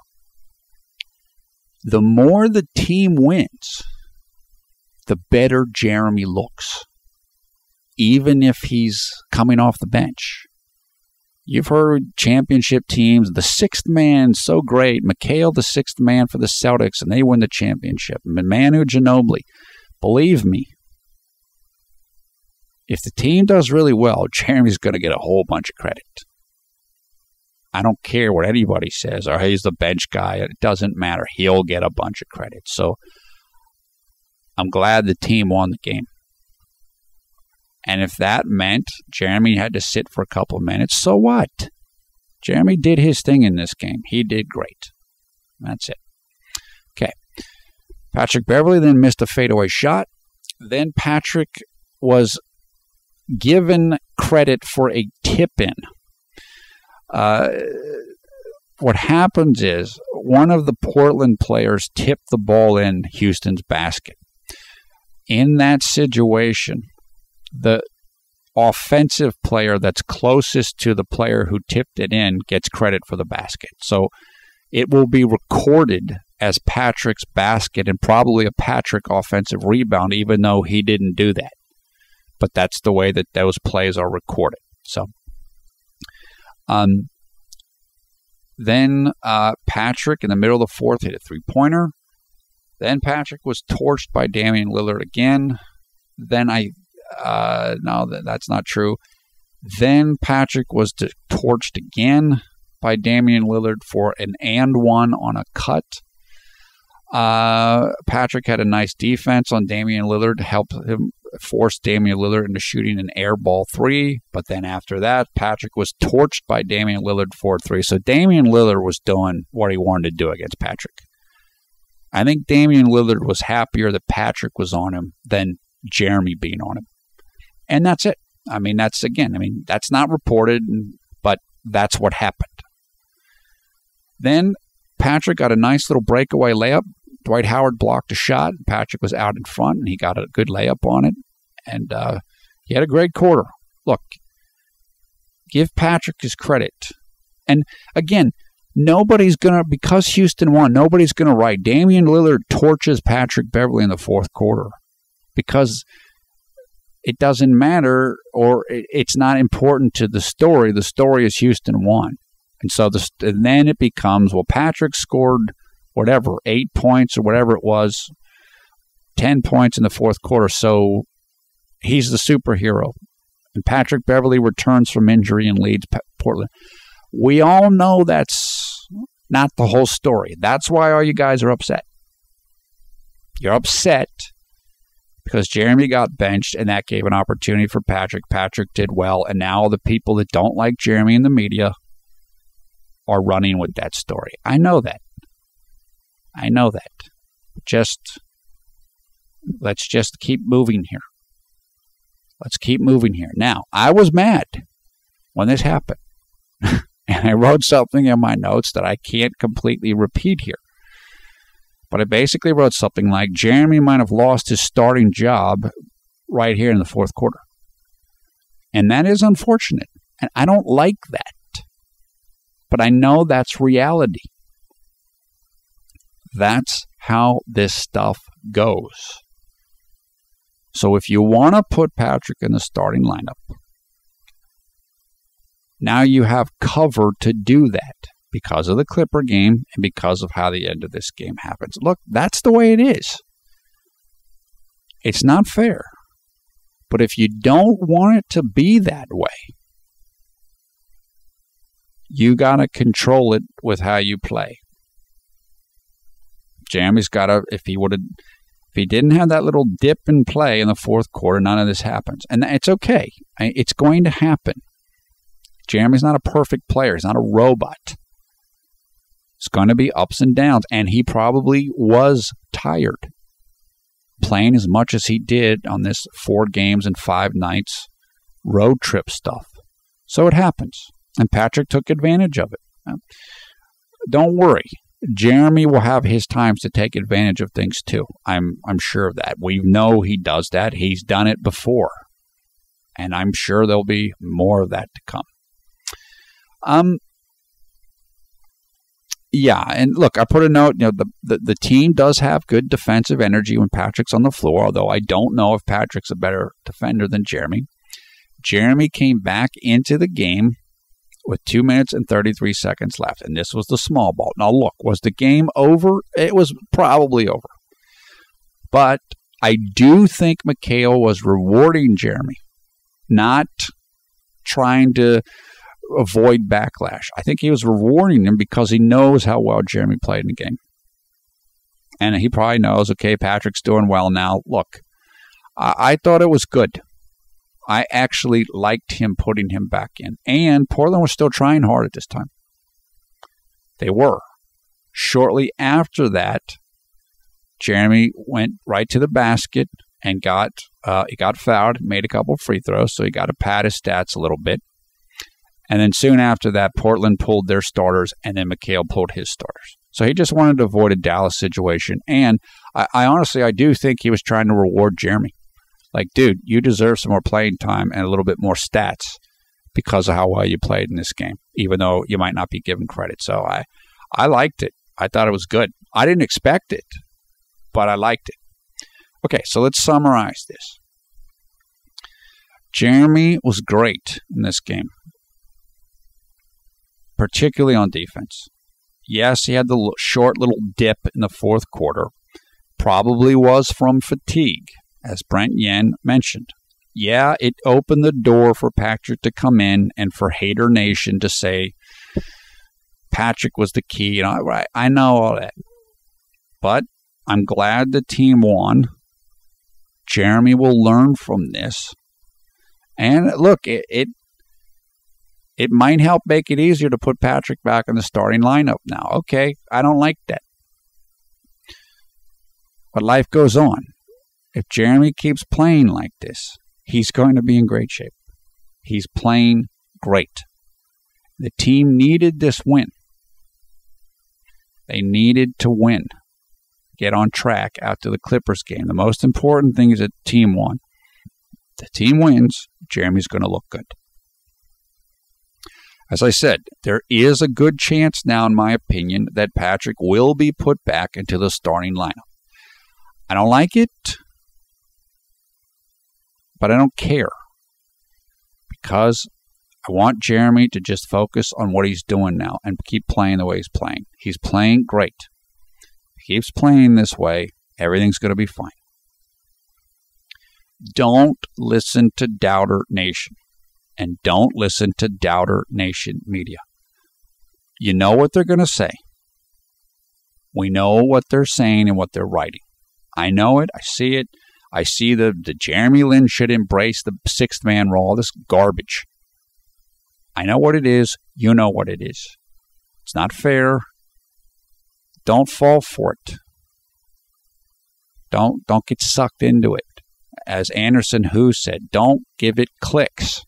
the more the team wins, the better Jeremy looks, even if he's coming off the bench. You've heard championship teams, the sixth man, so great. McHale, the sixth man for the Celtics, and they win the championship. Manu Ginobili. Believe me, if the team does really well, Jeremy's going to get a whole bunch of credit. I don't care what anybody says, or he's the bench guy. It doesn't matter. He'll get a bunch of credit. So I'm glad the team won the game. And if that meant Jeremy had to sit for a couple of minutes, so what? Jeremy did his thing in this game. He did great. That's it. Okay. Patrick Beverley then missed a fadeaway shot. Then Patrick was given credit for a tip-in. What happens is one of the Portland players tipped the ball in Houston's basket. In that situation, offensive player that's closest to the player who tipped it in gets credit for the basket. So it will be recorded as Patrick's basket and probably a Patrick offensive rebound, even though he didn't do that. But that's the way that those plays are recorded. So then Patrick in the middle of the fourth hit a three-pointer. Then Patrick was torched by Damian Lillard again. Then no, that's not true. Then Patrick was torched again by Damian Lillard for an and one on a cut. Patrick had a nice defense on Damian Lillard, helped him force Damian Lillard into shooting an air ball three. But then after that, Patrick was torched by Damian Lillard for three. So Damian Lillard was doing what he wanted to do against Patrick. I think Damian Lillard was happier that Patrick was on him than Jeremy being on him. And that's it. I mean, that's not reported, but that's what happened. Then Patrick got a nice little breakaway layup. Dwight Howard blocked a shot. Patrick was out in front, and he got a good layup on it. And he had a great quarter. Look, give Patrick his credit. And again, nobody's going to, because Houston won, nobody's going to write Damian Lillard torches Patrick Beverley in the fourth quarter, because it doesn't matter, or it's not important to the story. The story is Houston won. And so and then it becomes, well, Patrick scored whatever, 8 points or whatever it was, 10 points in the fourth quarter. So he's the superhero. And Patrick Beverley returns from injury and leads Portland. We all know that's not the whole story. That's why all you guys are upset. You're upset because Jeremy got benched, and that gave an opportunity for Patrick. Patrick did well, and now the people that don't like Jeremy in the media are running with that story. I know that. Let's just keep moving here. Now, I was mad when this happened. And I wrote something in my notes that I can't completely repeat here. But I basically wrote something like, Jeremy might have lost his starting job right here in the fourth quarter. And that is unfortunate. And I don't like that. But I know that's reality. That's how this stuff goes. So if you want to put Patrick in the starting lineup, now you have cover to do that because of the Clipper game and because of how the end of this game happens. Look, that's the way it is. It's not fair. But if you don't want it to be that way, you got to control it with how you play. Jeremy's got to, if he didn't have that little dip in play in the fourth quarter, none of this happens. And it's okay. It's going to happen. Jeremy's not a perfect player. He's not a robot. It's going to be ups and downs. And he probably was tired playing as much as he did on this 4 games and 5 nights road trip stuff. So it happens. And Patrick took advantage of it. Don't worry. Jeremy will have his times to take advantage of things too. I'm sure of that. We know he does that. He's done it before. And I'm sure there'll be more of that to come. Yeah, and look, I put a note, the team does have good defensive energy when Patrick's on the floor, although I don't know if Patrick's a better defender than Jeremy. Jeremy came back into the game with 2 minutes and 33 seconds left, and this was the small ball. Now, look, was the game over? It was probably over. But I do think McHale was rewarding Jeremy, not trying to avoid backlash. I think he was rewarding him because he knows how well Jeremy played in the game. And he probably knows, okay, Patrick's doing well now. Look, I thought it was good. I actually liked him putting him back in. And Portland was still trying hard at this time. They were. Shortly after that, Jeremy went right to the basket and he got fouled, made a couple free throws, so he got to pad his stats a little bit. And then soon after that, Portland pulled their starters, and then McHale pulled his starters. So he just wanted to avoid a Dallas situation. And I honestly do think he was trying to reward Jeremy. Like, dude, you deserve some more playing time and a little bit more stats because of how well you played in this game, even though you might not be given credit. So I liked it. I thought it was good. I didn't expect it, but I liked it. Okay, so let's summarize this. Jeremy was great in this game, particularly on defense. Yes, he had the short little dip in the fourth quarter. Probably was from fatigue, as Brent Yen mentioned. Yeah, it opened the door for Patrick to come in and for Hater Nation to say Patrick was the key. You know, I know all that. But I'm glad the team won. Jeremy will learn from this. And look, it might help make it easier to put Patrick back in the starting lineup now. Okay, I don't like that. But life goes on. If Jeremy keeps playing like this, he's going to be in great shape. He's playing great. The team needed this win. They needed to win. Get on track after the Clippers game. The most important thing is that the team won. If the team wins, Jeremy's going to look good. As I said, there is a good chance now, in my opinion, that Patrick will be put back into the starting lineup. I don't like it, but I don't care because I want Jeremy to just focus on what he's doing now and keep playing the way he's playing. He's playing great. If he keeps playing this way, everything's going to be fine. Don't listen to Doubter Nation and don't listen to Doubter Nation media. You know what they're going to say. We know what they're saying and what they're writing. I know it. I see it. I see the JLin should embrace the sixth man role. This garbage. I know what it is. You know what it is. It's not fair. Don't fall for it. Don't get sucked into it. As Anderson Who said, don't give it clicks.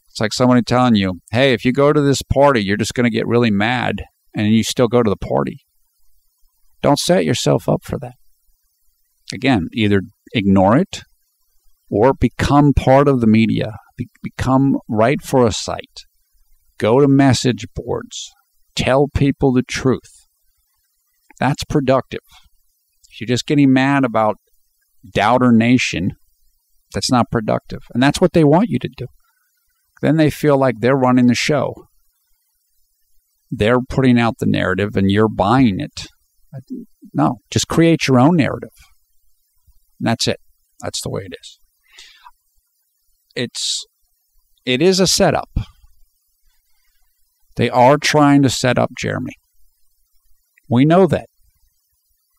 It's like somebody telling you, hey, if you go to this party, you're just going to get really mad and you still go to the party. Don't set yourself up for that. Again, either ignore it or become part of the media. Write for a site. Go to message boards. Tell people the truth. That's productive. If you're just getting mad about Doubter Nation, that's not productive. And that's what they want you to do. Then they feel like they're running the show. They're putting out the narrative and you're buying it. No, just create your own narrative. And that's it. That's the way it is. It is a setup. They are trying to set up Jeremy. We know that.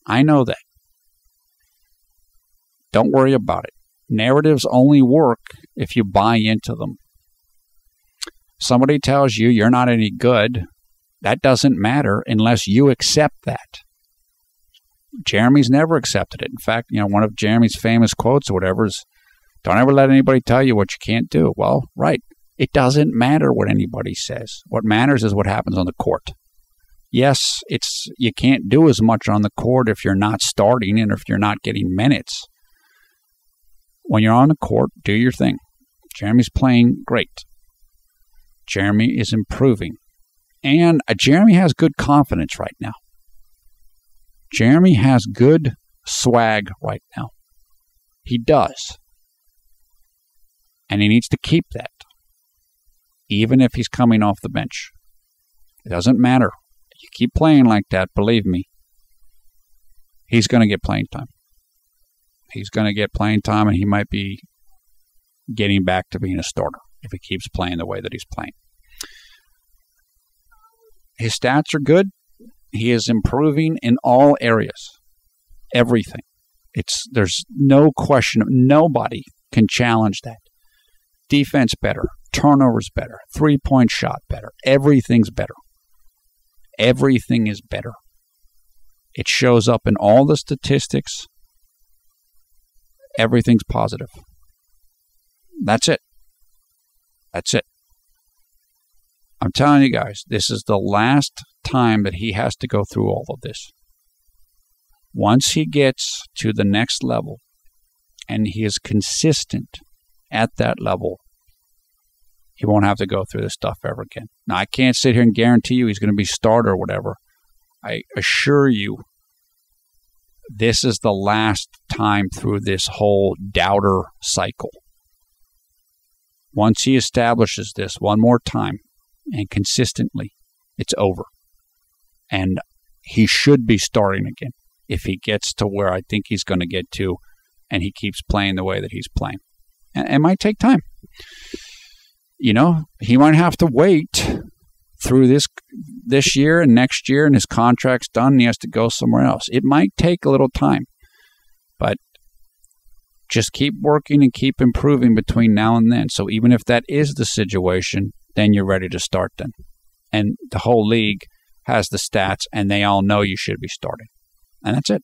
I know that. Don't worry about it. Narratives only work if you buy into them. Somebody tells you you're not any good. That doesn't matter unless you accept that. Jeremy's never accepted it. In fact, one of Jeremy's famous quotes or whatever is, don't ever let anybody tell you what you can't do. Well, right. It doesn't matter what anybody says. What matters is what happens on the court. Yes, you can't do as much on the court if you're not starting and if you're not getting minutes. When you're on the court, do your thing. Jeremy's playing great. Jeremy is improving. And Jeremy has good confidence right now. Jeremy has good swag right now. He does. And he needs to keep that. Even if he's coming off the bench. It doesn't matter. You keep playing like that, believe me. He's going to get playing time. He's going to get playing time and he might be getting back to being a starter if he keeps playing the way that he's playing. His stats are good. He is improving in all areas. Everything. There's no question. Nobody can challenge that. Defense better. Turnovers better. Three-point shot better. Everything's better. Everything is better. It shows up in all the statistics. Everything's positive. That's it. That's it. I'm telling you guys, this is the last time that he has to go through all of this. Once he gets to the next level, and he is consistent at that level, he won't have to go through this stuff ever again. Now, I can't sit here and guarantee you he's going to be starter or whatever. I assure you, this is the last time through this whole doubter cycle. Once he establishes this one more time and consistently, it's over. And he should be starting again if he gets to where I think he's going to get to and he keeps playing the way that he's playing. And it might take time. You know, he might have to wait through this year and next year, and his contract's done and he has to go somewhere else. It might take a little time, but just keep working and keep improving between now and then. So even if that is the situation, then you're ready to start then. And the whole league has the stats, and they all know you should be starting. And that's it.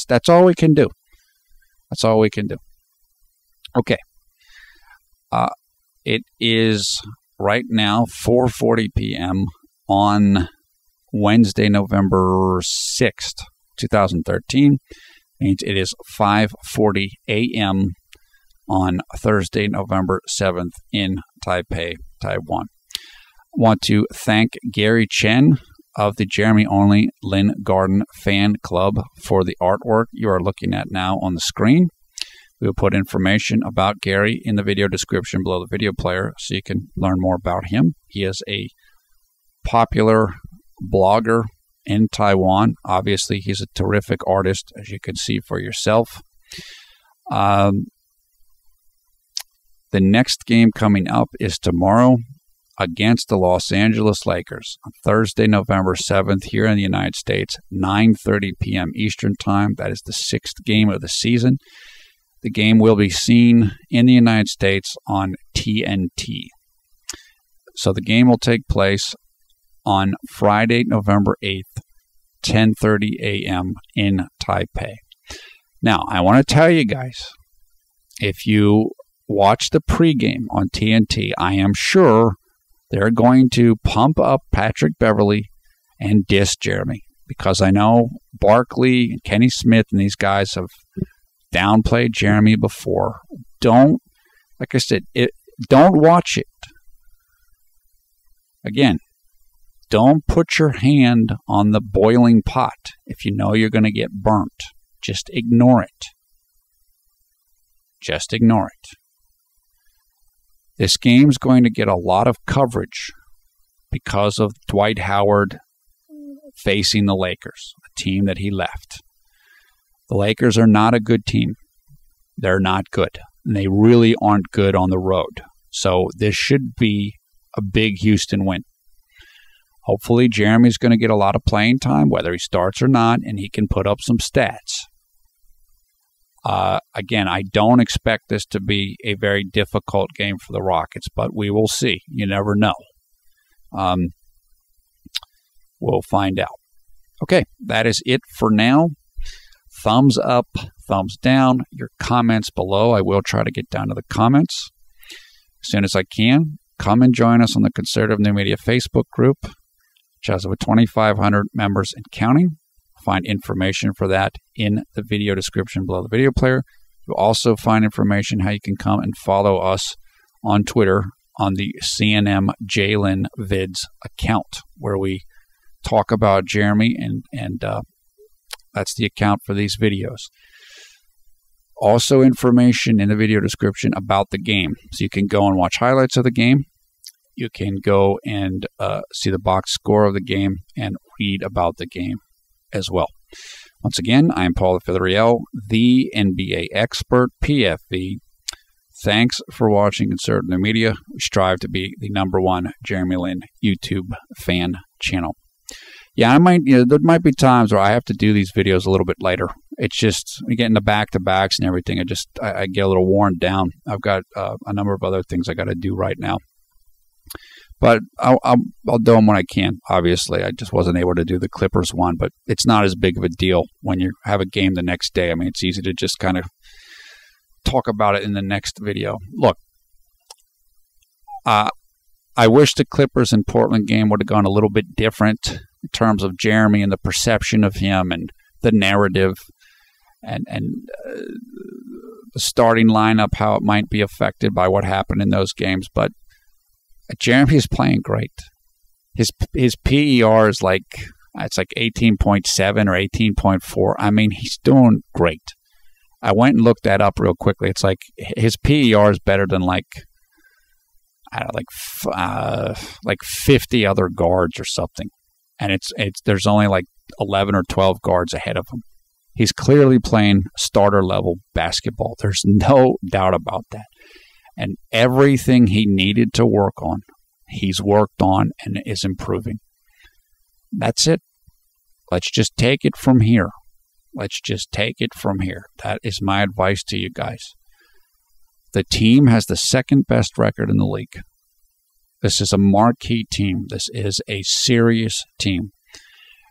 That's all we can do. That's all we can do. Okay. It is right now 4:40 p.m. on Wednesday, November 6th, 2013. Means it is 5:40 a.m. on Thursday, November 7th in Taipei, Taiwan. I want to thank Gary Chen of the Jeremy Only Lin Garden Fan Club for the artwork you are looking at now on the screen. We will put information about Gary in the video description below the video player so you can learn more about him. He is a popular blogger in Taiwan. Obviously, he's a terrific artist, as you can see for yourself. The next game coming up is tomorrow against the Los Angeles Lakers on Thursday, November 7th here in the United States, 9:30 p.m. Eastern Time. That is the 6th game of the season. The game will be seen in the United States on TNT. So the game will take place on Friday, November 8th, 10:30 a.m. in Taipei. Now, I want to tell you guys, if you watch the pregame on TNT, I am sure they're going to pump up Patrick Beverley and diss Jeremy, because I know Barkley and Kenny Smith and these guys have downplayed Jeremy before. Don't, like I said, don't watch it. Again, don't put your hand on the boiling pot if you know you're going to get burnt. Just ignore it. Just ignore it. This game's going to get a lot of coverage because of Dwight Howard facing the Lakers, a team that he left. The Lakers are not a good team. They're not good. And they really aren't good on the road. So this should be a big Houston win. Hopefully Jeremy's going to get a lot of playing time, whether he starts or not, and he can put up some stats. Again, I don't expect this to be a very difficult game for the Rockets, but we will see. You never know. We'll find out. Okay, that is it for now. Thumbs up, thumbs down, your comments below. I will try to get down to the comments as soon as I can. Come and join us on the Conservative New Media Facebook group, which has over 2,500 members and counting. Find information for that in the video description below the video player. You'll also find information how you can come and follow us on Twitter on the CNM JLin Vids account, where we talk about Jeremy, and that's the account for these videos. Also information in the video description about the game. So you can go and watch highlights of the game. You can go and see the box score of the game and read about the game as well. Once again, I am Paul Fideriel, the NBA expert, PFV. Thanks for watching Conservative New Media. We strive to be the #1 Jeremy Lin YouTube fan channel. Yeah, there might be times where I have to do these videos a little bit later. It's just, we get into back-to-backs and everything. I get a little worn down. I've got a number of other things I got to do right now. But I'll do them when I can, obviously. I just wasn't able to do the Clippers one, but it's not as big of a deal when you have a game the next day. I mean, it's easy to just kind of talk about it in the next video. Look, I wish the Clippers and Portland game would have gone a little bit different in terms of Jeremy and the perception of him and the narrative. And the starting lineup, how it might be affected by what happened in those games. But Jeremy's playing great. His PER is like, it's like 18.7 or 18.4. I mean, he's doing great. I went and looked that up real quickly. It's like his PER is better than like 50 other guards or something. And it's there's only like 11 or 12 guards ahead of him. He's clearly playing starter-level basketball. There's no doubt about that. And everything he needed to work on, he's worked on and is improving. That's it. Let's just take it from here. Let's just take it from here. That is my advice to you guys. The team has the second-best record in the league. This is a marquee team. This is a serious team.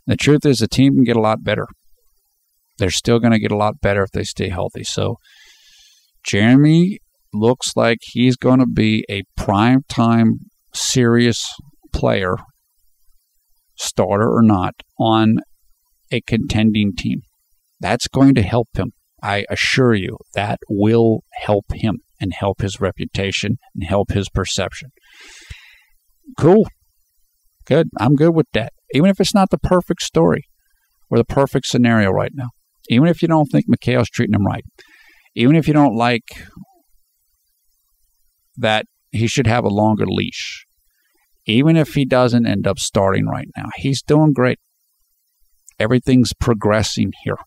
And the truth is, the team can get a lot better. They're still going to get a lot better if they stay healthy. So Jeremy looks like he's going to be a prime-time serious player, starter or not, on a contending team. That's going to help him. I assure you that will help him and help his reputation and help his perception. Cool. Good. I'm good with that. Even if it's not the perfect story or the perfect scenario right now. Even if you don't think Mikhail's treating him right. Even if you don't like that he should have a longer leash. Even if he doesn't end up starting right now. He's doing great. Everything's progressing here.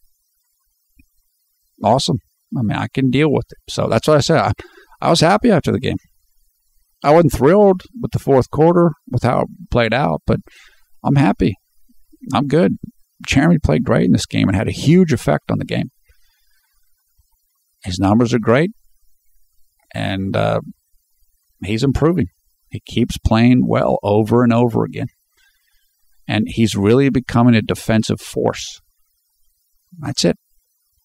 Awesome. I mean, I can deal with it. So that's what I said. I was happy after the game. I wasn't thrilled with the fourth quarter, with how it played out, but I'm happy. I'm good. Jeremy played great in this game and had a huge effect on the game. His numbers are great, and he's improving. He keeps playing well over and over again. And he's really becoming a defensive force. That's it.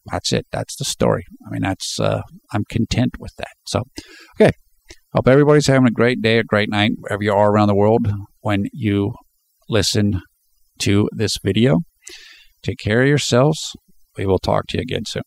That's it. That's the story. I mean, I'm content with that. So, okay. Hope everybody's having a great day, a great night, wherever you are around the world when you listen to this video. Take care of yourselves. We will talk to you again soon.